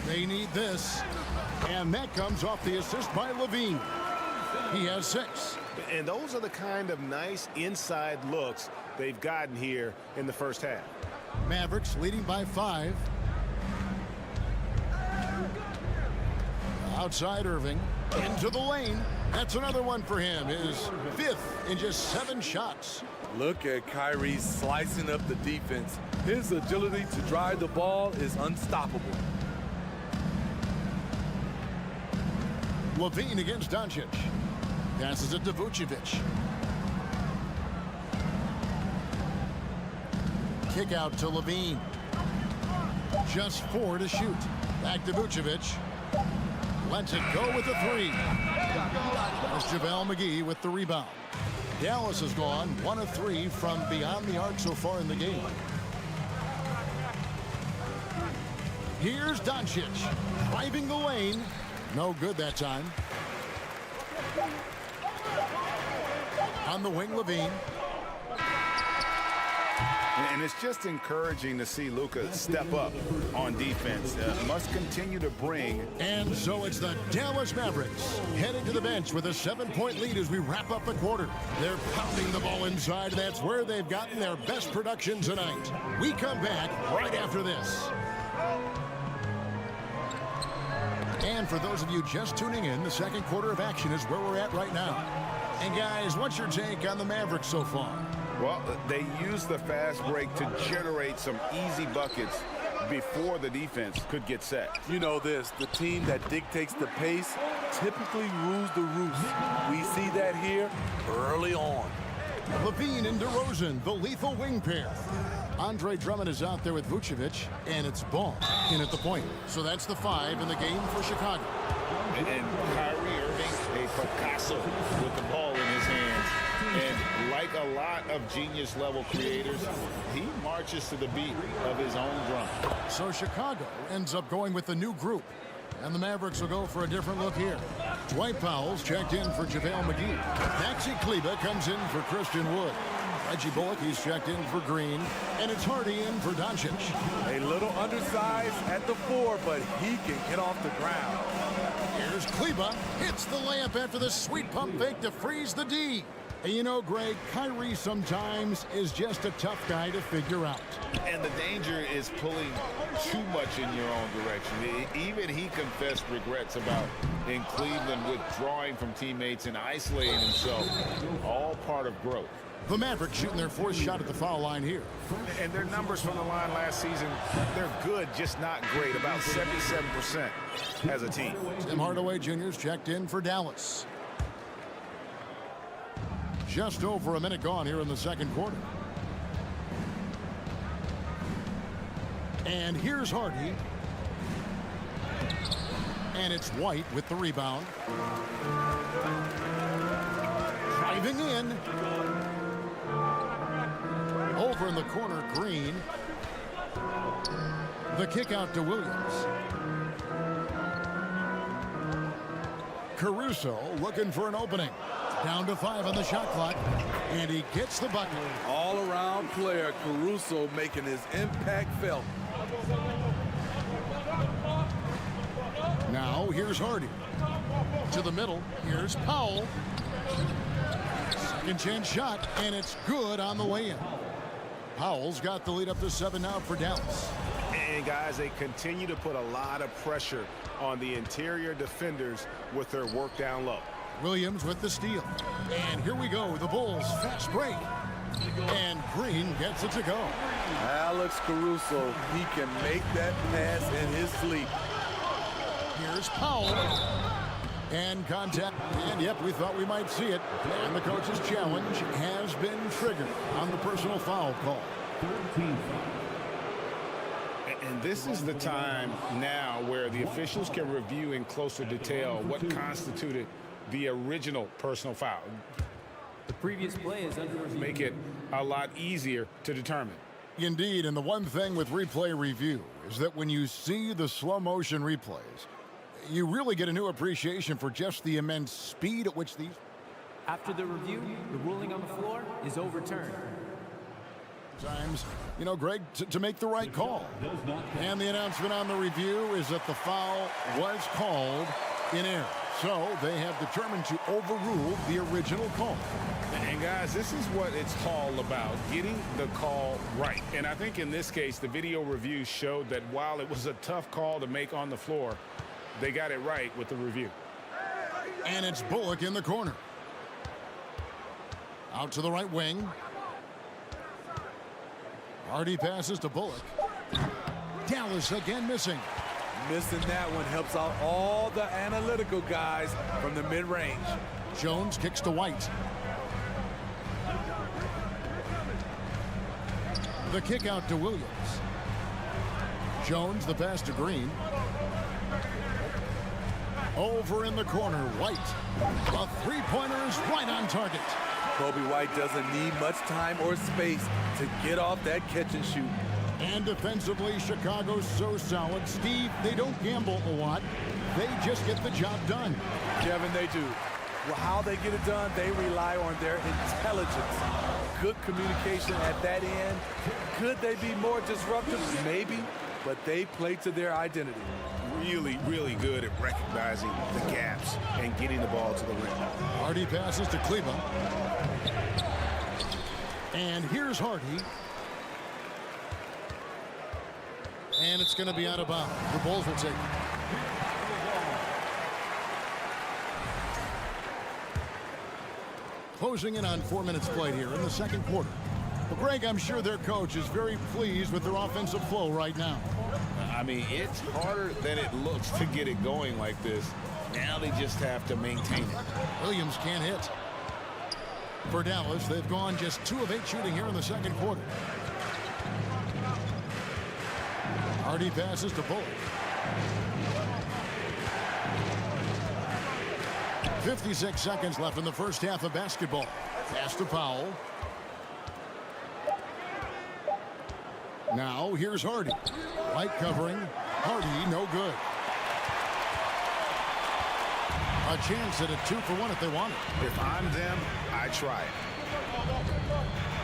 They need this. And that comes off the assist by Levine. He has 6. And those are the kind of nice inside looks they've gotten here in the first half. Mavericks leading by 5. Outside Irving. Into the lane. That's another one for him. His 5th in just 7 shots. Look at Kyrie slicing up the defense. His agility to drive the ball is unstoppable. Levine against Doncic. Passes it to Vucevic. Kick out to Levine. Just 4 to shoot. Back to Vucevic. Lets it go with the 3. There's JaVale McGee with the rebound. Dallas has gone 1 of 3 from beyond the arc so far in the game. Here's Doncic driving the lane. No good that time. On the wing, Levine. And it's just encouraging to see Luka step up on defense. Must continue to bring. And so it's the Dallas Mavericks heading to the bench with a 7-point lead as we wrap up the quarter. They're pounding the ball inside. That's where they've gotten their best production tonight. We come back right after this. And for those of you just tuning in, the second quarter of action is where we're at right now. And guys, what's your take on the Mavericks so far? Well, they use the fast break to generate some easy buckets before the defense could get set. You know this, the team that dictates the pace typically rules the roost. We see that here early on. Levine and DeRozan, the lethal wing pair. Andre Drummond is out there with Vucevic, and it's Ball in at the point. So that's the 5 in the game for Chicago. And Kyrie Irving, a Picasso with the ball in his hands. And like a lot of genius-level creators, he marches to the beat of his own drum. So Chicago ends up going with the new group. And the Mavericks will go for a different look here. Dwight Powell's checked in for JaVale McGee. Maxi Kleber comes in for Christian Wood. Reggie Bullock, he's checked in for Green. And it's Hardy in for Doncic. A little undersized at the 4, but he can get off the ground. Here's Kleba. Hits the layup after the sweet pump fake to freeze the D. And you know, Greg, Kyrie sometimes is just a tough guy to figure out. And the danger is pulling too much in your own direction. Even he confessed regrets about in Cleveland withdrawing from teammates and isolating himself. All part of growth. The Mavericks shooting their fourth shot at the foul line here. And their numbers from the line last season, they're good, just not great. About 77% as a team. Tim Hardaway Jr.'s checked in for Dallas. Just over a minute gone here in the second quarter. And here's Hardy. And it's White with the rebound. Driving in. Over in the corner, Green. The kick out to Williams. Caruso looking for an opening. Down to 5 on the shot clock. And he gets the bucket. All-around player, Caruso making his impact felt. Now here's Hardy. To the middle. Here's Powell. Second chance shot. And it's good on the way in. Powell's got the lead up to 7 now for Dallas. And guys, they continue to put a lot of pressure on the interior defenders with their work down low. Williams with the steal. And here we go. The Bulls fast break. And Green gets it to go. Alex Caruso, he can make that pass in his sleep. Here's Powell. And contact. And yep, we thought we might see it. And the coach's challenge has been triggered on the personal foul call. And this is the time now where the officials can review in closer detail what constituted the original personal foul. The previous play is under review. Make it a lot easier to determine. Indeed, and the one thing with replay review is that when you see the slow motion replays, you really get a new appreciation for just the immense speed at which these... After the review, the ruling on the floor is overturned. Times, you know, Greg, to make the right call. And the announcement on the review is that the foul was called in error. So they have determined to overrule the original call. And guys, this is what it's all about, getting the call right. And I think in this case, the video review showed that while it was a tough call to make on the floor, they got it right with the review. And it's Bullock in the corner. Out to the right wing. Hardy passes to Bullock. Dallas again missing. Missing that one helps out all the analytical guys from the mid-range. Jones kicks to White. The kick out to Williams. Jones the pass to Green. Over in the corner, White. A three-pointer is right on target. Kobe White doesn't need much time or space to get off that catch and shoot. And defensively, Chicago's so solid. Steve, they don't gamble a lot. They just get the job done. Kevin, they do. Well, how they get it done, they rely on their intelligence. Good communication at that end. Could they be more disruptive? Maybe, but they play to their identity. Really, really good at recognizing the gaps and getting the ball to the rim. Hardy passes to Kleba. And here's Hardy. And it's going to be out of bounds. The Bulls will take it. Closing in on 4 minutes played here in the second quarter. Well, Greg, I'm sure their coach is very pleased with their offensive flow right now. I mean, it's harder than it looks to get it going like this. Now they just have to maintain it. Williams can't hit. For Dallas, they've gone just 2 of 8 shooting here in the second quarter. Hardy passes to Bullock. 56 seconds left in the first half of basketball. Pass to Powell. Now here's Hardy. Light covering. Hardy, no good. A chance at a 2-for-1 if they want it. If I'm them, I try it.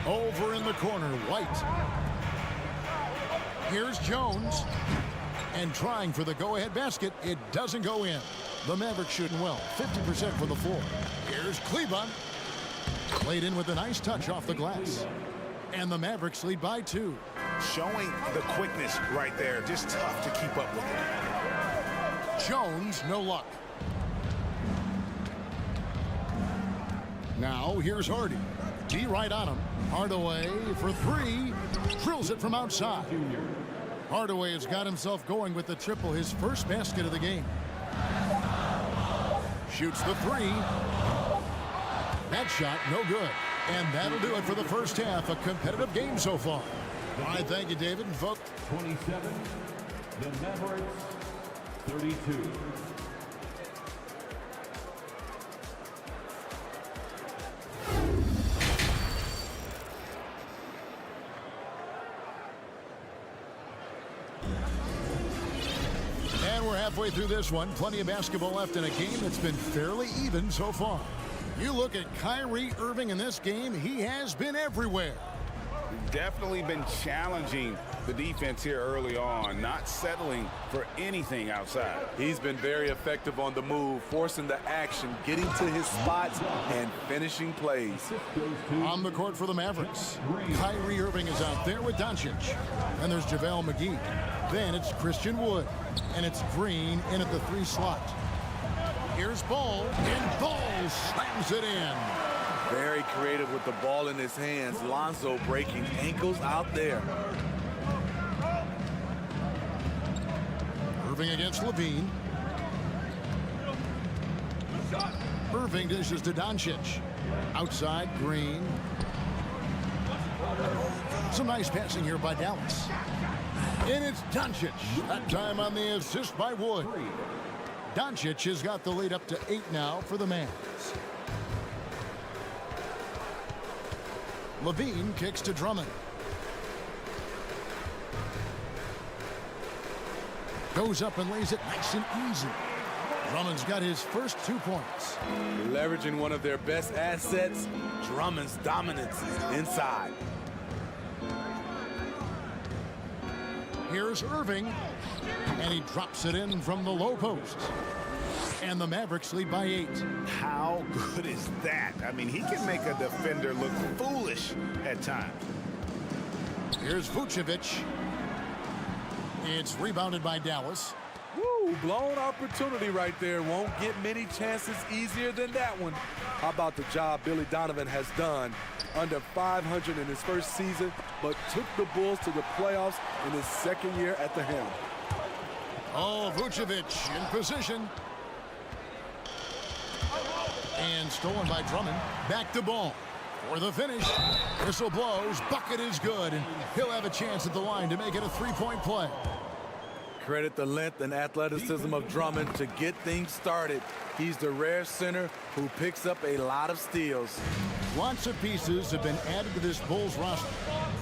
Over in the corner, White. Here's Jones. And trying for the go-ahead basket. It doesn't go in. The Mavericks shooting well. 50% from the floor. Here's Kleber. Played in with a nice touch off the glass. And the Mavericks lead by 2. Showing the quickness right there. Just tough to keep up with it. Jones, no luck. Now here's Hardy. D right on him. Hardaway for 3. Drills it from outside. Hardaway has got himself going with the triple, his first basket of the game. Shoots the 3. That shot, no good. And that'll do it for the first half. A competitive game so far. All right, thank you, David. And folks. 27, the Mavericks, 32. And we're halfway through this one. Plenty of basketball left in a game that's been fairly even so far. You look at Kyrie Irving in this game, he has been everywhere. Definitely been challenging the defense here early on, not settling for anything outside. He's been very effective on the move, forcing the action, getting to his spots, and finishing plays. On the court for the Mavericks, Kyrie Irving is out there with Doncic. And there's JaVale McGee. Then it's Christian Wood. And it's Green in at the 3 slot. Here's Ball, and Ball slams it in. Very creative with the ball in his hands. Lonzo breaking ankles out there. Irving against Levine. Irving dishes to Doncic. Outside, Green. Some nice passing here by Dallas. And it's Doncic. That time on the assist by Wood. Doncic has got the lead up to 8 now for the Mavs. Levine kicks to Drummond. Goes up and lays it nice and easy. Drummond's got his first 2 points. Leveraging one of their best assets, Drummond's dominance inside. Here's Irving, and he drops it in from the low post. And the Mavericks lead by 8. How good is that? I mean, he can make a defender look foolish at times. Here's Vucevic. It's rebounded by Dallas. Woo, blown opportunity right there. Won't get many chances easier than that one. How about the job Billy Donovan has done? Under 500 in his first season, but took the Bulls to the playoffs in his second year at the helm. Oh, Vucevic in position. And stolen by Drummond. Back to Ball for the finish. Whistle blows. Bucket is good. And he'll have a chance at the line to make it a 3-point play. Credit the length and athleticism of Drummond to get things started. He's the rare center who picks up a lot of steals. Lots of pieces have been added to this Bulls roster.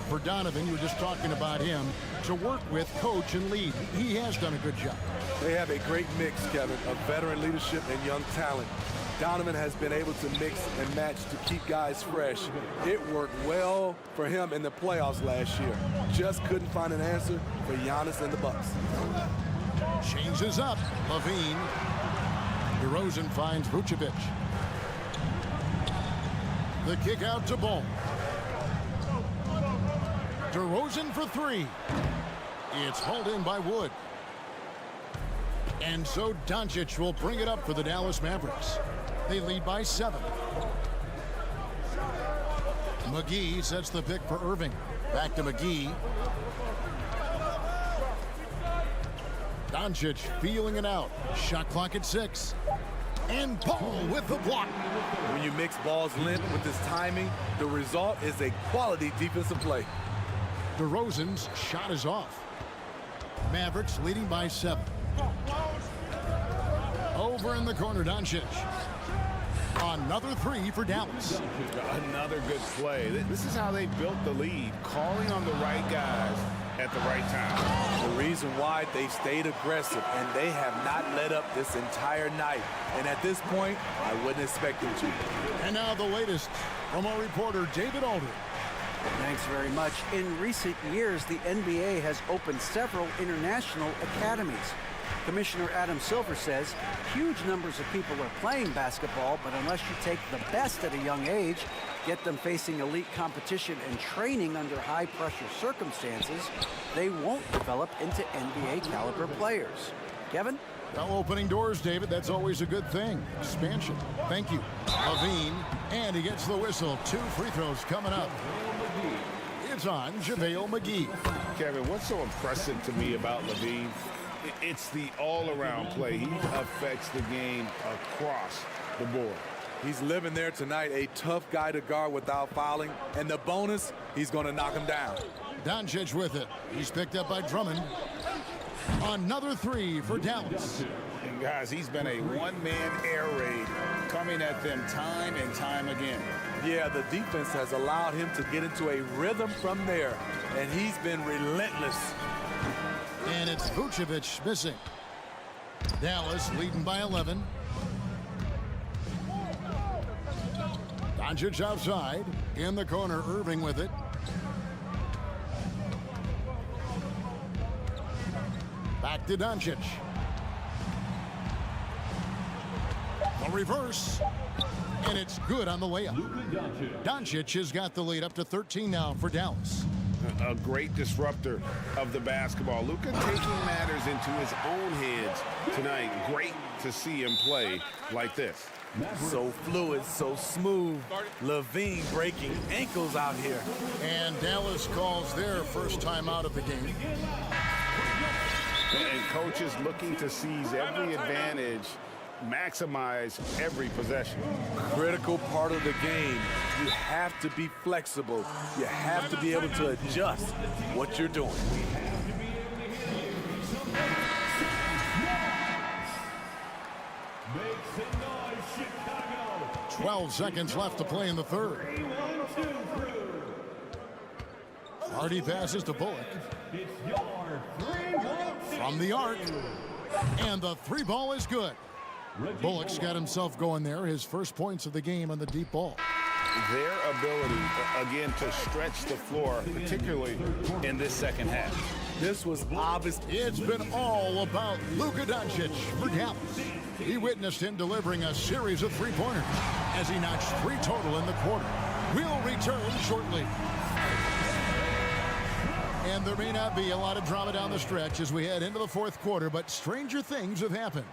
For Donovan, you were just talking about him, to work with, coach, and lead. He has done a good job. They have a great mix, Kevin, of veteran leadership and young talent. Donovan has been able to mix and match to keep guys fresh. It worked well for him in the playoffs last year. Just couldn't find an answer for Giannis and the Bucks. Changes up. Levine. DeRozan finds Vucevic. The kick out to Ball. DeRozan for 3. It's hauled in by Wood. And so Doncic will bring it up for the Dallas Mavericks. They lead by 7. McGee sets the pick for Irving. Back to McGee. Doncic feeling it out. Shot clock at 6. And Paul with the block. When you mix Ball's length with his timing, the result is a quality defensive play. DeRozan's shot is off. Mavericks leading by 7. Over in the corner, Doncic. Another 3 for Dallas. Another good play. This is how they built the lead, calling on the right guys at the right time. The reason why they stayed aggressive, and they have not let up this entire night. And at this point, I wouldn't expect them to. And now the latest from our reporter, David Aldridge. Thanks very much. In recent years, the NBA has opened several international academies. Commissioner Adam Silver says huge numbers of people are playing basketball, but unless you take the best at a young age, get them facing elite competition and training under high-pressure circumstances, they won't develop into NBA-caliber players. Kevin? Well, opening doors, David, that's always a good thing. Expansion. Thank you. Levine, and he gets the whistle. 2 free throws coming up. It's on JaVale McGee. Kevin, what's so impressive to me about Levine? It's the all-around play. He affects the game across the board. He's living there tonight, a tough guy to guard without fouling. And the bonus, he's going to knock him down. Doncic with it. He's picked up by Drummond. Another 3 for Dallas. And guys, he's been a one-man air raid coming at them time and time again. Yeah, the defense has allowed him to get into a rhythm from there, and he's been relentless. And it's Vucevic missing. Dallas leading by 11. Doncic outside. In the corner, Irving with it. Back to Doncic. A reverse. And it's good on the layup. Doncic has got the lead up to 13 now for Dallas. A great disruptor of the basketball. Luka taking matters into his own hands tonight. Great to see him play like this. So fluid, so smooth. Levine breaking ankles out here. And Dallas calls their first time out of the game. And coaches looking to seize every advantage, maximize every possession. Critical part of the game. You have to be flexible. You have to be able to adjust what you're doing. Make some noise, Chicago. 12 seconds left to play in the third. Hardy passes to Bullock. From the arc. And the 3 ball is good. Bullock's got himself going there. His first points of the game on the deep ball. Their ability, again, to stretch the floor, particularly in this second half. This was obvious. It's been all about Luka Doncic for Dallas. He witnessed him delivering a series of 3-pointers as he notched 3 total in the quarter. We'll return shortly. And there may not be a lot of drama down the stretch as we head into the fourth quarter, but stranger things have happened.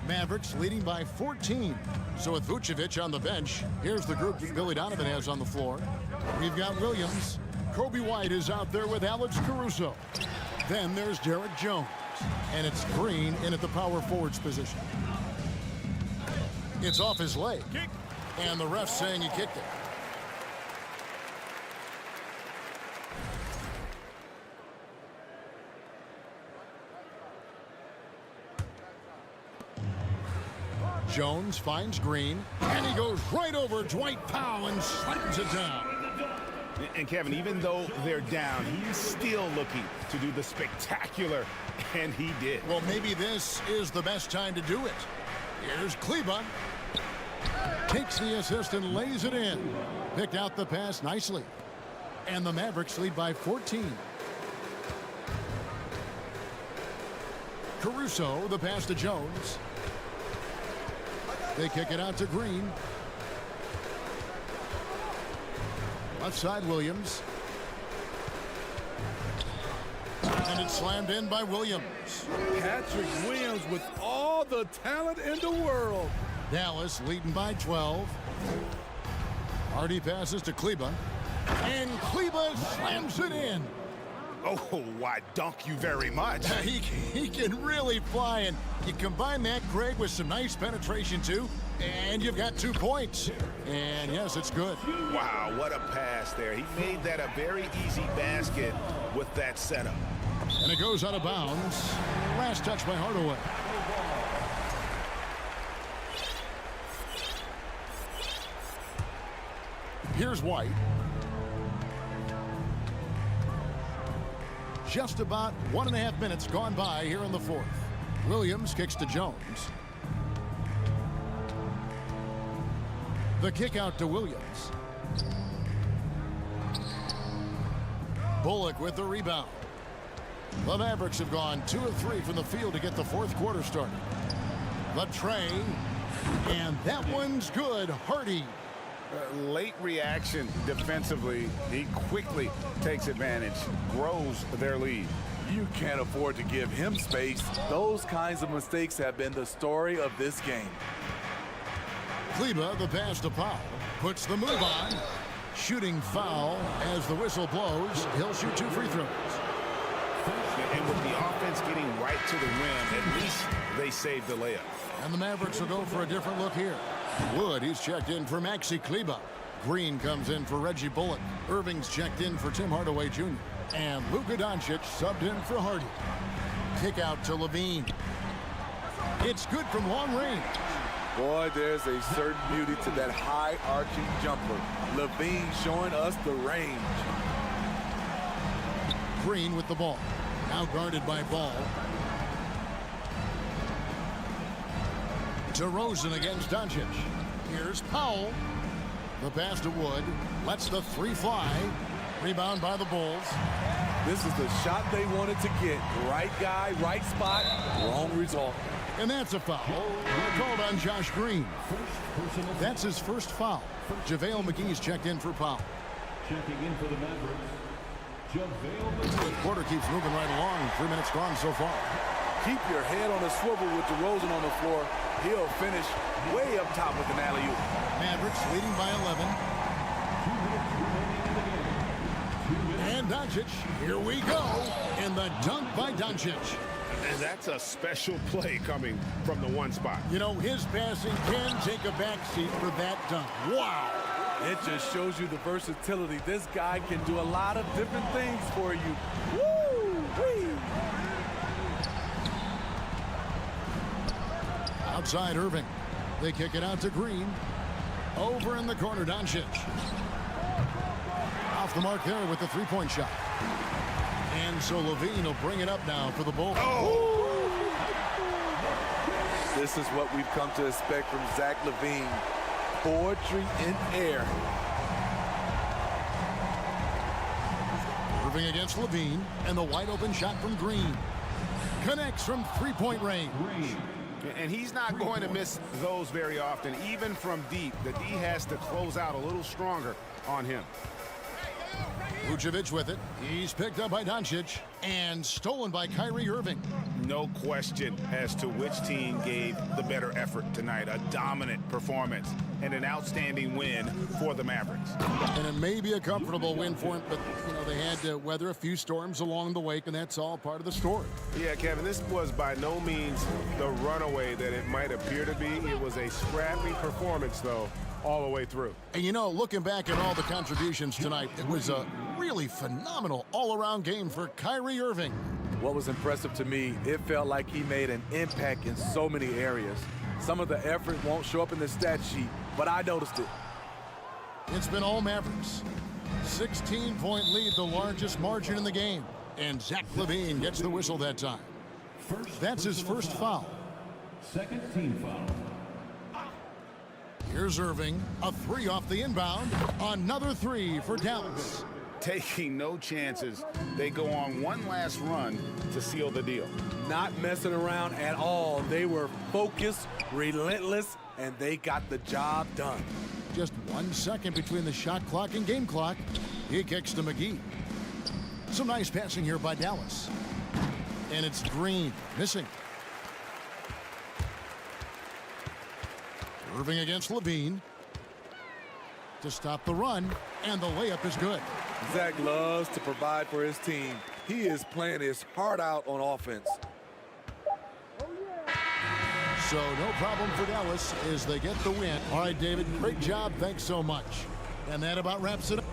Mavericks leading by 14. So with Vucevic on the bench, here's the group that Billy Donovan has on the floor. We've got Williams. Kobe White is out there with Alex Caruso. Then there's Derek Jones. And it's Green in at the power forwards position. It's off his leg. And the ref's saying he kicked it. Jones finds Green, and he goes right over Dwight Powell and slams it down. And Kevin, even though they're down, he's still looking to do the spectacular, and he did. Well, maybe this is the best time to do it. Here's Kleba. Takes the assist and lays it in. Picked out the pass nicely. And the Mavericks lead by 14. Caruso, the pass to Jones. They kick it out to Green. Left side, Williams. And it's slammed in by Williams. Patrick Williams with all the talent in the world. Dallas leading by 12. Hardy passes to Kleba. And Kleba slams it in. Oh, why, dunk you very much. He can really fly, and you combine that, Greg, with some nice penetration, too, and you've got 2 points. And, yes, it's good. Wow, what a pass there. He made that a very easy basket with that setup. And it goes out of bounds. Last touch by Hardaway. Here's White. Just about 1.5 minutes gone by here in the fourth. Williams kicks to Jones. The kick out to Williams. Bullock with the rebound. The Mavericks have gone 2 of 3 from the field to get the fourth quarter started. The tray, and that one's good. Hardy. Late reaction defensively. He quickly takes advantage, grows their lead. You can't afford to give him space. Those kinds of mistakes have been the story of this game. Kleba, the pass to Powell, puts the move on. Shooting foul as the whistle blows. He'll shoot 2 free throws. And with the offense getting right to the rim, at least they saved the layup. And the Mavericks will go for a different look here. Wood, he's checked in for Maxi Kleba. Green comes in for Reggie Bullock. Irving's checked in for Tim Hardaway Jr. And Luka Doncic subbed in for Hardy. Kick out to Levine. It's good from long range. Boy, there's a certain beauty to that high arching jumper. Levine showing us the range. Green with the ball. Now guarded by Ball. DeRozan against Doncic. Here's Powell. The pass to Wood. Lets the 3 fly. Rebound by the Bulls. This is the shot they wanted to get. Right guy, right spot, wrong result. And that's a foul. Called on Josh Green. That's his first foul. JaVale McGee's checked in for Powell. Checking in for the Mavericks, JaVale McGee. The quarter keeps moving right along. 3 minutes gone so far. Keep your head on a swivel with DeRozan on the floor. He'll finish way up top with an alley-oop. Mavericks leading by 11. 2 minutes remaining in the game. 2 minutes. And Doncic, here we go. And the dunk by Doncic. And that's a special play coming from the one spot. You know, his passing can take a backseat for that dunk. Wow. It just shows you the versatility. This guy can do a lot of different things for you. Woo-wee. Outside Irving. They kick it out to Green. Over in the corner, Doncic. Off the mark there with the 3-point shot. And so Levine will bring it up now for the Bulls. Oh. This is what we've come to expect from Zach LaVine. Poetry in air. Irving against Levine, and the wide open shot from Green. Connects from 3-point range. And he's not going to miss those very often. Even from deep, the D has to close out a little stronger on him. Vucevic with it. He's picked up by Doncic and stolen by Kyrie Irving. No question as to which team gave the better effort tonight. A dominant performance and an outstanding win for the Mavericks. And it may be a comfortable win for him, but you know they had to weather a few storms along the way, and that's all part of the story. Yeah, Kevin, this was by no means the runaway that it might appear to be. It was a scrappy performance, though, all the way through. And you know, looking back at all the contributions tonight, it was a really phenomenal all-around game for Kyrie Irving. What was impressive to me, it felt like he made an impact in so many areas. Some of the effort won't show up in the stat sheet, but I noticed it. It's been all Mavericks. 16-point lead, the largest margin in the game. And Zach LaVine gets the whistle that time. That's his first foul. Second team foul. Here's Irving, a 3 off the inbound. Another 3 for Dallas. Taking no chances. They go on one last run to seal the deal. Not messing around at all. They were focused, relentless, and they got the job done. Just 1 second between the shot clock and game clock. He kicks to McGee. Some nice passing here by Dallas. And it's Green, missing. Irving against Levine to stop the run, and the layup is good. Zach loves to provide for his team. He is playing his heart out on offense. So no problem for Dallas as they get the win. All right, David, great job. Thanks so much. And that about wraps it up.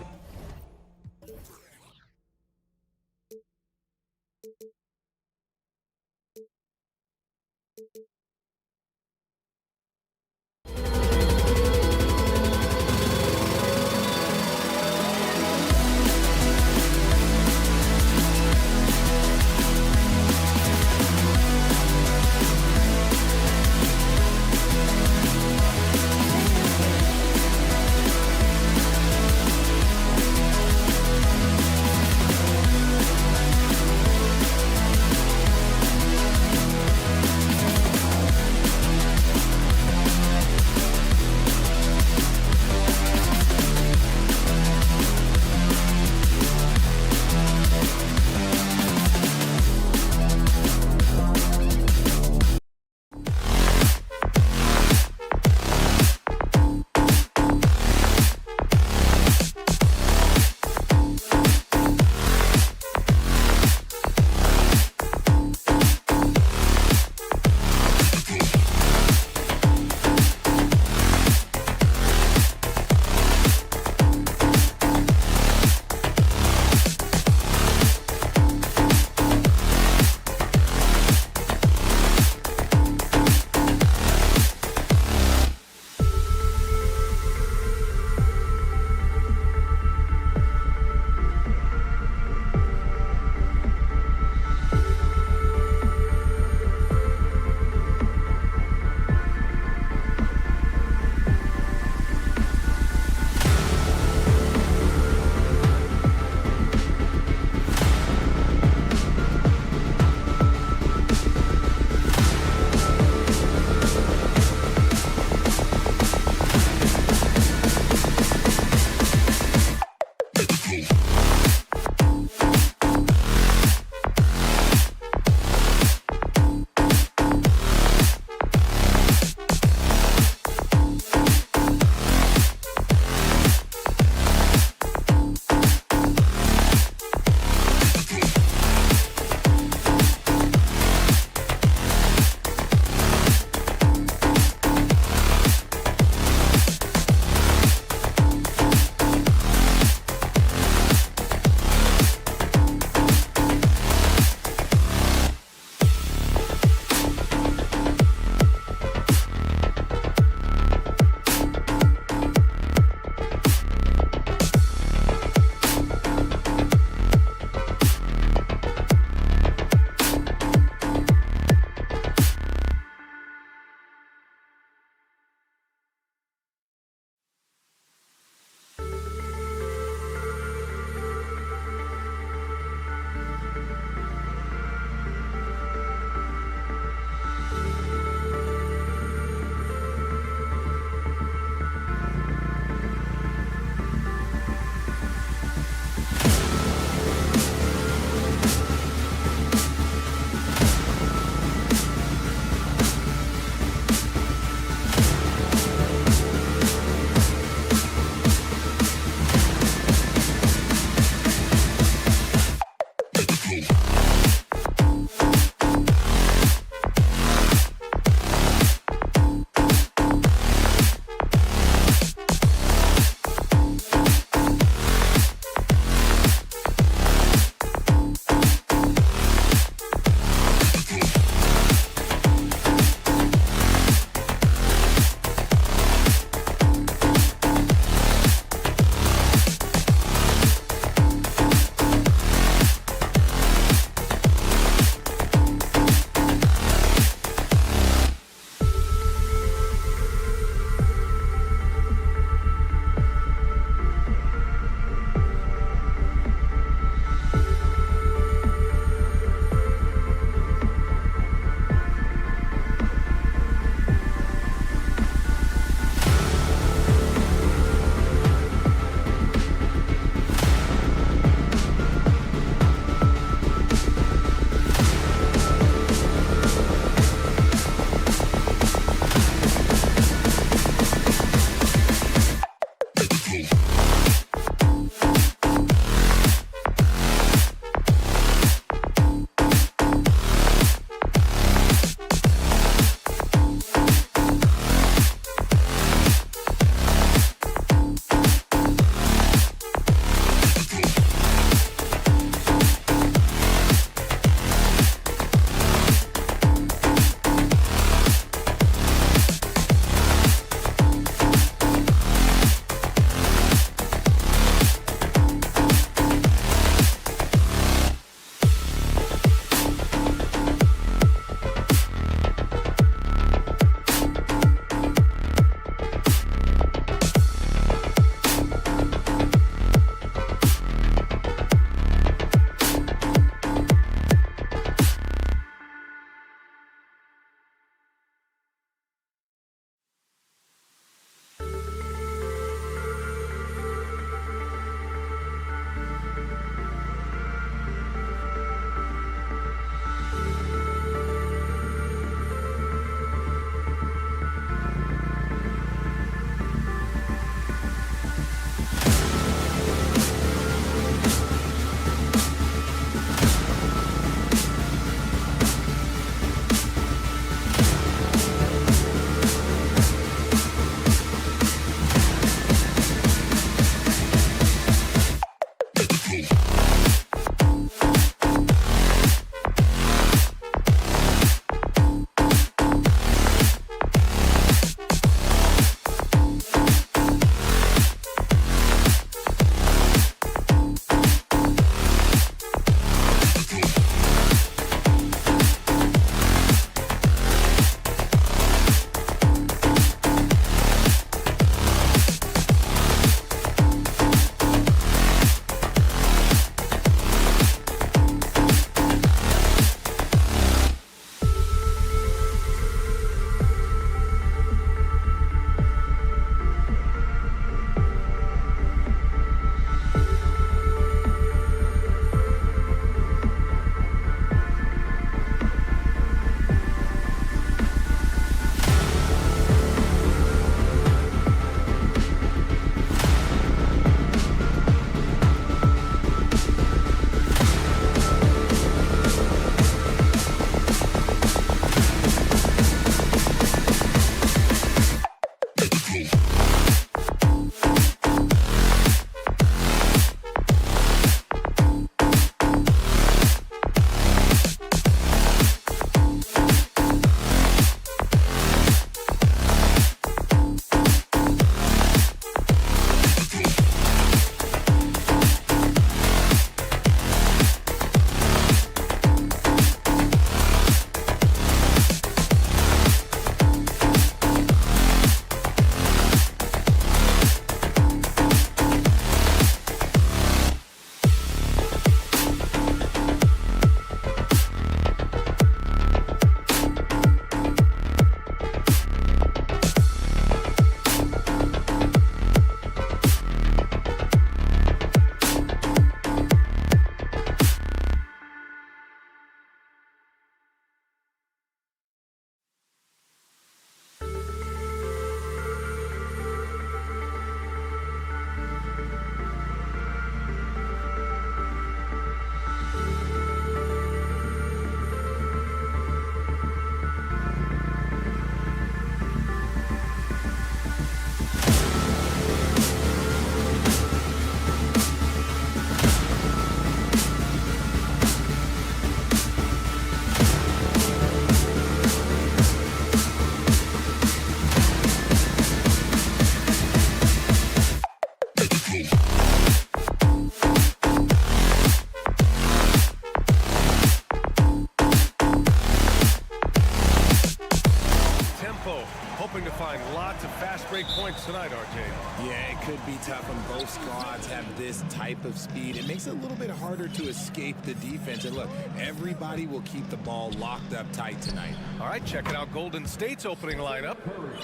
line. Lots of fast break points tonight, RJ. Yeah, it could be tough when both squads have this type of speed. It makes it a little bit harder to escape the defense. And look, everybody will keep the ball locked up tight tonight. All right, checking out Golden State's opening lineup.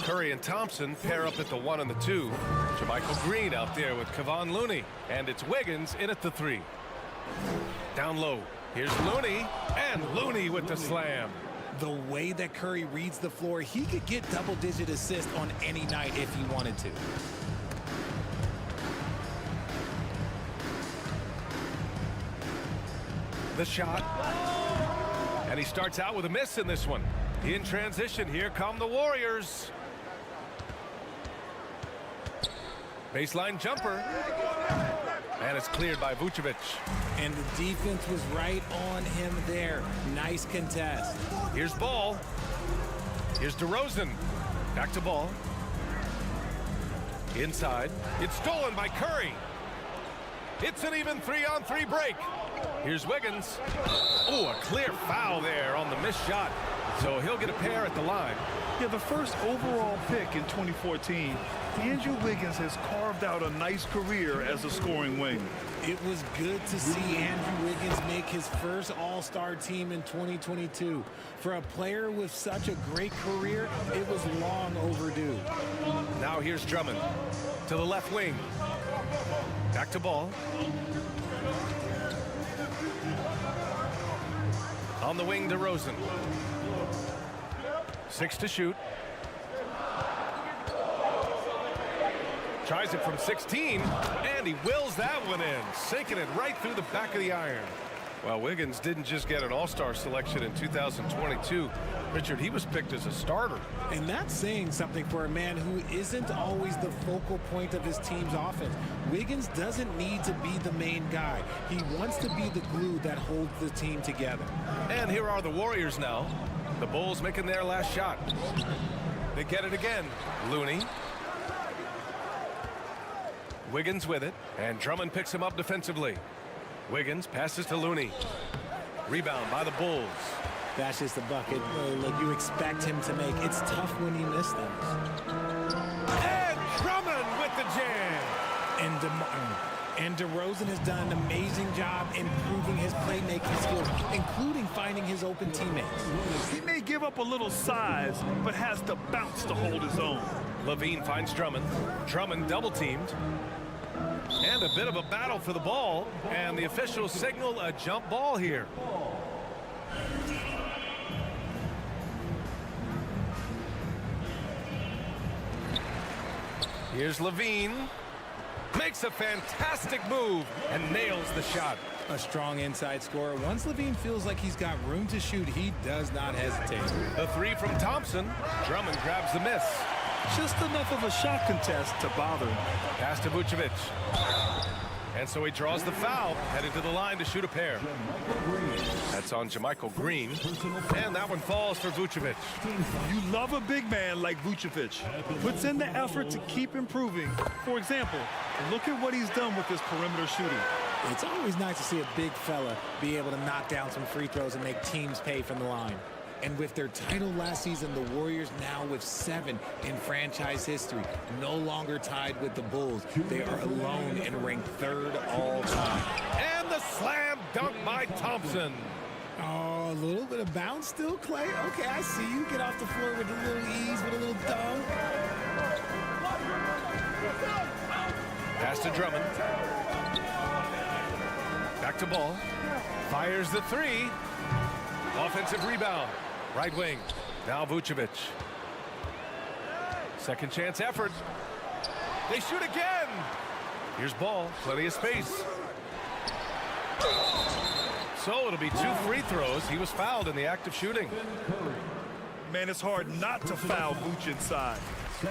Curry and Thompson pair up at the 1 and the 2. JaMychal Green out there with Kevon Looney. And it's Wiggins in at the 3. Down low. Here's Looney. And Looney with the slam. The way that Curry reads the floor, he could get double-digit assists on any night if he wanted to. The shot. And he starts out with a miss in this one. In transition, here come the Warriors. Baseline jumper. And it's cleared by Vucevic. And the defense was right on him there. Nice contest. Here's Ball. Here's DeRozan. Back to Ball. Inside. It's stolen by Curry. It's an even 3-on-3 break. Here's Wiggins. Oh, a clear foul there on the missed shot. So he'll get a pair at the line. Yeah, the first overall pick in 2014, Andrew Wiggins has carved out a nice career as a scoring wing. It was good to see Andrew Wiggins make his first All-Star team in 2022. For a player with such a great career, it was long overdue. Now here's Drummond to the left wing. Back to Ball. On the wing, DeRozan. 6 to shoot. Tries it from 16, and he wills that one in, sinking it right through the back of the iron. Well, Wiggins didn't just get an All-Star selection in 2022. Richard, he was picked as a starter. And that's saying something for a man who isn't always the focal point of his team's offense. Wiggins doesn't need to be the main guy. He wants to be the glue that holds the team together. And here are the Warriors now. The Bulls making their last shot. They get it again. Looney. Wiggins with it, and Drummond picks him up defensively. Wiggins passes to Looney. Rebound by the Bulls. That's just a bucket. Look, you expect him to make. It's tough when he missed them. And Drummond with the jam. And DeRozan has done an amazing job improving his playmaking skills, including finding his open teammates. He may give up a little size, but has the bounce to hold his own. Levine finds Drummond. Drummond double-teamed. And a bit of a battle for the ball. And the officials signal a jump ball here. Here's Levine. Makes a fantastic move and nails the shot. A strong inside scorer. Once Levine feels like he's got room to shoot, he does not hesitate. The 3 from Thompson. Drummond grabs the miss. Just enough of a shot contest to bother him. Pass to Vucevic. And so he draws the foul, headed to the line to shoot a pair. That's on JaMychal Green. And that one falls for Vucevic. You love a big man like Vucevic. Puts in the effort to keep improving. For example, look at what he's done with his perimeter shooting. It's always nice to see a big fella be able to knock down some free throws and make teams pay from the line. And with their title last season, the Warriors now with 7 in franchise history, no longer tied with the Bulls. They are alone and ranked 3rd all time. And the slam dunk by Thompson. Oh, a little bit of bounce still, Clay. Okay, I see you. Get off the floor with a little ease, with a little dunk. Pass to Drummond. Back to Ball. Fires the 3. Offensive rebound. Right wing. Now Vucevic. Second chance effort. They shoot again. Here's Ball. Plenty of space. So it'll be 2 free throws. He was fouled in the act of shooting. Man, it's hard not to foul Vooch inside.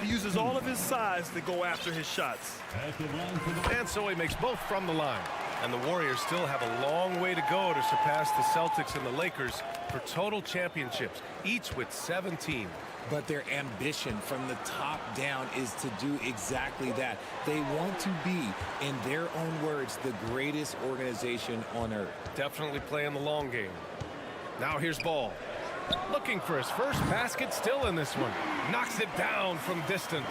He uses all of his size to go after his shots. And so he makes both from the line. And the Warriors still have a long way to go to surpass the Celtics and the Lakers for total championships, each with 17. But their ambition from the top down is to do exactly that. They want to be, in their own words, the greatest organization on earth. Definitely playing the long game. Now here's Ball. Looking for his first basket, still in this one. Knocks it down from distance.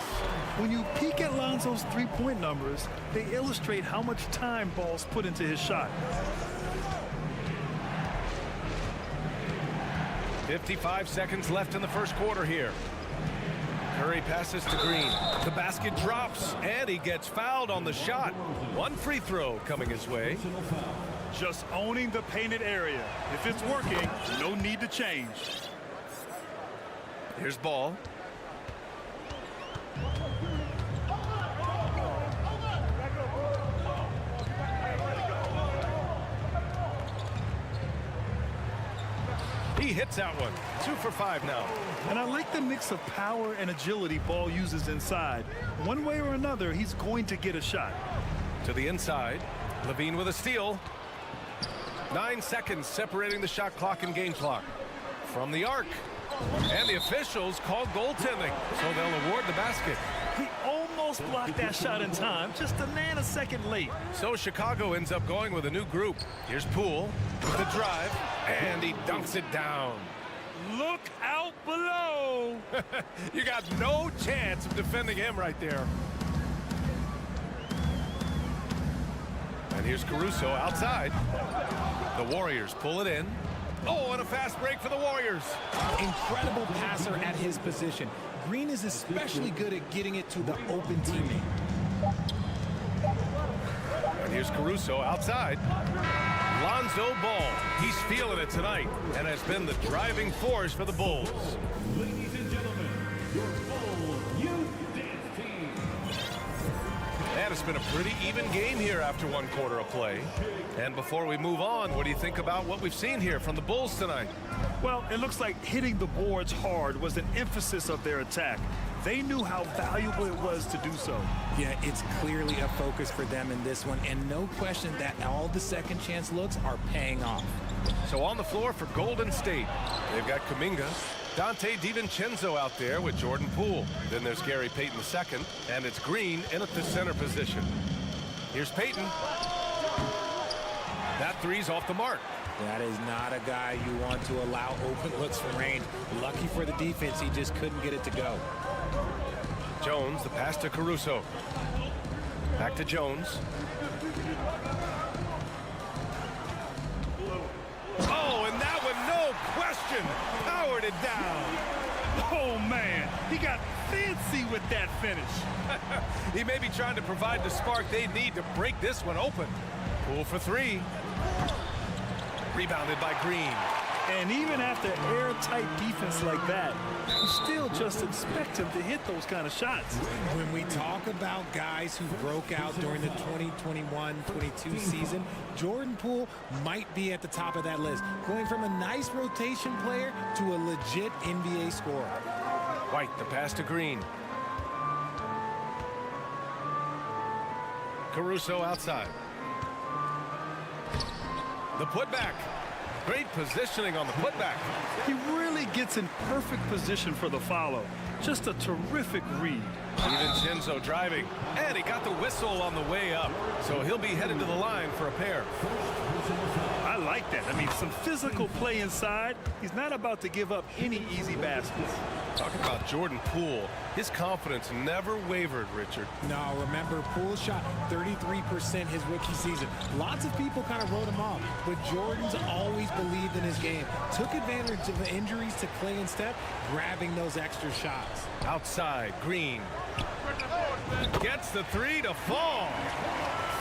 When you peek at Lonzo's three-point numbers, they illustrate how much time Ball's put into his shot. 55 seconds left in the first quarter here. Curry passes to Green. The basket drops, and he gets fouled on the shot. One free throw coming his way. Just owning the painted area. If it's working, no need to change. Here's Ball. He hits that one. 2 for 5 now. And I like the mix of power and agility Ball uses inside. One way or another, he's going to get a shot. To the inside. Levine with a steal. 9 seconds separating the shot clock and game clock. From the arc. And the officials called goaltending, so they'll award the basket. He almost blocked that shot in time, just a nanosecond late. So Chicago ends up going with a new group. Here's Poole with the drive, and he dunks it down. Look out below. You got no chance of defending him right there. And here's Caruso outside. The Warriors pull it in. Oh, and a fast break for the Warriors. Incredible passer at his position. Green is especially good at getting it to the open teammate. And here's Caruso outside. Lonzo Ball. He's feeling it tonight and has been the driving force for the Bulls. Ladies and gentlemen, your Bulls Youth Dance Team. And it's been a pretty even game here after one quarter of play. And before we move on, what do you think about what we've seen here from the Bulls tonight? Well, it looks like hitting the boards hard was an emphasis of their attack. They knew how valuable it was to do so. Yeah, it's clearly a focus for them in this one, and no question that all the second chance looks are paying off. So on the floor for Golden State, they've got Kuminga, Dante DiVincenzo out there with Jordan Poole. Then there's Gary Payton II, and it's Green in at the center position. Here's Payton. That three's off the mark. That is not a guy you want to allow open looks from range. Lucky for the defense, he just couldn't get it to go. Jones, the pass to Caruso. Back to Jones. Oh, and that one, no question, powered it down. Oh, man, he got fancy with that finish. He may be trying to provide the spark they need to break this one open. Poole for three. Rebounded by Green. And even after airtight defense like that, you still just expect him to hit those kind of shots. When we talk about guys who broke out during the 2021-22 season, Jordan Poole might be at the top of that list, going from a nice rotation player to a legit NBA scorer. White, the pass to Green. Caruso outside. The putback. Great positioning on the putback. He really gets in perfect position for the follow. Just a terrific read. DiVincenzo driving, and he got the whistle on the way up, so he'll be headed to the line for a pair. I like that. I mean, some physical play inside. He's not about to give up any easy baskets. Talking about Jordan Poole, his confidence never wavered, Richard. No, remember, Poole shot 33% his rookie season. Lots of people kind of wrote him off, but Jordan's always believed in his game. Took advantage of the injuries to Clay and Steph, grabbing those extra shots. Outside, Green. Gets the three to fall.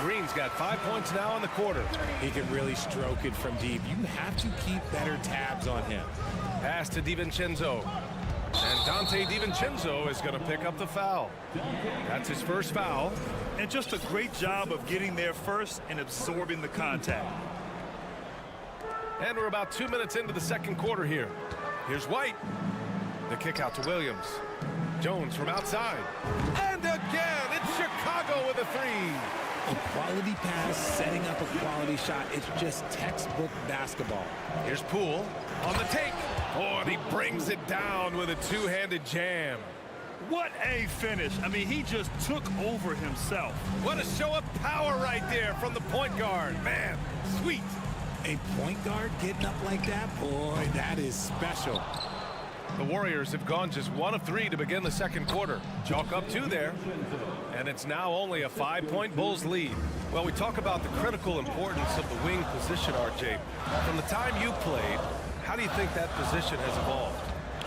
Green's got 5 points now in the quarter. He can really stroke it from deep. You have to keep better tabs on him. Pass to DiVincenzo. And Dante DiVincenzo is going to pick up the foul. That's his first foul. And just a great job of getting there first and absorbing the contact. And we're about 2 minutes into the second quarter here. Here's White. The kick out to Williams. Jones from outside. And again, it's Chicago with a three. A quality pass, setting up a quality shot. It's just textbook basketball. Here's Poole on the take. Oh, and he brings it down with a two-handed jam. What a finish. I mean, he just took over himself. What a show of power right there from the point guard. Man, sweet. A point guard getting up like that, boy, that is special. The Warriors have gone just 1 of 3 to begin the second quarter. Chalk up 2 there. And it's now only a 5-point Bulls lead. Well, we talk about the critical importance of the wing position, RJ. From the time you played, how do you think that position has evolved?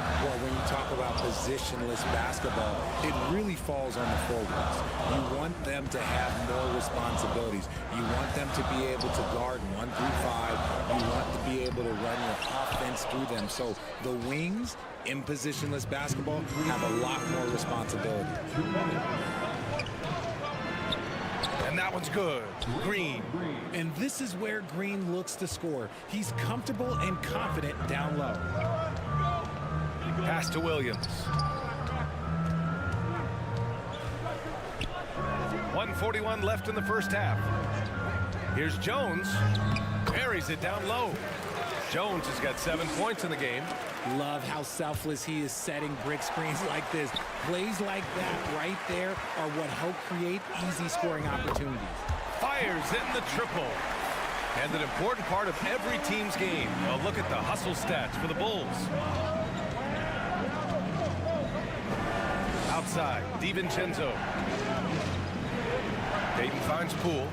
Well, when you talk about positionless basketball, it really falls on the forwards. You want them to have more responsibilities. You want them to be able to guard 1 through 5. You want to be able to run your offense through them. So the wings in positionless basketball have a lot more responsibility. And that one's good. Green. And this is where Green looks to score. He's comfortable and confident down low. Pass to Williams. 1:41 left in the first half. Here's Jones. Buries it down low. Jones has got 7 points in the game. Love how selfless he is setting brick screens like this. Plays like that right there are what help create easy scoring opportunities. Fires in the triple. And an important part of every team's game. Well, look at the hustle stats for the Bulls. Outside, DiVincenzo. Payton finds Poole.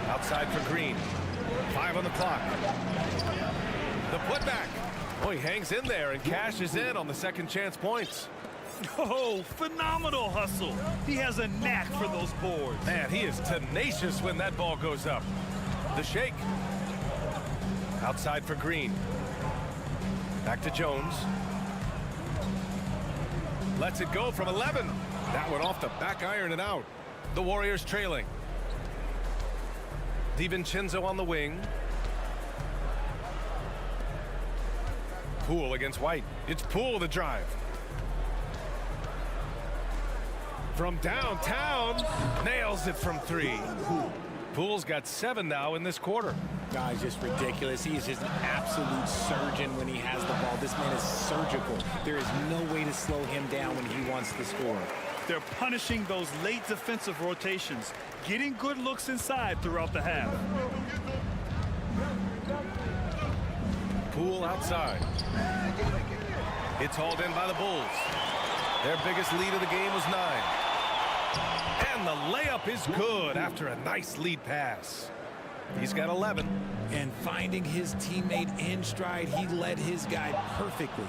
Outside for Green. 5 on the clock. The putback. Oh, he hangs in there and cashes in on the second chance points. Oh, phenomenal hustle. He has a knack for those boards. Man, he is tenacious when that ball goes up. The shake. Outside for Green. Back to Jones. Lets it go from 11. That one off the back iron and out. The Warriors trailing. DiVincenzo on the wing. Poole against White. It's Poole the drive. From downtown, nails it from 3. Poole's got 7 now in this quarter. Guy's just ridiculous. He is just an absolute surgeon when he has the ball. This man is surgical. There is no way to slow him down when he wants to score. They're punishing those late defensive rotations, getting good looks inside throughout the half. Poole outside. It's hauled in by the Bulls. Their biggest lead of the game was 9. And the layup is good after a nice lead pass. He's got 11. And finding his teammate in stride, he led his guy perfectly.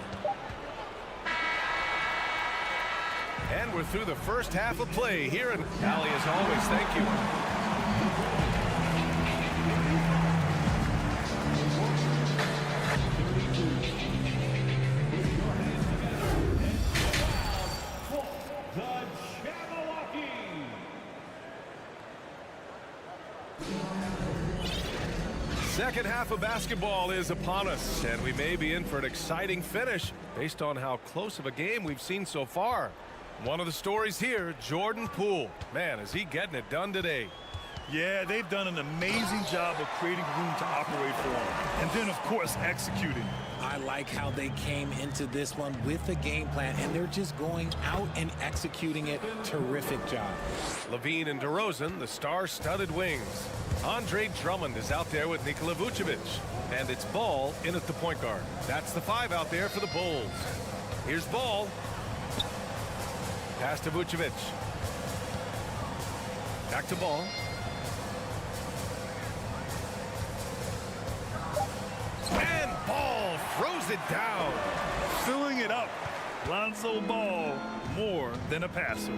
And we're through the first half of play here in Allie, as always. Thank you. Second half of basketball is upon us, and we may be in for an exciting finish based on how close of a game we've seen so far. One of the stories here, Jordan Poole. Man, is he getting it done today. Yeah, they've done an amazing job of creating room to operate for him. And then, of course, executing. I like how they came into this one with a game plan, and they're just going out and executing it. Terrific job. Levine and DeRozan, the star-studded wings. Andre Drummond is out there with Nikola Vucevic. And it's Ball in at the point guard. That's the 5 out there for the Bulls. Here's Ball. Pass to Vucevic. Back to Ball. And Ball throws it down. Filling it up. Lonzo Ball, more than a passer.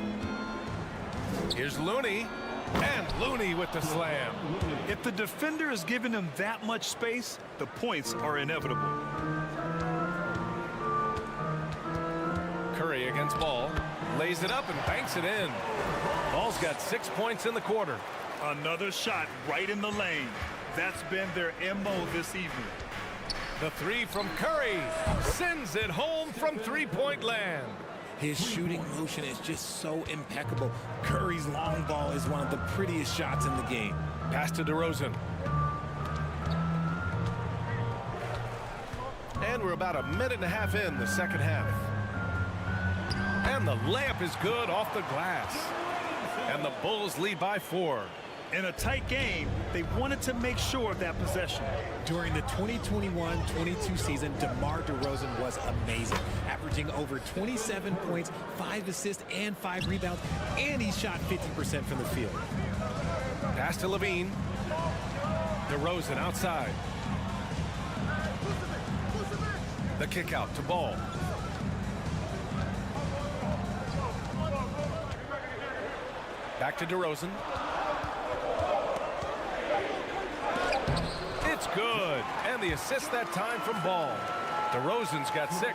Here's Looney. And Looney with the slam. If the defender is giving him that much space, the points are inevitable. Curry against Ball. Lays it up and banks it in. Ball's got 6 points in the quarter. Another shot right in the lane. That's been their MO this evening. The 3 from Curry sends it home from three-point land. His shooting motion is just so impeccable. Curry's long ball is one of the prettiest shots in the game. Pass to DeRozan. And we're about a minute and a half in the second half. And the layup is good off the glass. And the Bulls lead by 4. In a tight game, they wanted to make sure of that possession. During the 2021-22 season, DeMar DeRozan was amazing, averaging over 27 points, 5 assists, and 5 rebounds, and he shot 50% from the field. Pass to Levine. DeRozan outside. The kick out to Ball. Back to DeRozan. It's good. And the assist that time from Ball. DeRozan's got 6.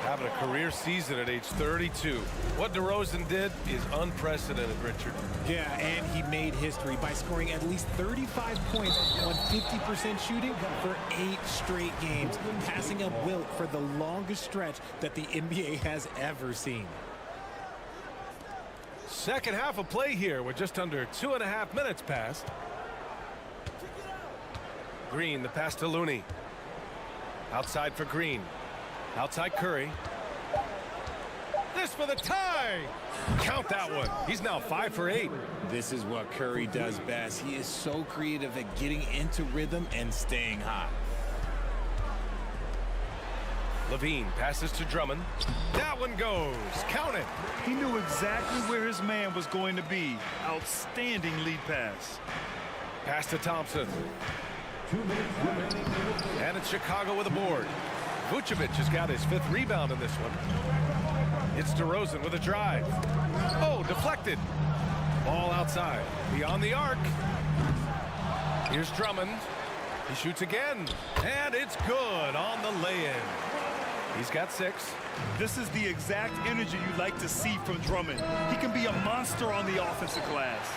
Having a career season at age 32. What DeRozan did is unprecedented, Richard. Yeah, and he made history by scoring at least 35 points on 50% shooting for 8 straight games, passing up Wilt for the longest stretch that the NBA has ever seen. Second half of play here with just under 2.5 minutes passed. Green, the pass to Looney. Outside for Green. Outside Curry. This for the tie. Count that one. He's now 5 for 8. This is what Curry does best. He is so creative at getting into rhythm and staying hot. Levine passes to Drummond. That one goes. Count it. He knew exactly where his man was going to be. Outstanding lead pass. Pass to Thompson. And it's Chicago with a board. Vucevic has got his 5th rebound in this one. It's DeRozan with a drive. Oh, deflected. Ball outside. Beyond the arc. Here's Drummond. He shoots again. And it's good on the lay-in. He's got 6. This is the exact energy you like to see from Drummond. He can be a monster on the offensive glass.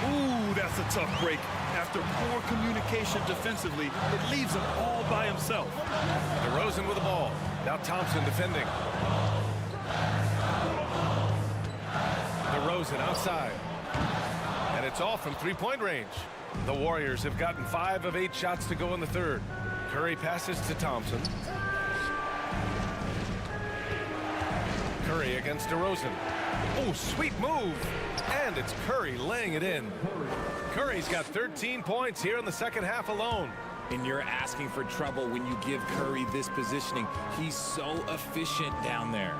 Ooh, that's a tough break. After poor communication defensively, it leaves him all by himself. DeRozan with the ball. Now Thompson defending. DeRozan outside. And it's off from 3-point range. The Warriors have gotten 5 of 8 shots to go in the third. Curry passes to Thompson. Curry against DeRozan. Oh, sweet move. And it's Curry laying it in. Curry's got 13 points here in the second half alone. And you're asking for trouble when you give Curry this positioning. He's so efficient down there.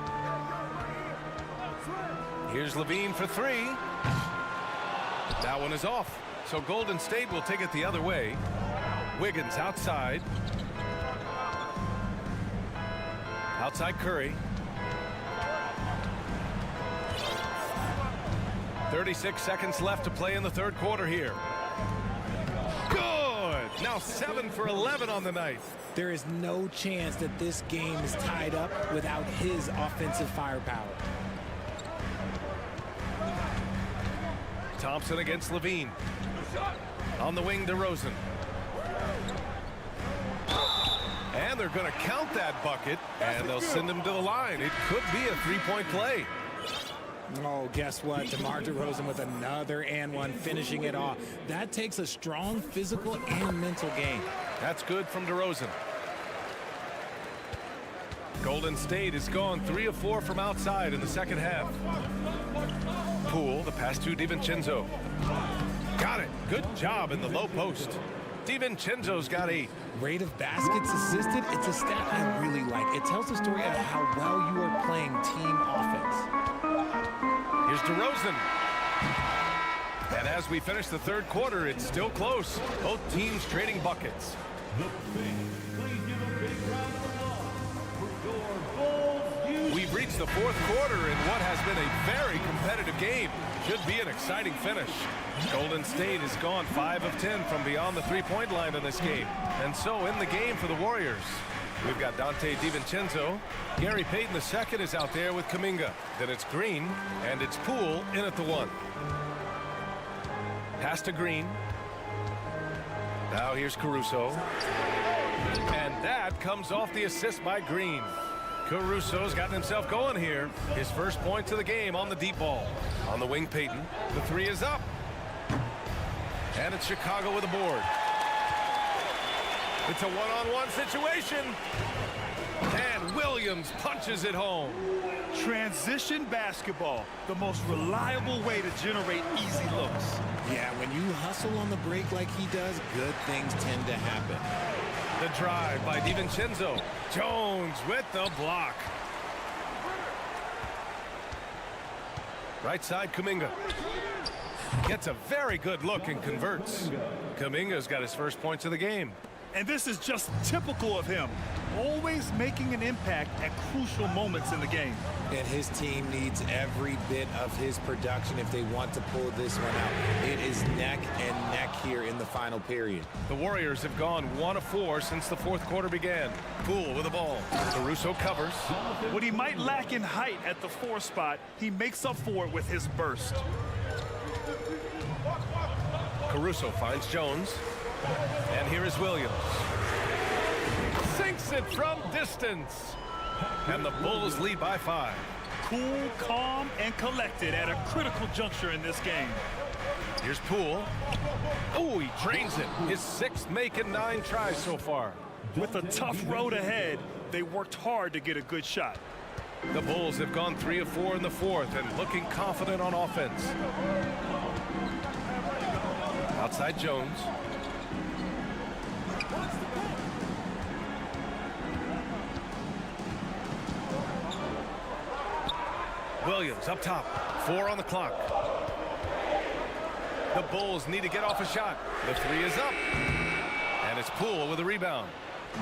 Here's Levine for 3. That one is off. So Golden State will take it the other way. Wiggins outside. Outside Curry. 36 seconds left to play in the third quarter here. Good! Now 7 for 11 on the night. There is no chance that this game is tied up without his offensive firepower. Thompson against Levine. On the wing, DeRozan. And they're going to count that bucket, and they'll send him to the line. It could be a 3-point play. Oh, guess what? DeMar DeRozan with another and one, finishing it off. That takes a strong physical and mental game. That's good from DeRozan. Golden State has gone 3 of 4 from outside in the second half. Poole, the pass to DiVincenzo. Got it. Good job in the low post. DiVincenzo's got 8. Rate of baskets assisted, it's a stat I really like. It tells the story of how well you are playing team offense. Here's DeRozan. And as we finish the third quarter, it's still close. Both teams trading buckets. We've reached the fourth quarter in what has been a very competitive game. Should be an exciting finish. Golden State has gone 5 of 10 from beyond the 3-point line in this game. And so in the game for the Warriors, we've got Dante DiVincenzo. Gary Payton II is out there with Kuminga. Then it's Green, and it's Poole in at the 1. Pass to Green. Now here's Caruso. And that comes off the assist by Green. Caruso's gotten himself going here. His first point to the game on the deep ball. On the wing, Payton. The 3 is up. And it's Chicago with a board. It's a one-on-one situation. And Williams Williams punches it home. Transition basketball, the most reliable way to generate easy looks. Yeah, when you hustle on the break like he does, good things tend to happen. The drive by DiVincenzo. Jones with the block. Right side, Kuminga. Gets a very good look and converts. Kuminga's got his first points of the game. And this is just typical of him, always making an impact at crucial moments in the game. And his team needs every bit of his production if they want to pull this one out. It is neck and neck here in the final period. The Warriors have gone 1 of 4 since the fourth quarter began. Poole with the ball. Caruso covers. What he might lack in height at the 4 spot, he makes up for it with his burst. Caruso finds Jones. And here is Williams. Sinks it from distance. And the Bulls lead by 5. Cool, calm, and collected at a critical juncture in this game. Here's Poole. Oh, he drains it. His 6th make and 9 tries so far. With a tough road ahead, they worked hard to get a good shot. The Bulls have gone 3 of 4 in the fourth and looking confident on offense. Outside Jones. Williams up top. 4 on the clock. The Bulls need to get off a shot. The 3 is up. And it's Poole with a rebound.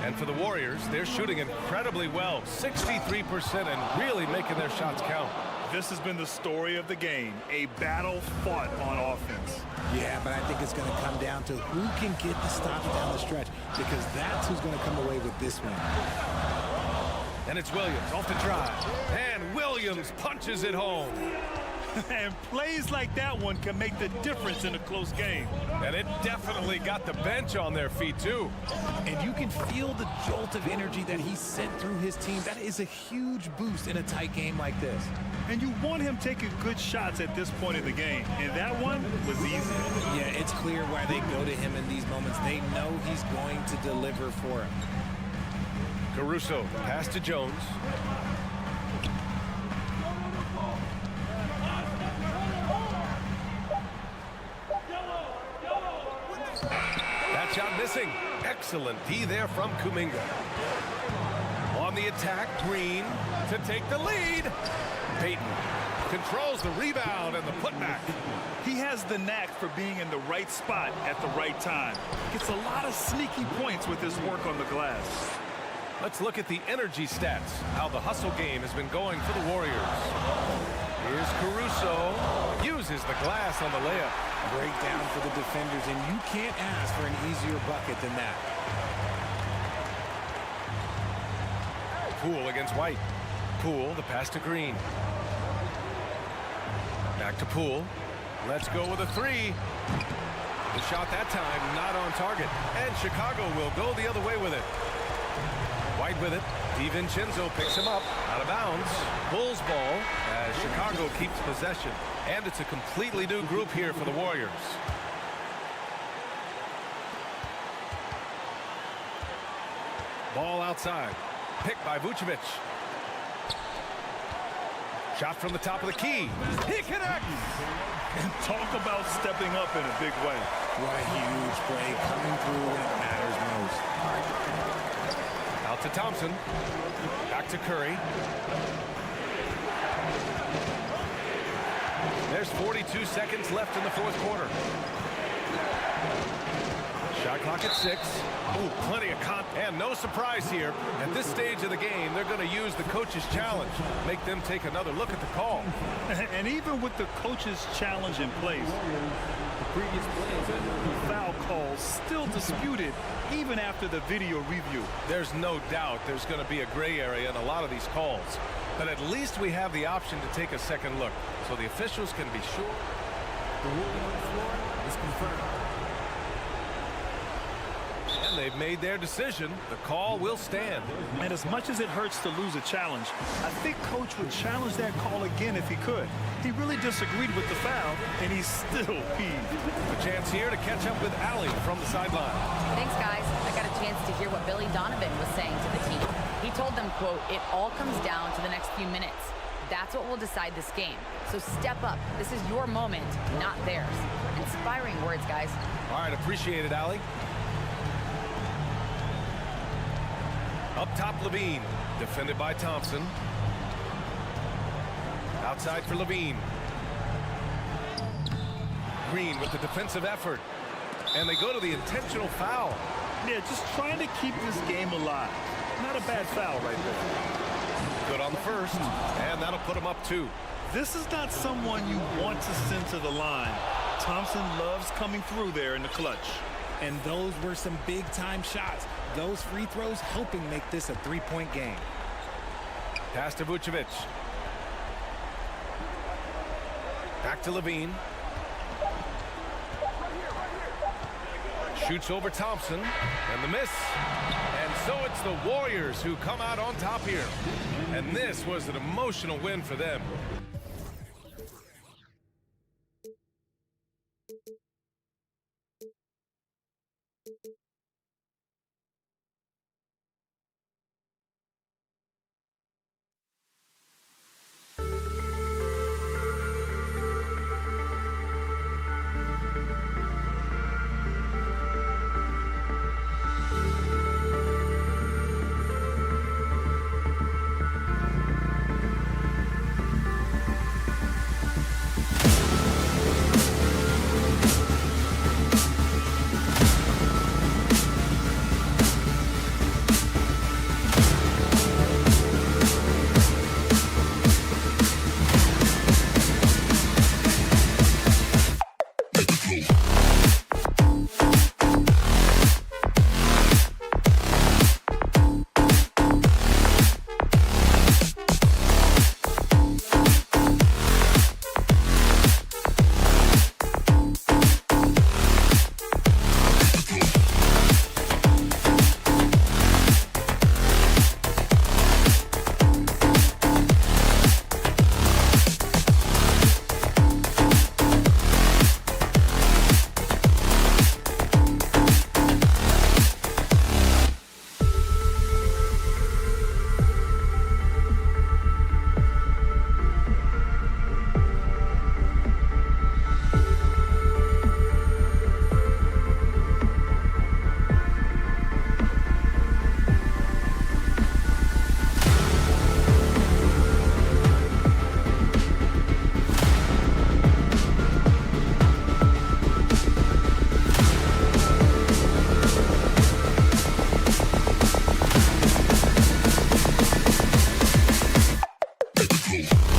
And for the Warriors, they're shooting incredibly well. 63% and really making their shots count. This has been the story of the game. A battle fought on offense. Yeah, but I think it's going to come down to who can get the stops down the stretch, because that's who's going to come away with this one. And it's Williams off the drive. And Williams punches it home. And plays like that one can make the difference in a close game. And it definitely got the bench on their feet, too. And you can feel the jolt of energy that he sent through his team. That is a huge boost in a tight game like this. And you want him taking good shots at this point in the game. And that one was easy. Yeah, it's clear why they go to him in these moments. They know he's going to deliver for him. Caruso, pass to Jones. That shot missing. Excellent D there from Kuminga. On the attack, Green to take the lead. Payton controls the rebound and the putback. He has the knack for being in the right spot at the right time. Gets a lot of sneaky points with his work on the glass. Let's look at the energy stats, how the hustle game has been going for the Warriors. Here's Caruso. Uses the glass on the layup. Breakdown for the defenders, and you can't ask for an easier bucket than that. Poole against White. Poole, the pass to Green. Back to Poole. Let's go with a 3. The shot that time not on target. And Chicago will go the other way with it. White with it. DiVincenzo picks him up. Out of bounds. Bulls ball as Chicago keeps possession. And it's a completely new group here for the Warriors. Ball outside. Picked by Vucevic. Shot from the top of the key. He connects! And talk about stepping up in a big way. What a huge play coming through when it matters most. Out to Thompson. Back to Curry. There's 42 seconds left in the fourth quarter. Shot clock at 6. Ooh, plenty of and no surprise here. At this stage of the game, they're going to use the coach's challenge. Make them take another look at the call. And even with the coach's challenge in place, the previous plays and foul calls still disputed even after the video review. There's no doubt there's going to be a gray area in a lot of these calls. But at least we have the option to take a second look, so the officials can be sure. The ruling on the floor is confirmed. And they've made their decision. The call will stand. And as much as it hurts to lose a challenge, I think Coach would challenge that call again if he could. He really disagreed with the foul, and he's still peeved. A chance here to catch up with Allie from the sideline. Thanks, guys. I got a chance to hear what Billy Donovan was saying to the team. He told them, quote, "It all comes down to the next few minutes. That's what will decide this game. So step up. This is your moment, not theirs." Inspiring words, guys. All right, appreciate it, Allie. Up top, Levine. Defended by Thompson. Outside for Levine. Green with the defensive effort. And they go to the intentional foul. Yeah, just trying to keep this game alive. Not a bad foul right there. Good on the first, and that'll put him up 2. This is not someone you want to send to the line. Thompson loves coming through there in the clutch. And those were some big-time shots. Those free throws helping make this a 3-point game. Pass to Vucevic. Back to Levine. Shoots over Thompson, and the miss. And so it's the Warriors who come out on top here. And this was an emotional win for them. Hey.